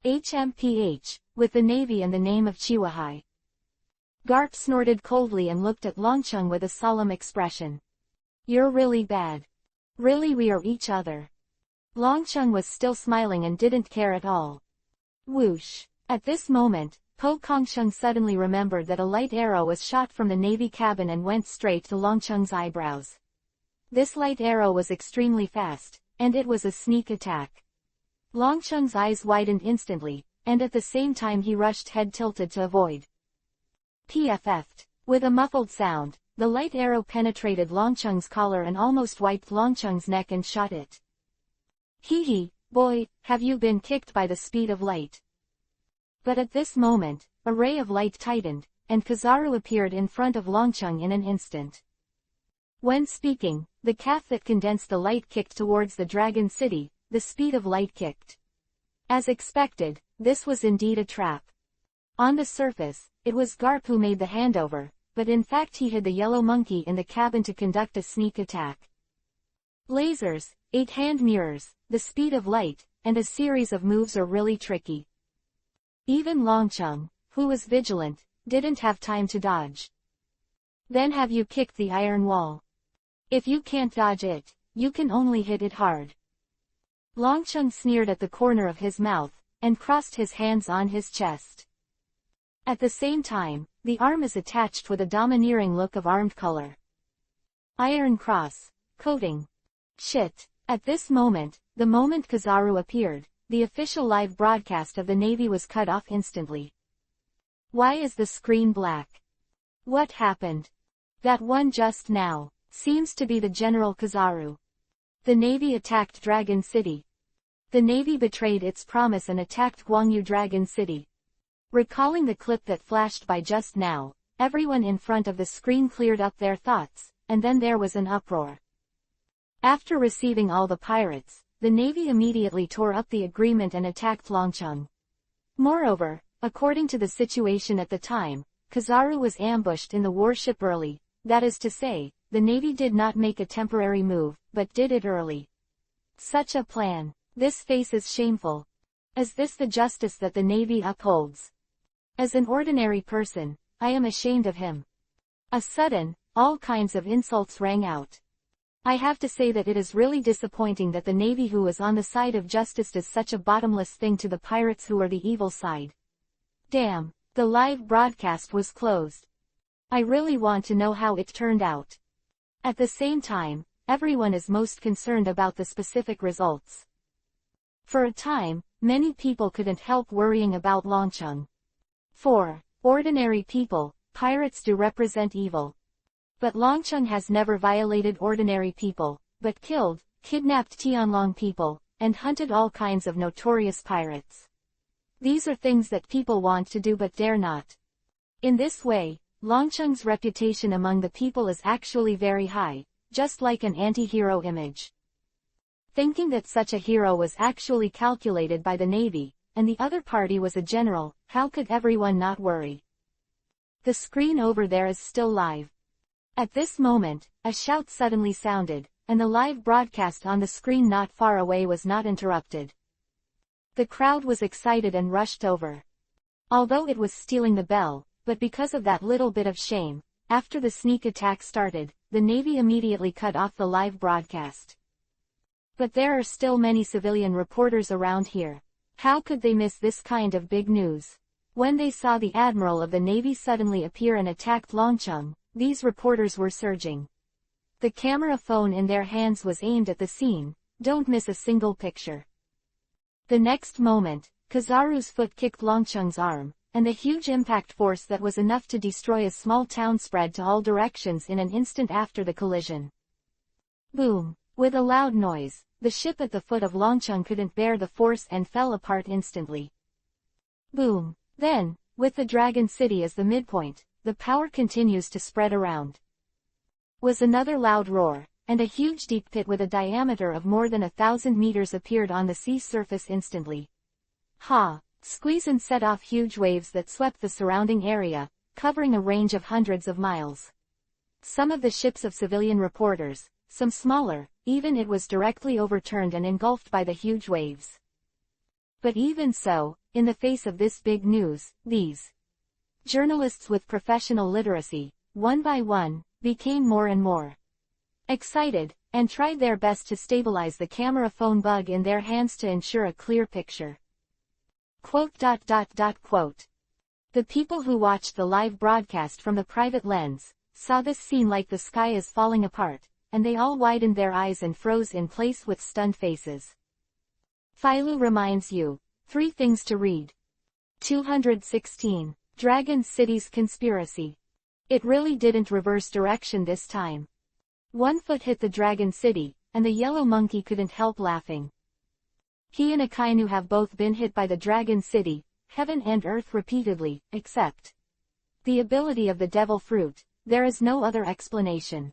HMPH, with the navy and the name of Chihuahai. Garp snorted coldly and looked at Longcheng with a solemn expression. "You're really bad. Really, we are each other." Longcheng was still smiling and didn't care at all. Whoosh! At this moment, Po Kongsheng suddenly remembered that a light arrow was shot from the navy cabin and went straight to Longcheng's eyebrows. This light arrow was extremely fast, and it was a sneak attack. Longcheng's eyes widened instantly, and at the same time he rushed head tilted to avoid. PFF'd. With a muffled sound, the light arrow penetrated Longcheng's collar and almost wiped Longcheng's neck and shot it. "Hee hee, boy, have you been kicked by the speed of light?" But at this moment, a ray of light tightened, and Kizaru appeared in front of Longcheng in an instant. When speaking, the calf that condensed the light kicked towards the Dragon City, the speed of light kicked. As expected, this was indeed a trap. On the surface, it was Garp who made the handover, but in fact he hid the yellow monkey in the cabin to conduct a sneak attack. Lasers, 8-hand mirrors, the speed of light, and a series of moves are really tricky. Even Longcheng, who was vigilant, didn't have time to dodge. Then have you kicked the iron wall? If you can't dodge it, you can only hit it hard. Longcheng sneered at the corner of his mouth, and crossed his hands on his chest. At the same time, the arm is attached with a domineering look of armed color. Iron cross, coating. Shit. At this moment, the moment Kizaru appeared, the official live broadcast of the Navy was cut off instantly. Why is the screen black? What happened? That one just now seems to be the General Kizaru. The Navy attacked Dragon City. The Navy betrayed its promise and attacked Guangyu Dragon City. Recalling the clip that flashed by just now, everyone in front of the screen cleared up their thoughts, and then there was an uproar. After receiving all the pirates, the Navy immediately tore up the agreement and attacked Longcheng. Moreover, according to the situation at the time, Kizaru was ambushed in the warship early, that is to say, the Navy did not make a temporary move, but did it early. Such a plan. This face is shameful. Is this the justice that the Navy upholds? As an ordinary person, I am ashamed of him. A sudden, all kinds of insults rang out. I have to say that it is really disappointing that the Navy who is on the side of justice does such a bottomless thing to the pirates who are the evil side. Damn, the live broadcast was closed. I really want to know how it turned out. At the same time, everyone is most concerned about the specific results. For a time, many people couldn't help worrying about Longcheng. For ordinary people, pirates do represent evil. But Longcheng has never violated ordinary people, but killed, kidnapped Tianlong people, and hunted all kinds of notorious pirates. These are things that people want to do but dare not. In this way, Longcheng's reputation among the people is actually very high, just like an anti-hero image. Thinking that such a hero was actually calculated by the Navy, and the other party was a general, how could everyone not worry? The screen over there is still live. At this moment, a shout suddenly sounded, and the live broadcast on the screen not far away was not interrupted. The crowd was excited and rushed over. Although it was stealing the bell, but because of that little bit of shame, after the sneak attack started, the Navy immediately cut off the live broadcast. But there are still many civilian reporters around here. How could they miss this kind of big news? When they saw the Admiral of the Navy suddenly appear and attacked Longcheng, these reporters were surging. The camera phone in their hands was aimed at the scene. Don't miss a single picture. The next moment, Kizaru's foot kicked Longcheng's arm, and the huge impact force that was enough to destroy a small town spread to all directions in an instant after the collision. Boom! With a loud noise, the ship at the foot of Longcheng couldn't bear the force and fell apart instantly. Boom! Then, with the Dragon City as the midpoint, the power continues to spread around. Was another loud roar, and a huge deep pit with a diameter of more than 1,000 meters appeared on the sea surface instantly. Ha! Squeeze and set off huge waves that swept the surrounding area, covering a range of hundreds of miles. Some of the ships of civilian reporters, some smaller, even it was directly overturned and engulfed by the huge waves. But even so, in the face of this big news, these journalists with professional literacy, one by one, became more and more excited, and tried their best to stabilize the camera phone bug in their hands to ensure a clear picture. Quote. The people who watched the live broadcast from the private lens saw this scene like the sky is falling apart, and they all widened their eyes and froze in place with stunned faces. Philo reminds you, 3 things to read. 216. Dragon City's Conspiracy. It really didn't reverse direction this time. One foot hit the Dragon City, and the yellow monkey couldn't help laughing. He and Akainu have both been hit by the Dragon City, heaven and earth repeatedly, except the ability of the devil fruit. There is no other explanation.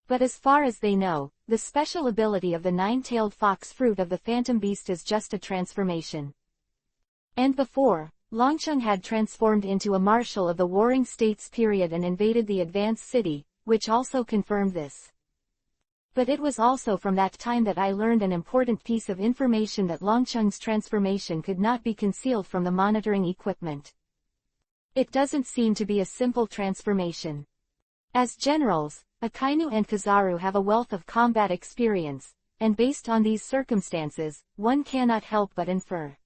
But as far as they know, the special ability of the 9-tailed fox fruit of the phantom beast is just a transformation. And before, Longcheng had transformed into a marshal of the Warring States period and invaded the Advanced City, which also confirmed this. But it was also from that time that I learned an important piece of information that Longcheng's transformation could not be concealed from the monitoring equipment. It doesn't seem to be a simple transformation. As generals, Akainu and Kizaru have a wealth of combat experience, and based on these circumstances, one cannot help but infer.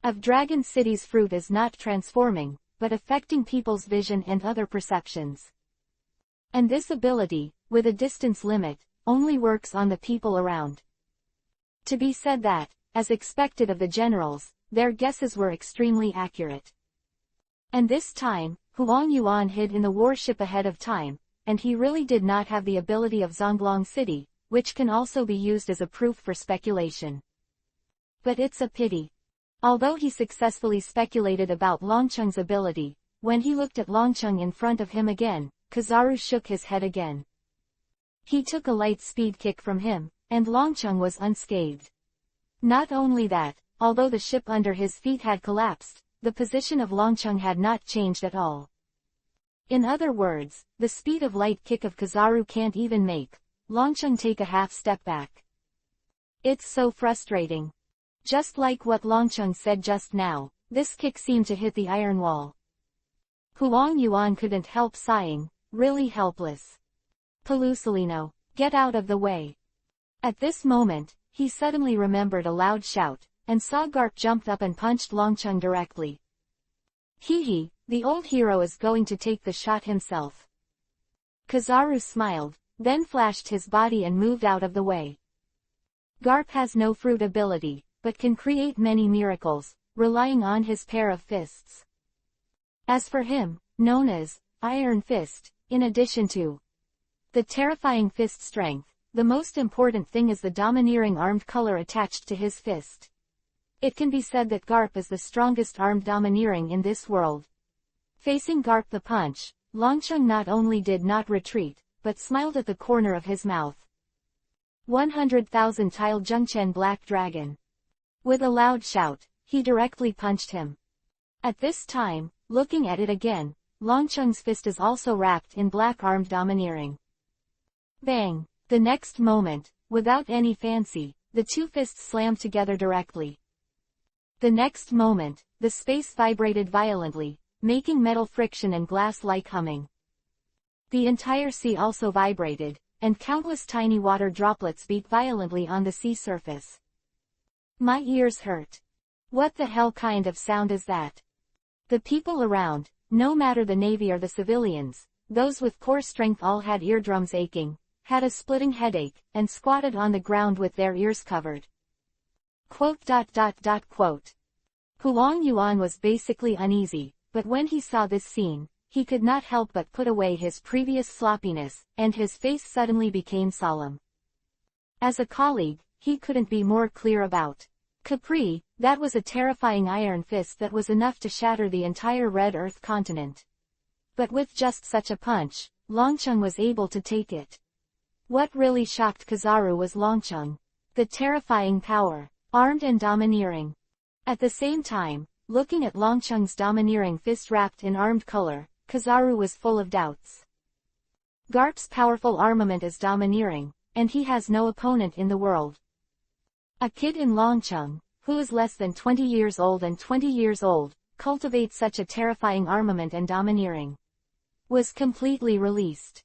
Of Dragon City's fruit is not transforming, but affecting people's vision and other perceptions. And this ability, with a distance limit, only works on the people around. To be said that, as expected of the generals, their guesses were extremely accurate. And this time, Huang Yuan hid in the warship ahead of time, and he really did not have the ability of Zonglong City, which can also be used as a proof for speculation. But it's a pity. Although he successfully speculated about Longcheng's ability, when he looked at Longcheng in front of him again, Kizaru shook his head again. He took a light speed kick from him, and Longcheng was unscathed. Not only that, although the ship under his feet had collapsed, the position of Longcheng had not changed at all. In other words, the speed of light kick of Kizaru can't even make Longcheng take a half step back. It's so frustrating. Just like what Longcheng said just now, this kick seemed to hit the iron wall. Huang Yuan couldn't help sighing, really helpless. Pelusalino, get out of the way. At this moment, he suddenly remembered a loud shout, and saw Garp jumped up and punched Longcheng directly. Hee, the old hero is going to take the shot himself. Kizaru smiled, then flashed his body and moved out of the way. Garp has no fruit ability, but can create many miracles, relying on his pair of fists. As for him, known as Iron Fist, in addition to the terrifying fist strength, the most important thing is the domineering armed color attached to his fist. It can be said that Garp is the strongest armed domineering in this world. Facing Garp the punch, Longcheng not only did not retreat, but smiled at the corner of his mouth. 100,000 Tile Zhengchen Black Dragon. With a loud shout, he directly punched him. At this time, looking at it again, Longcheng's fist is also wrapped in black armed domineering. Bang! The next moment, without any fancy, the two fists slammed together directly. The next moment, the space vibrated violently, making metal friction and glass-like humming. The entire sea also vibrated, and countless tiny water droplets beat violently on the sea surface. My ears hurt. What the hell kind of sound is that? The people around, no matter the Navy or the civilians, those with core strength all had eardrums aching, had a splitting headache, and squatted on the ground with their ears covered. Quote. Huang Yuan was basically uneasy, but when he saw this scene, he could not help but put away his previous sloppiness, and his face suddenly became solemn. As a colleague, he couldn't be more clear about Capri. That was a terrifying iron fist that was enough to shatter the entire Red Earth continent. But with just such a punch, Longcheng was able to take it. What really shocked Kizaru was Longcheng. The terrifying power, armed and domineering. At the same time, looking at Longcheng's domineering fist wrapped in armed color, Kizaru was full of doubts. Garp's powerful armament is domineering, and he has no opponent in the world. A kid in Longcheng, who is less than 20 years old and 20 years old, cultivates such a terrifying armament and domineering. Was completely released.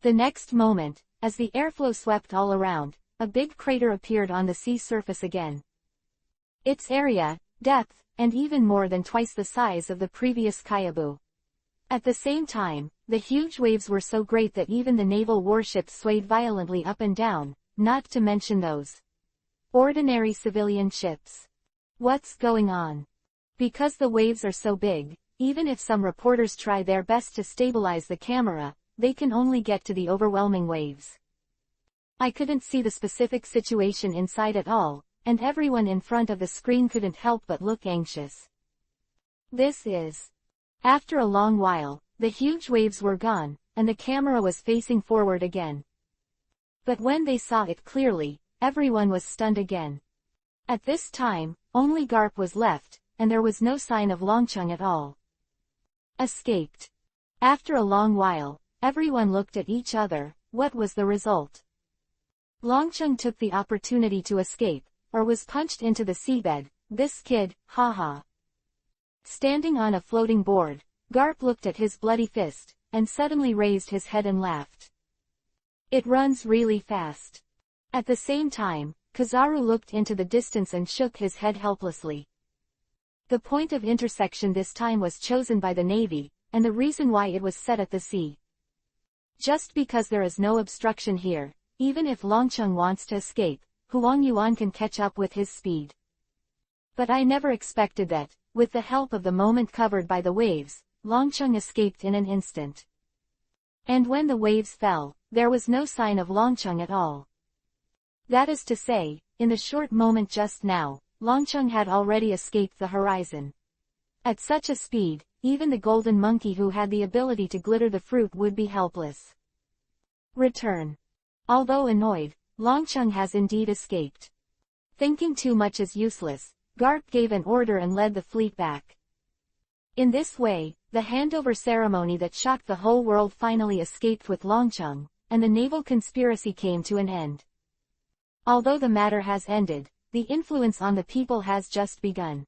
The next moment, as the airflow swept all around, a big crater appeared on the sea surface again. Its area, depth, and even more than twice the size of the previous Kyabu. At the same time, the huge waves were so great that even the naval warships swayed violently up and down, not to mention those ordinary civilian ships. What's going on? Because the waves are so big, even if some reporters try their best to stabilize the camera, they can only get to the overwhelming waves. I couldn't see the specific situation inside at all, and everyone in front of the screen couldn't help but look anxious. This is. After a long while, the huge waves were gone, and the camera was facing forward again. But when they saw it clearly, everyone was stunned again. At this time, only Garp was left, and there was no sign of Longcheng at all. Escaped. After a long while, everyone looked at each other. What was the result? Longcheng took the opportunity to escape, or was punched into the seabed. This kid, haha. Standing on a floating board, Garp looked at his bloody fist, and suddenly raised his head and laughed. It runs really fast. At the same time, Kizaru looked into the distance and shook his head helplessly. The point of intersection this time was chosen by the Navy, and the reason why it was set at the sea. Just because there is no obstruction here, even if Longcheng wants to escape, Huang Yuan can catch up with his speed. But I never expected that, with the help of the moment covered by the waves, Longcheng escaped in an instant. And when the waves fell, there was no sign of Longcheng at all. That is to say, in the short moment just now, Longcheng had already escaped the horizon. At such a speed, even the golden monkey who had the ability to glitter the fruit would be helpless. Return. Although annoyed, Longcheng has indeed escaped. Thinking too much is useless, Garp gave an order and led the fleet back. In this way, the handover ceremony that shocked the whole world finally escaped with Longcheng, and the naval conspiracy came to an end. Although the matter has ended, the influence on the people has just begun.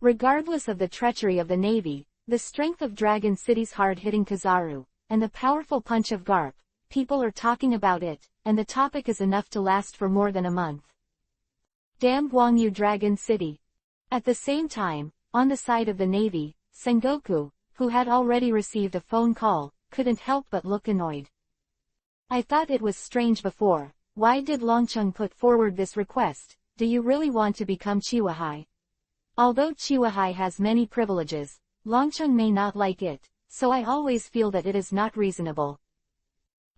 Regardless of the treachery of the Navy, the strength of Dragon City's hard-hitting Kizaru, and the powerful punch of Garp, people are talking about it, and the topic is enough to last for more than a month. Damn Guangyu Dragon City. At the same time, on the side of the Navy, Sengoku, who had already received a phone call, couldn't help but look annoyed. I thought it was strange before. Why did Longcheng put forward this request? Do you really want to become Chiwahai? Although Chiwahai has many privileges, Longcheng may not like it, so I always feel that it is not reasonable.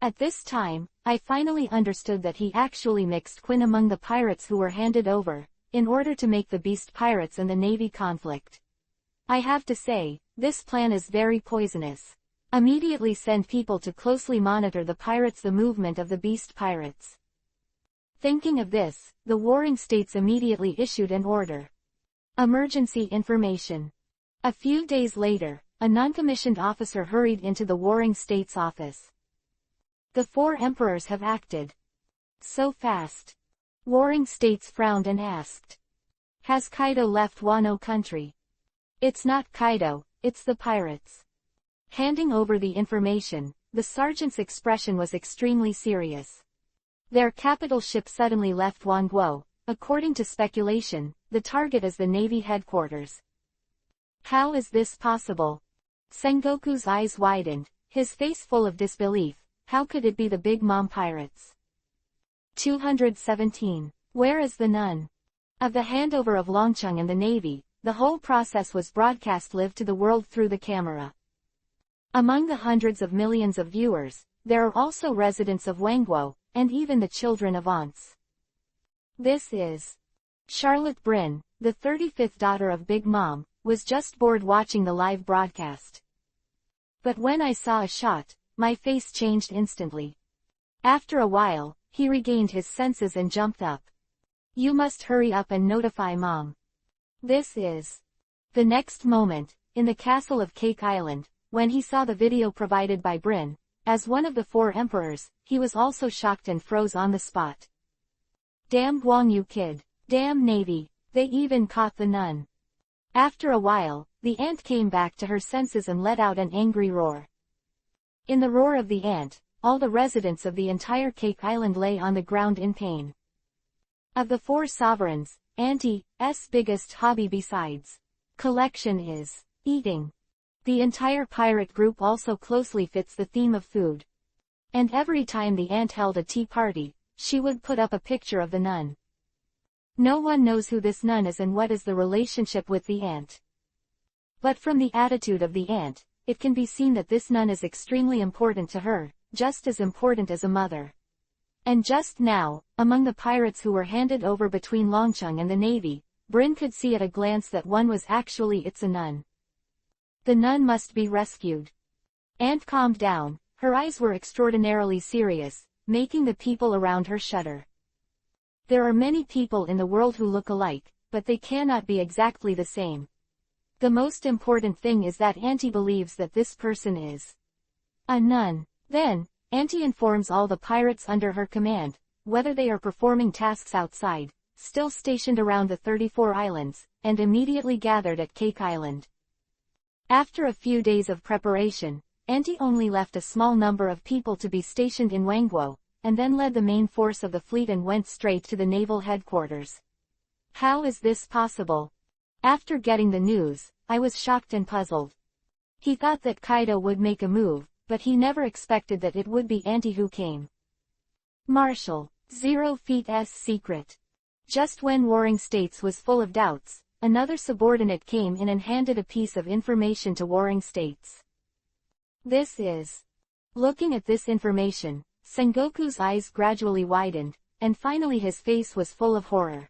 At this time, I finally understood that he actually mixed Quinn among the pirates who were handed over, in order to make the beast pirates and the Navy conflict. I have to say, this plan is very poisonous. Immediately send people to closely monitor the movement of the beast pirates. Thinking of this, the warring states immediately issued an order. Emergency information. A few days later, a non-commissioned officer hurried into the warring states' office. The four emperors have acted so fast. Warring states frowned and asked. Has Kaido left Wano country? It's not Kaido, it's the pirates. Handing over the information, the sergeant's expression was extremely serious. Their capital ship suddenly left Wonguo. According to speculation, the target is the Navy headquarters. How is this possible? Sengoku's eyes widened, his face full of disbelief. How could it be the Big Mom pirates? 217. Where is the nun? Of the handover of Longcheng and the Navy, the whole process was broadcast live to the world through the camera. Among the hundreds of millions of viewers, there are also residents of Wangguo, and even the children of aunts. This is Charlotte Bryn, the 35th daughter of Big Mom, was just bored watching the live broadcast. But when I saw a shot, my face changed instantly. After a while, he regained his senses and jumped up. You must hurry up and notify Mom. This is. The next moment, in the castle of Cake Island, when he saw the video provided by Bryn, as one of the 4 emperors, he was also shocked and froze on the spot. Damn Guangyu kid. Damn Navy. They even caught the nun. After a while, the ant came back to her senses and let out an angry roar. In the roar of the ant, all the residents of the entire Cake Island lay on the ground in pain. Of the 4 sovereigns, Auntie's biggest hobby besides collection is eating. The entire pirate group also closely fits the theme of food. And every time the ant held a tea party, she would put up a picture of the nun. No one knows who this nun is and what is the relationship with the ant. But from the attitude of the ant, it can be seen that this nun is extremely important to her, just as important as a mother. And just now, among the pirates who were handed over between Longcheng and the navy, Bryn could see at a glance that one was actually a nun. The nun must be rescued. Ant calmed down, her eyes were extraordinarily serious, making the people around her shudder. There are many people in the world who look alike, but they cannot be exactly the same. The most important thing is that Auntie believes that this person is a nun. Then, Auntie informs all the pirates under her command, whether they are performing tasks outside, still stationed around the 34 islands, and immediately gathered at Cake Island. After a few days of preparation, Auntie only left a small number of people to be stationed in Wangguo, and then led the main force of the fleet and went straight to the naval headquarters. How is this possible? After getting the news, I was shocked and puzzled. He thought that Kaido would make a move, but he never expected that it would be Auntie who came. Marshal, 0 Feet's secret. Just when Warring States was full of doubts, another subordinate came in and handed a piece of information to Warring States. This is. Looking at this information, Sengoku's eyes gradually widened, and finally his face was full of horror.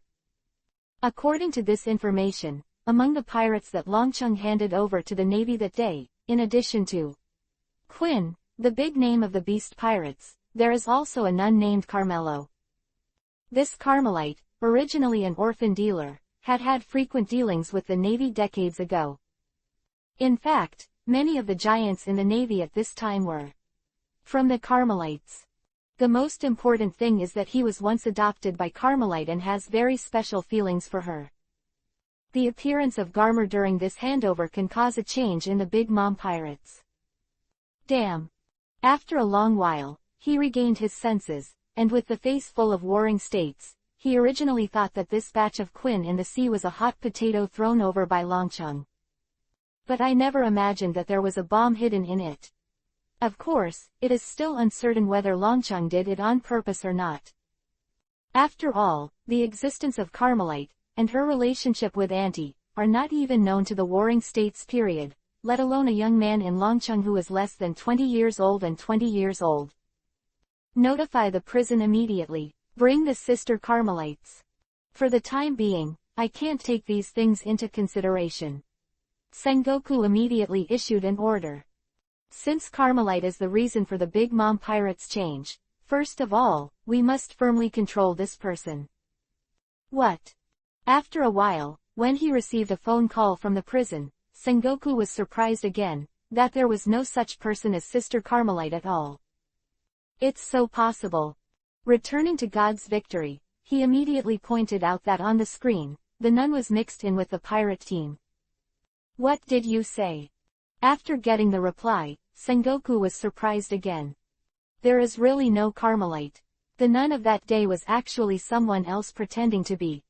According to this information, among the pirates that Longcheng handed over to the navy that day, in addition to Quinn, the big name of the beast pirates, there is also a nun named Carmelo. This Carmelite, originally an orphan dealer, had frequent dealings with the navy decades ago. In fact, many of the giants in the navy at this time were from the Carmelites. The most important thing is that he was once adopted by Carmelite and has very special feelings for her. The appearance of Garmer during this handover can cause a change in the Big Mom pirates. Damn. After a long while, he regained his senses, and with the face full of Warring States, he originally thought that this batch of Quinn in the sea was a hot potato thrown over by Longcheng. But I never imagined that there was a bomb hidden in it. Of course, it is still uncertain whether Longcheng did it on purpose or not. After all, the existence of Carmelite, and her relationship with Auntie, are not even known to the Warring States period, let alone a young man in Longcheng who is less than 20 years old and 20 years old. Notify the prison immediately. Bring the sister Carmelites. For the time being, I can't take these things into consideration. Sengoku immediately issued an order. Since Carmelite is the reason for the Big Mom pirates' change, first of all, we must firmly control this person. What? After a while, when he received a phone call from the prison, Sengoku was surprised again, that there was no such person as Sister Carmelite at all. It's so possible. Returning to God's victory, he immediately pointed out that on the screen, the nun was mixed in with the pirate team. What did you say? After getting the reply, Sengoku was surprised again. There is really no Carmelite. The nun of that day was actually someone else pretending to be.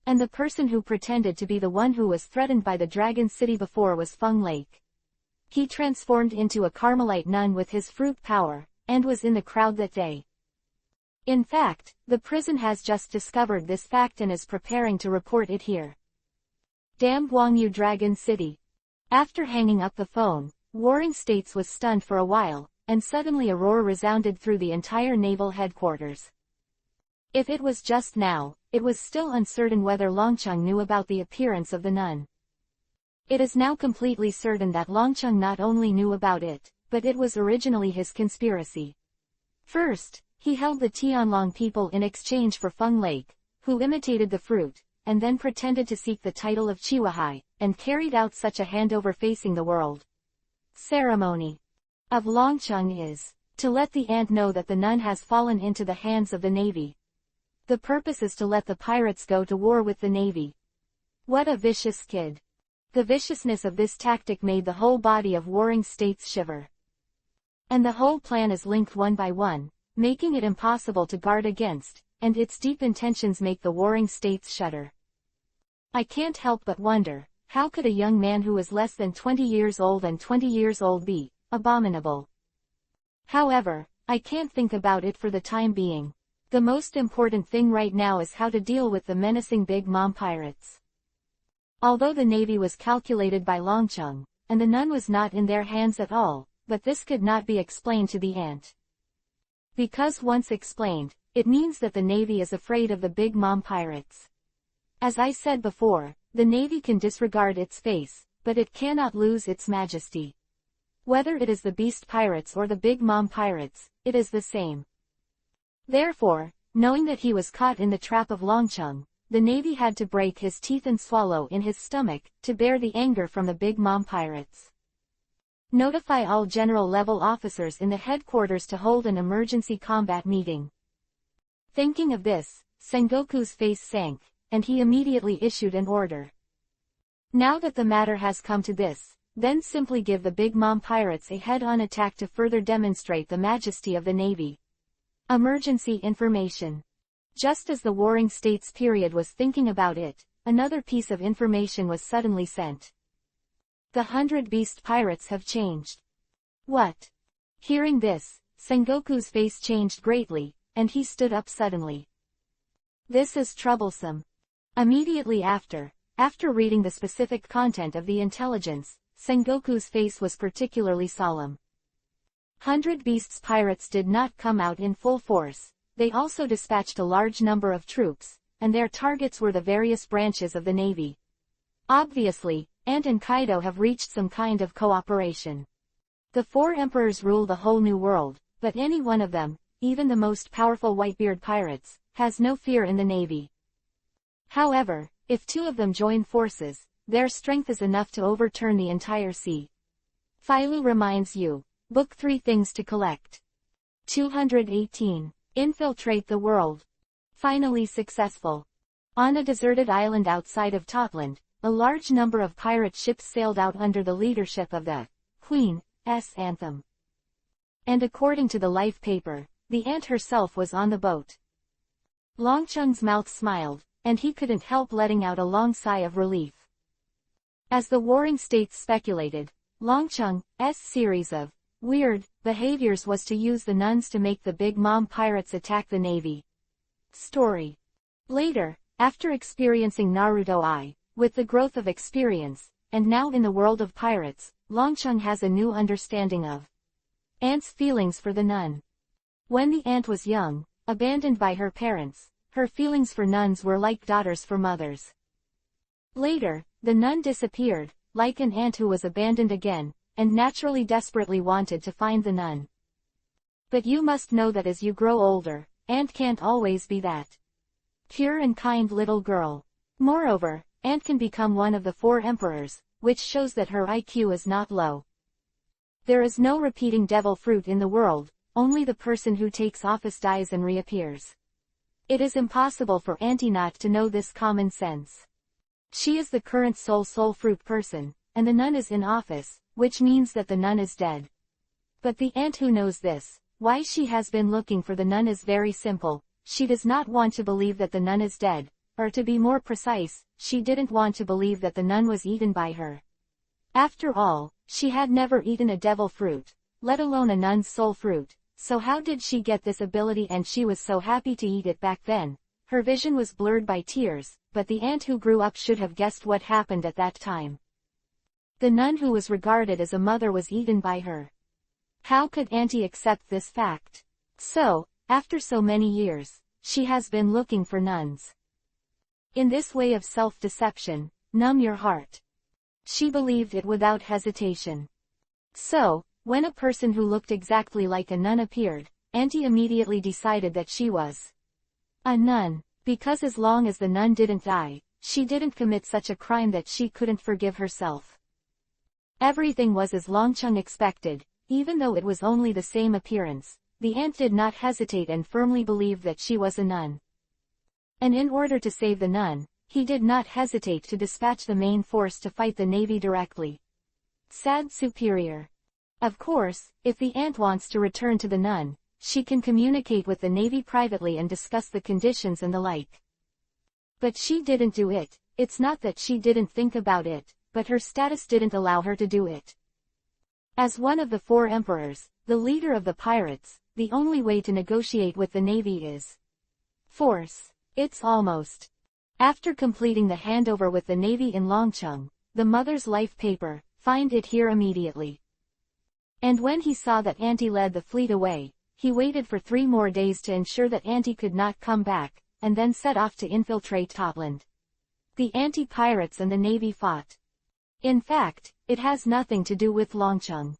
And the person who pretended to be the one who was threatened by the Dragon City before was Feng Lake. He transformed into a Carmelite nun with his fruit power, and was in the crowd that day. In fact, the prison has just discovered this fact and is preparing to report it here. Damn Guangyu Dragon City. After hanging up the phone, Warring States was stunned for a while, and suddenly a roar resounded through the entire naval headquarters. If it was just now, it was still uncertain whether Longcheng knew about the appearance of the nun. It is now completely certain that Longcheng not only knew about it, but it was originally his conspiracy. First, he held the Tianlong people in exchange for Feng Lake, who imitated the fruit, and then pretended to seek the title of Chiwahai, and carried out such a handover facing the world. Ceremony of Longcheng is to let the ant know that the nun has fallen into the hands of the navy. The purpose is to let the pirates go to war with the navy. What a vicious kid. The viciousness of this tactic made the whole body of warring states shiver. And the whole plan is linked one by one, making it impossible to guard against, and its deep intentions make the warring states shudder. I can't help but wonder, how could a young man who is less than 20 years old and 20 years old be abominable? However, I can't think about it for the time being. The most important thing right now is how to deal with the menacing Big Mom pirates. Although the navy was calculated by Longcheng, and the nun was not in their hands at all, but this could not be explained to the ant. Because once explained, it means that the navy is afraid of the Big Mom pirates. As I said before, the navy can disregard its face, but it cannot lose its majesty. Whether it is the beast pirates or the Big Mom pirates, it is the same. Therefore, knowing that he was caught in the trap of Longcheng, the navy had to break his teeth and swallow in his stomach, to bear the anger from the Big Mom pirates. Notify all general-level officers in the headquarters to hold an emergency combat meeting. Thinking of this, Sengoku's face sank, and he immediately issued an order. Now that the matter has come to this, then simply give the Big Mom pirates a head-on attack to further demonstrate the majesty of the navy. Emergency information. Just as the Warring States period was thinking about it, another piece of information was suddenly sent. The 100 Beast Pirates have changed. What? Hearing this, Sengoku's face changed greatly, and he stood up suddenly. This is troublesome. Immediately after reading the specific content of the intelligence, Sengoku's face was particularly solemn. 100 Beasts Pirates did not come out in full force, they also dispatched a large number of troops, and their targets were the various branches of the navy. Obviously, Ant and Kaido have reached some kind of cooperation. The four emperors rule the whole new world, but any one of them, even the most powerful Whitebeard pirates, has no fear in the navy. However, if two of them join forces, their strength is enough to overturn the entire sea. Philo reminds you. Book 3 Things to Collect. 218. Infiltrate the world. Finally successful. On a deserted island outside of Totland, a large number of pirate ships sailed out under the leadership of the Queen's Anthem. And according to the life paper, the ant herself was on the boat. Longcheng's mouth smiled, and he couldn't help letting out a long sigh of relief. As the Warring States speculated, Longcheng's series of weird behaviors was to use the nuns to make the Big Mom pirates attack the navy. Story. Later, after experiencing Naruto with the growth of experience, and now in the world of pirates, Longcheng has a new understanding of Ant's feelings for the nun. When the ant was young, abandoned by her parents, her feelings for nuns were like daughters for mothers. Later, the nun disappeared, like an ant who was abandoned again, and naturally desperately wanted to find the nun. But you must know that as you grow older, Ant can't always be that pure and kind little girl. Moreover, Ant can become one of the four emperors, which shows that her IQ is not low. There is no repeating devil fruit in the world, only the person who takes office dies and reappears. It is impossible for Auntie not to know this common sense. She is the current soul fruit person, and the nun is in office, which means that the nun is dead. But the ant who knows this, why she has been looking for the nun is very simple. She does not want to believe that the nun is dead, or to be more precise, she didn't want to believe that the nun was eaten by her. After all, she had never eaten a devil fruit, let alone a nun's soul fruit, so how did she get this ability? And she was so happy to eat it back then. Her vision was blurred by tears, but the ant who grew up should have guessed what happened at that time. The nun who was regarded as a mother was eaten by her. How could Auntie accept this fact? So, after so many years, she has been looking for nuns. In this way of self-deception, numb your heart. She believed it without hesitation. So, When a person who looked exactly like a nun appeared, Auntie immediately decided that she was a nun, because as long as the nun didn't die, she didn't commit such a crime that she couldn't forgive herself. Everything was as Longcheng expected, even though it was only the same appearance. The aunt did not hesitate and firmly believed that she was a nun. And in order to save the nun, he did not hesitate to dispatch the main force to fight the navy directly. Sad superior. Of course, if the aunt wants to return to the nun, she can communicate with the navy privately and discuss the conditions and the like. But she didn't do it. It's not that she didn't think about it, but her status didn't allow her to do it. As one of the 4 emperors, the leader of the pirates, the only way to negotiate with the navy is force. It's almost. After completing the handover with the navy in Longcheng, the mother's life paper, find it here immediately. And when he saw that Auntie led the fleet away, he waited for 3 more days to ensure that Auntie could not come back, and then set off to infiltrate Topland. The anti-pirates and the navy fought. In fact, it has nothing to do with Longcheng.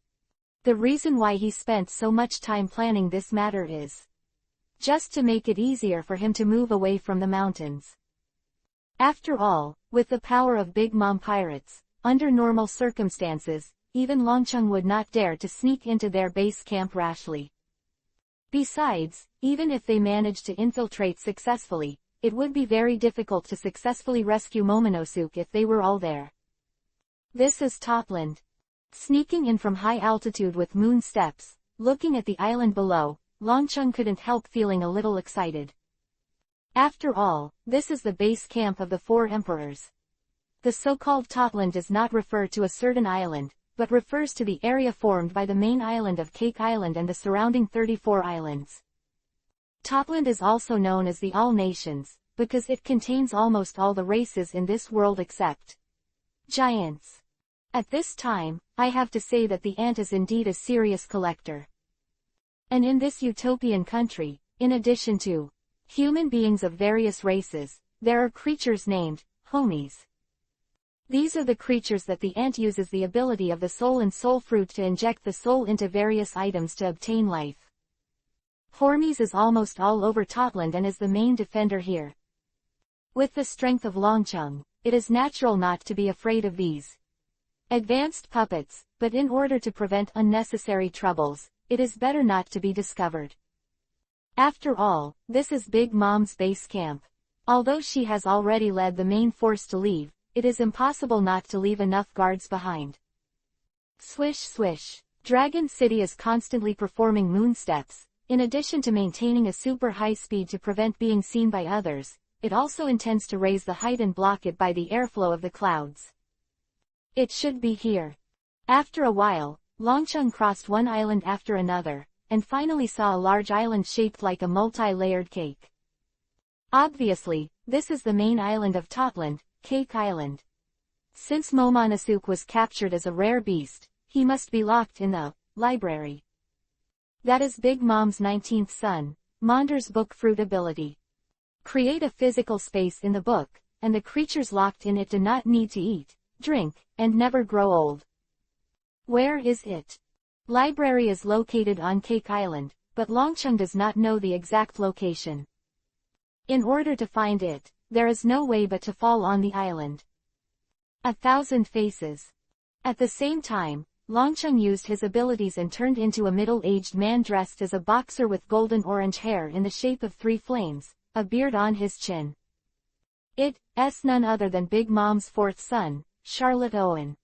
The reason why he spent so much time planning this matter is just to make it easier for him to move away from the mountains. After all, with the power of Big Mom pirates, under normal circumstances, even Longcheng would not dare to sneak into their base camp rashly. Besides, even if they managed to infiltrate successfully, it would be very difficult to successfully rescue Momonosuke if they were all there. This is Topland. Sneaking in from high altitude with moon steps, looking at the island below, Longcheng couldn't help feeling a little excited. After all, this is the base camp of the 4 emperors. The so-called Topland does not refer to a certain island, but refers to the area formed by the main island of Cake Island and the surrounding 34 islands. Topland is also known as the All Nations, because it contains almost all the races in this world except giants. At this time, I have to say that the ant is indeed a serious collector. And in this utopian country, in addition to human beings of various races, there are creatures named homies. These are the creatures that the ant uses the ability of the soul and soul fruit to inject the soul into various items to obtain life. Hormies is almost all over Topland and is the main defender here. With the strength of Longcheng, it is natural not to be afraid of these advanced puppets, but in order to prevent unnecessary troubles, it is better not to be discovered. After all, this is Big Mom's base camp. Although she has already led the main force to leave, it is impossible not to leave enough guards behind. Swish swish. Dragon City is constantly performing moon steps. In addition to maintaining a super high speed to prevent being seen by others, it also intends to raise the height and block it by the airflow of the clouds. It should be here. After a while, Longcheng crossed one island after another, and finally saw a large island shaped like a multi-layered cake. Obviously, this is the main island of Topland, Cake Island. Since Momonosuke was captured as a rare beast, he must be locked in the library. That is Big Mom's 19th son, Monder's book fruit ability. Create a physical space in the book, and the creatures locked in it do not need to eat, drink, and never grow old. Where is it? Library is located on Cake Island, but Longcheng does not know the exact location. In order to find it, there is no way but to fall on the island. 1,000 faces. At the same time, Longcheng used his abilities and turned into a middle-aged man dressed as a boxer with golden-orange hair in the shape of 3 flames, a beard on his chin. It's none other than Big Mom's 4th son, Charlotte Owen.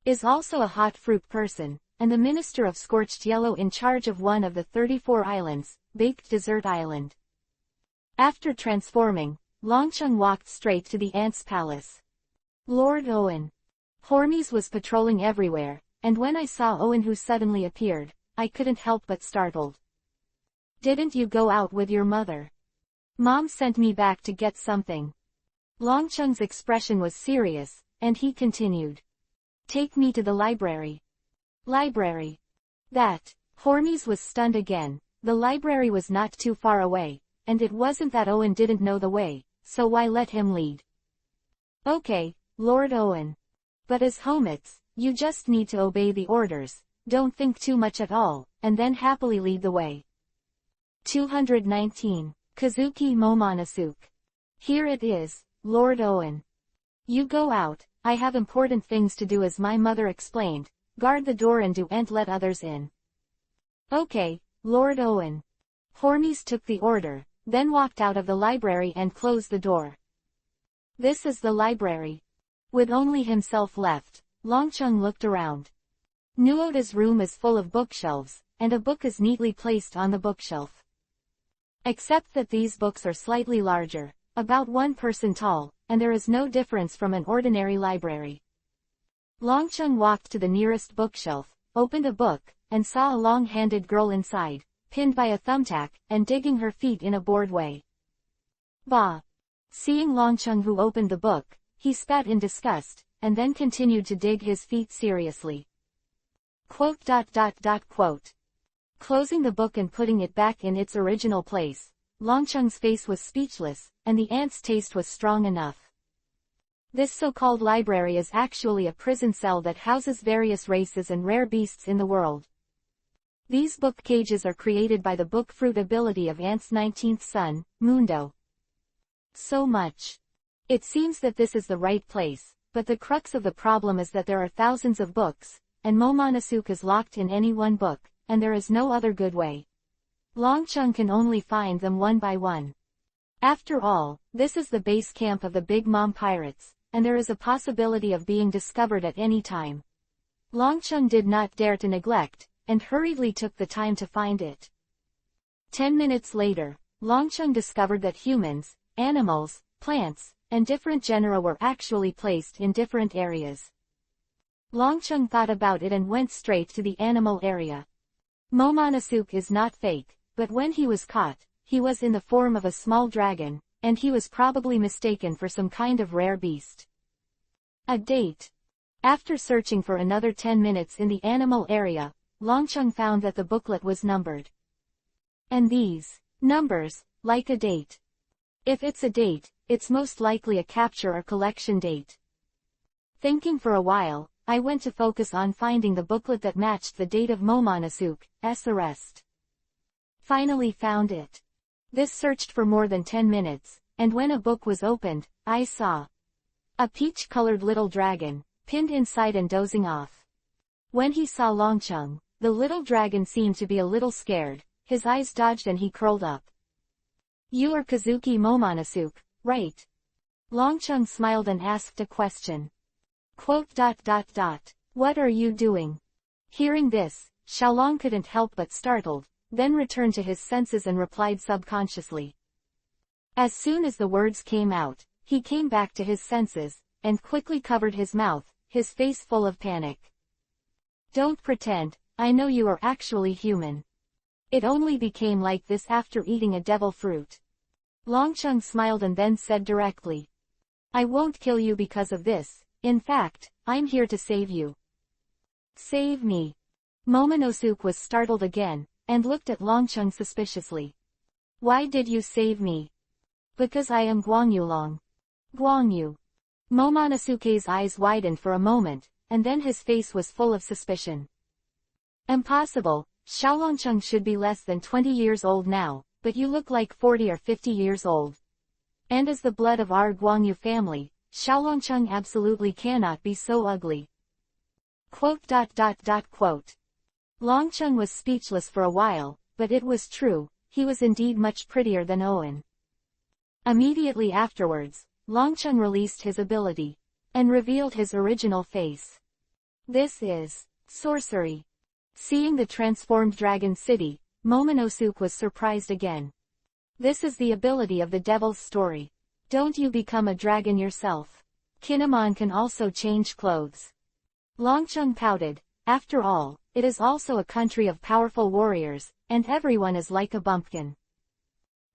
Is also a hot fruit person, and the Minister of Scorched Yellow in charge of one of the 34 islands, Baked Dessert Island. After transforming, Longcheng walked straight to the Ant's palace. Lord Owen. Hormies was patrolling everywhere, and when I saw Owen who suddenly appeared, I couldn't help but startled. Didn't you go out with your mother? Mom sent me back to get something. Longcheng's expression was serious, and he continued. Take me to the library. Library. That. Hormies was stunned again. The library was not too far away, and it wasn't that Owen didn't know the way, so why let him lead? Okay, Lord Owen. But as Homets, you just need to obey the orders, don't think too much at all, and then happily lead the way. 219. Kazuki Momonosuke. Here it is, Lord Owen. You go out, I have important things to do as my mother explained, guard the door and don't let others in. Okay, Lord Owen. Hormes took the order, then walked out of the library and closed the door. This is the library. With only himself left, Longcheng looked around. Nuota's room is full of bookshelves, and a book is neatly placed on the bookshelf. Except that these books are slightly larger, about 1 person tall, and there is no difference from an ordinary library. Longcheng walked to the nearest bookshelf, opened a book, and saw a long-handed girl inside, pinned by a thumbtack, and digging her feet in a bored way. Bah! Seeing Longcheng, who opened the book, he spat in disgust, and then continued to dig his feet seriously. Quote. Closing the book and putting it back in its original place, Longcheng's face was speechless, and the ant's taste was strong enough. This so-called library is actually a prison cell that houses various races and rare beasts in the world. These book cages are created by the book fruit ability of Ant's 19th son, Mundo. So much. It seems that this is the right place, but the crux of the problem is that there are thousands of books, and Momonosuke is locked in any one book, and there is no other good way. Longcheng can only find them one by one. After all, this is the base camp of the Big Mom pirates, and there is a possibility of being discovered at any time. Longcheng did not dare to neglect, and hurriedly took the time to find it. 10 minutes later, Longcheng discovered that humans, animals, plants, and different genera were actually placed in different areas. Longcheng thought about it and went straight to the animal area. Momonosuke is not fake, but when he was caught, he was in the form of a small dragon, and he was probably mistaken for some kind of rare beast. A date. After searching for another 10 minutes in the animal area, Longcheng found that the booklet was numbered. And these numbers, like a date. If it's a date, it's most likely a capture or collection date. Thinking for a while, I went to focus on finding the booklet that matched the date of Momonosuke's arrest. Finally found it. This searched for more than 10 minutes, and when a book was opened, I saw a peach-colored little dragon, pinned inside and dozing off. When he saw Longcheng, the little dragon seemed to be a little scared, his eyes dodged and he curled up. You are Kazuki Momonosuke, right? Longcheng smiled and asked a question. Quote. What are you doing? Hearing this, Xiaolong couldn't help but startled, then returned to his senses and replied subconsciously. As soon as the words came out, he came back to his senses, and quickly covered his mouth, his face full of panic. Don't pretend, I know you are actually human. It only became like this after eating a devil fruit. Longcheng smiled and then said directly. I won't kill you because of this, in fact, I'm here to save you. Save me. Momonosuke was startled again, and looked at Longcheng suspiciously. Why did you save me? Because I am Guangyulong. Guangyu. Momonosuke's eyes widened for a moment, and then his face was full of suspicion. Impossible, Xiaolongcheng should be less than 20 years old now, but you look like 40 or 50 years old. And as the blood of our Guangyu family, Xiaolongcheng absolutely cannot be so ugly. Quote. Longcheng was speechless for a while, but it was true, he was indeed much prettier than Owen. Immediately afterwards, Longcheng released his ability, and revealed his original face. This is sorcery. Seeing the transformed dragon city, Momonosuke was surprised again. This is the ability of the devil's story. Don't you become a dragon yourself. Kinemon can also change clothes. Longcheng pouted. After all, it is also a country of powerful warriors, and everyone is like a bumpkin.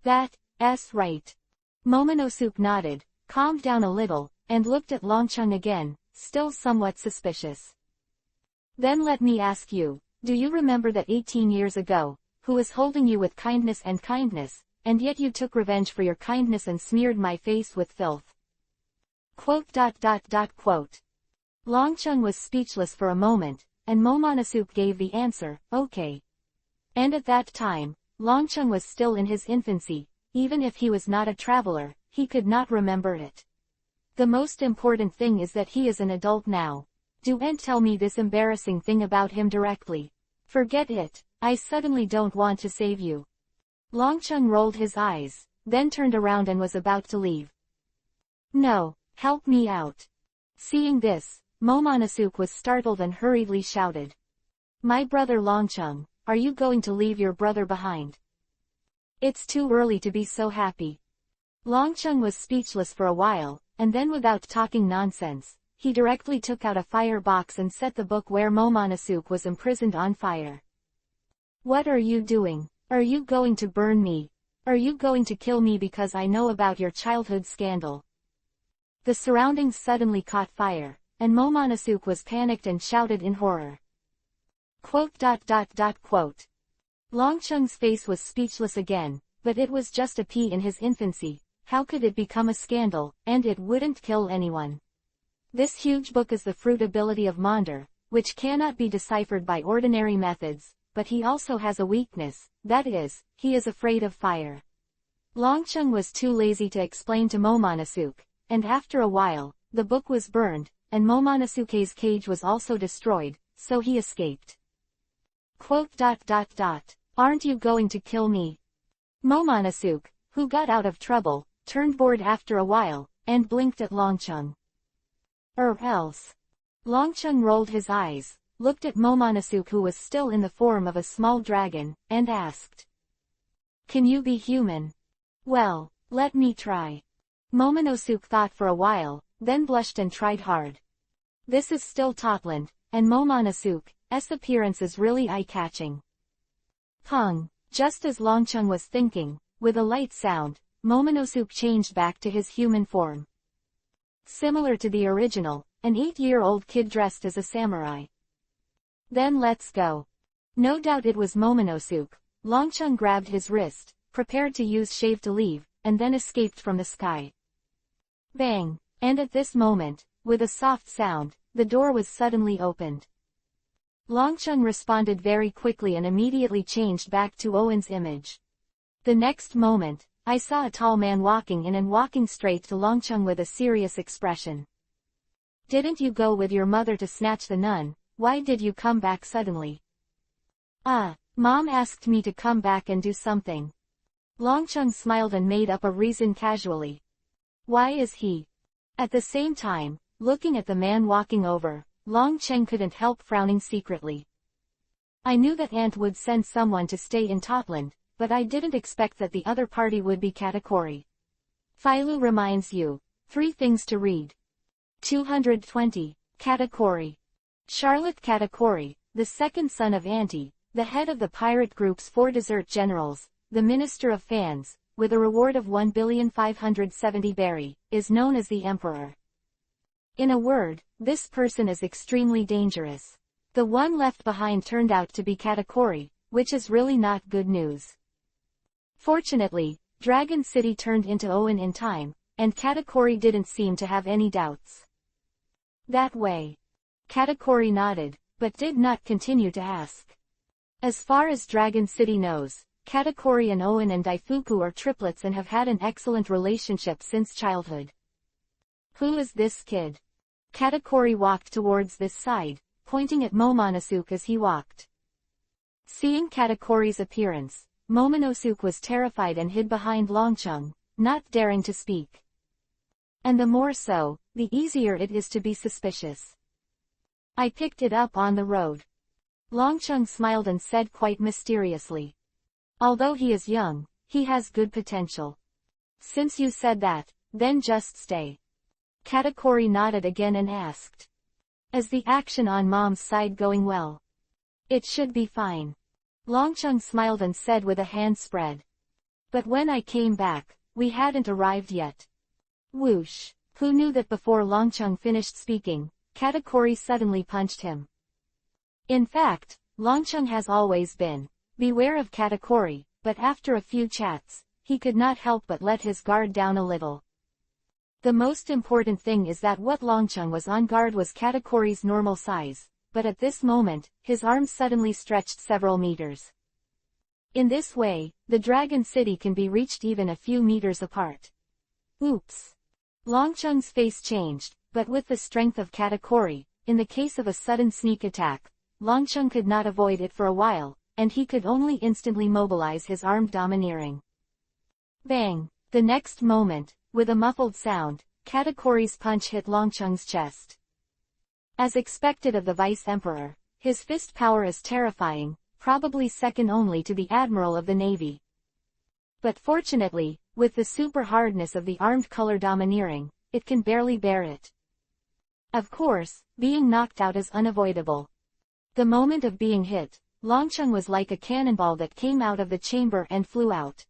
That's right. Momonosuke nodded, calmed down a little, and looked at Longcheng again, still somewhat suspicious. Then let me ask you, do you remember that 18 years ago, who was holding you with kindness, and yet you took revenge for your kindness and smeared my face with filth? Quote. Longcheng was speechless for a moment, and Momonosuke gave the answer, okay. And at that time, Longcheng was still in his infancy. Even if he was not a traveler, he could not remember it. The most important thing is that he is an adult now. Don't tell me this embarrassing thing about him directly. Forget it, I suddenly don't want to save you. Longcheng rolled his eyes, then turned around and was about to leave. No, help me out. Seeing this, Momonosuke was startled and hurriedly shouted. My brother Longcheng, are you going to leave your brother behind? It's too early to be so happy. Longcheng was speechless for a while, and then without talking nonsense, he directly took out a fire box and set the book where Momonosuke was imprisoned on fire. What are you doing? Are you going to burn me? Are you going to kill me because I know about your childhood scandal? The surroundings suddenly caught fire, and Momonosuke was panicked and shouted in horror. Longcheng's face was speechless again, but it was just a pea in his infancy. How could it become a scandal, and it wouldn't kill anyone? This huge book is the fruit ability of Monder, which cannot be deciphered by ordinary methods, but he also has a weakness, that is, he is afraid of fire. Longcheng was too lazy to explain to Momonosuke, and after a while, the book was burned, and Momonosuke's cage was also destroyed, so he escaped. Aren't you going to kill me? Momonosuke, who got out of trouble, turned bored after a while, and blinked at Longcheng. Or else. Longcheng rolled his eyes, looked at Momonosuke who was still in the form of a small dragon, and asked. Can you be human? Well, let me try. Momonosuke thought for a while, then blushed and tried hard. This is still Totland, and Momonosuke's appearance is really eye-catching. Pong! Just as Longcheng was thinking, with a light sound, Momonosuke changed back to his human form. Similar to the original, an 8-year-old kid dressed as a samurai. Then let's go. No doubt it was Momonosuke. Longcheng grabbed his wrist, prepared to use shave to leave, and then escaped from the sky. Bang! And at this moment, with a soft sound, the door was suddenly opened. Longcheng responded very quickly and immediately changed back to Owen's image. The next moment, I saw a tall man walking in and walking straight to Longcheng with a serious expression. Didn't you go with your mother to snatch the nun? Why did you come back suddenly? Mom asked me to come back and do something. Longcheng smiled and made up a reason casually. Why is he? At the same time, looking at the man walking over, Longcheng couldn't help frowning secretly. I knew that Aunt would send someone to stay in Totland, but I didn't expect that the other party would be Katakuri. Philo reminds you. 3 things to read. 220. Katakuri. Charlotte Katakuri, the second son of Auntie, the head of the pirate group's 4 desert generals, the minister of fans, with a reward of 1,570 berry, is known as the Emperor. In a word, this person is extremely dangerous. The one left behind turned out to be Katakuri, which is really not good news. Fortunately, Dragon City turned into Owen in time, and Katakuri didn't seem to have any doubts. That way. Katakuri nodded, but did not continue to ask. As far as Dragon City knows, Katakuri and Owen and Daifuku are triplets and have had an excellent relationship since childhood. Who is this kid? Katakuri walked towards this side, pointing at Momonosuke as he walked. Seeing Katakuri's appearance, Momonosuke was terrified and hid behind Longcheng, not daring to speak. And the more so, the easier it is to be suspicious. I picked it up on the road. Longcheng smiled and said quite mysteriously. Although he is young, he has good potential. Since you said that, then just stay. Katakuri nodded again and asked. Is the action on Mom's side going well? It should be fine. Longcheng smiled and said with a hand spread. But when I came back, we hadn't arrived yet. Whoosh! Who knew that before Longcheng finished speaking, Katakuri suddenly punched him. In fact, Longcheng has always been beware of Katakuri, but after a few chats, he could not help but let his guard down a little. The most important thing is that what Longcheng was on guard was Katakuri's normal size, but at this moment, his arms suddenly stretched several meters. In this way, the Dragon City can be reached even a few meters apart. Oops! Longcheng's face changed, but with the strength of Katakuri, in the case of a sudden sneak attack, Longcheng could not avoid it for a while, and he could only instantly mobilize his armed domineering. Bang! The next moment, with a muffled sound, Katakuri's punch hit Longcheng's chest. As expected of the Vice-Emperor, his fist power is terrifying, probably second only to the Admiral of the Navy. But fortunately, with the super hardness of the armed color domineering, it can barely bear it. Of course, being knocked out is unavoidable. The moment of being hit, Longcheng was like a cannonball that came out of the chamber and flew out.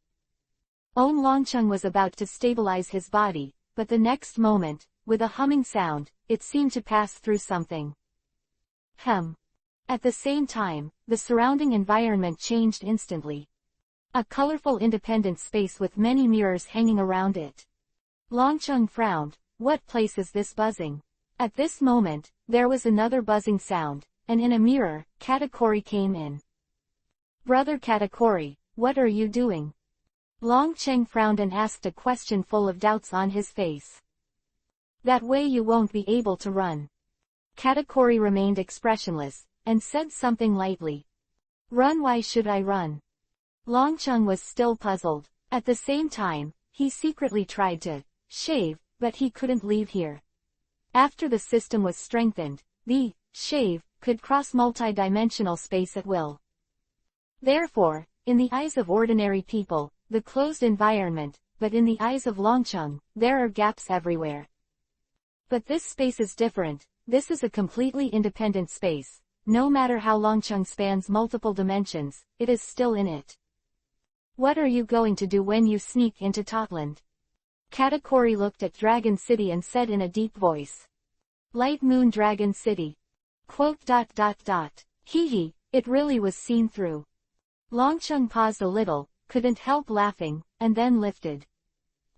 Longcheng was about to stabilize his body, but the next moment, with a humming sound, it seemed to pass through something. At the same time, the surrounding environment changed instantly. A colorful independent space with many mirrors hanging around it. Longcheng frowned. What place is this buzzing? At this moment, there was another buzzing sound, and in a mirror, Katakuri came in. Brother Katakuri, what are you doing? Longcheng frowned and asked a question full of doubts on his face. That way you won't be able to run. Katakuri remained expressionless, and said something lightly. Run? Why should I run? Longcheng was still puzzled. At the same time, he secretly tried to shave, but he couldn't leave here. After the system was strengthened, the shave could cross multi-dimensional space at will. Therefore, in the eyes of ordinary people, the closed environment, but in the eyes of Longcheng, there are gaps everywhere. But this space is different. This is a completely independent space. No matter how Longcheng spans multiple dimensions, it is still in it. What are you going to do when you sneak into Totland? Katakuri looked at Dragon City and said in a deep voice. Light Moon Dragon City. Hee, it really was seen through. Longcheng paused a little, couldn't help laughing, and then lifted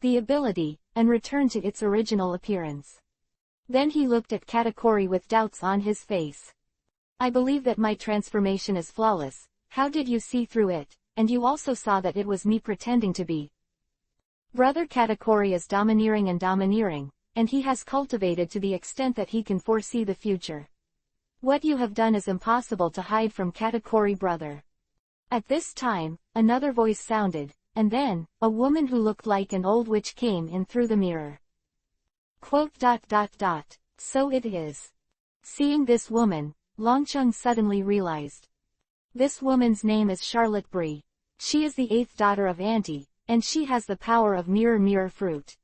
the ability, and returned to its original appearance. Then he looked at Katakuri with doubts on his face. I believe that my transformation is flawless. How did you see through it, and you also saw that it was me pretending to be? Brother Katakuri is domineering, and he has cultivated to the extent that he can foresee the future. What you have done is impossible to hide from Katakuri, brother. At this time, another voice sounded, and then, a woman who looked like an old witch came in through the mirror. So it is. Seeing this woman, Longcheng suddenly realized. This woman's name is Charlotte Brie. She is the 8th daughter of Auntie, and she has the power of mirror fruit.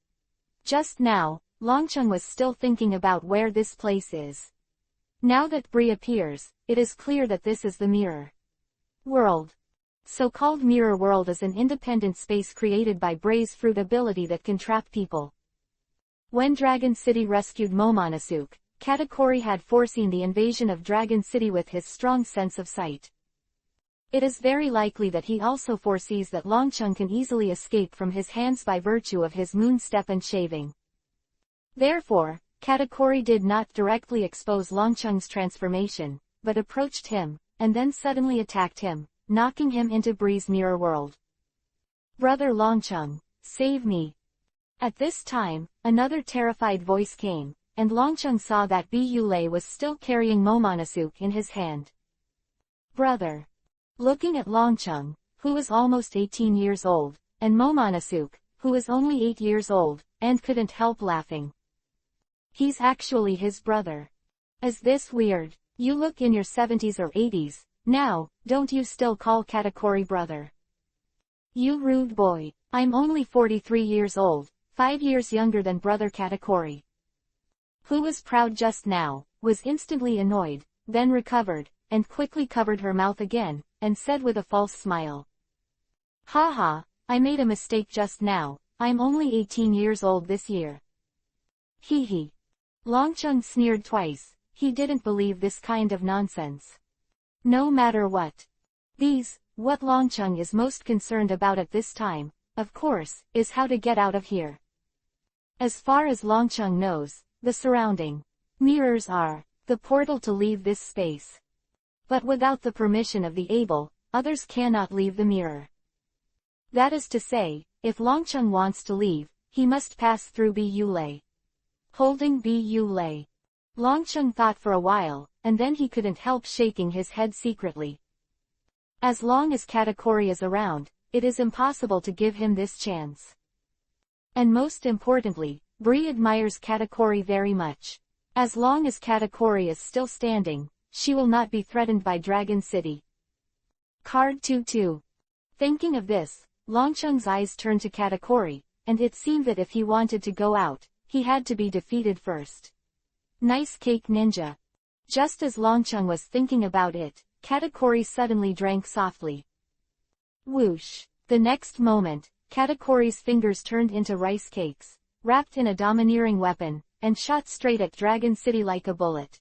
Just now, Longcheng was still thinking about where this place is. Now that Brie appears, it is clear that this is the mirror world. So-called mirror world is an independent space created by Brie's fruit ability that can trap people. When Dragon City rescued Momonosuke, Katakuri had foreseen the invasion of Dragon City with his strong sense of sight. It is very likely that he also foresees that Longcheng can easily escape from his hands by virtue of his moon step and shaving. Therefore, Katakuri did not directly expose Longcheng's transformation, but approached him, and then suddenly attacked him, knocking him into Brie's mirror world. Brother Longcheng, save me. At this time, another terrified voice came, and Longcheng saw that Yulei was still carrying Momonosuke in his hand. Brother. Looking at Longcheng, who was almost 18 years old, and Momonosuke, who was only 8 years old, and couldn't help laughing. He's actually his brother. Is this weird? You look in your 70s or 80s, now, don't you still call Katakuri brother? You rude boy. I'm only 43 years old, 5 years younger than brother Katakuri. Who was proud just now, was instantly annoyed, then recovered, and quickly covered her mouth again, and said with a false smile. Haha, I made a mistake just now, I'm only 18 years old this year. Hee. Longcheng sneered twice. He didn't believe this kind of nonsense. No matter what. What Longcheng is most concerned about at this time, of course, is how to get out of here. As far as Longcheng knows, the surrounding mirrors are the portal to leave this space. But without the permission of the able, others cannot leave the mirror. That is to say, if Longcheng wants to leave, he must pass through Bu Lei. Holding Bu Lei. Longcheng thought for a while, and then he couldn't help shaking his head secretly. As long as Katakuri is around, it is impossible to give him this chance. And most importantly, Bree admires Katakuri very much. As long as Katakuri is still standing, she will not be threatened by Dragon City. Card 2-2. Thinking of this, Longcheng's eyes turned to Katakuri, and it seemed that if he wanted to go out, he had to be defeated first. Nice cake, ninja. Just as Longcheng was thinking about it, Katakuri suddenly drank softly. Whoosh! The next moment, Katakuri's fingers turned into rice cakes, wrapped in a domineering weapon, and shot straight at Dragon City like a bullet.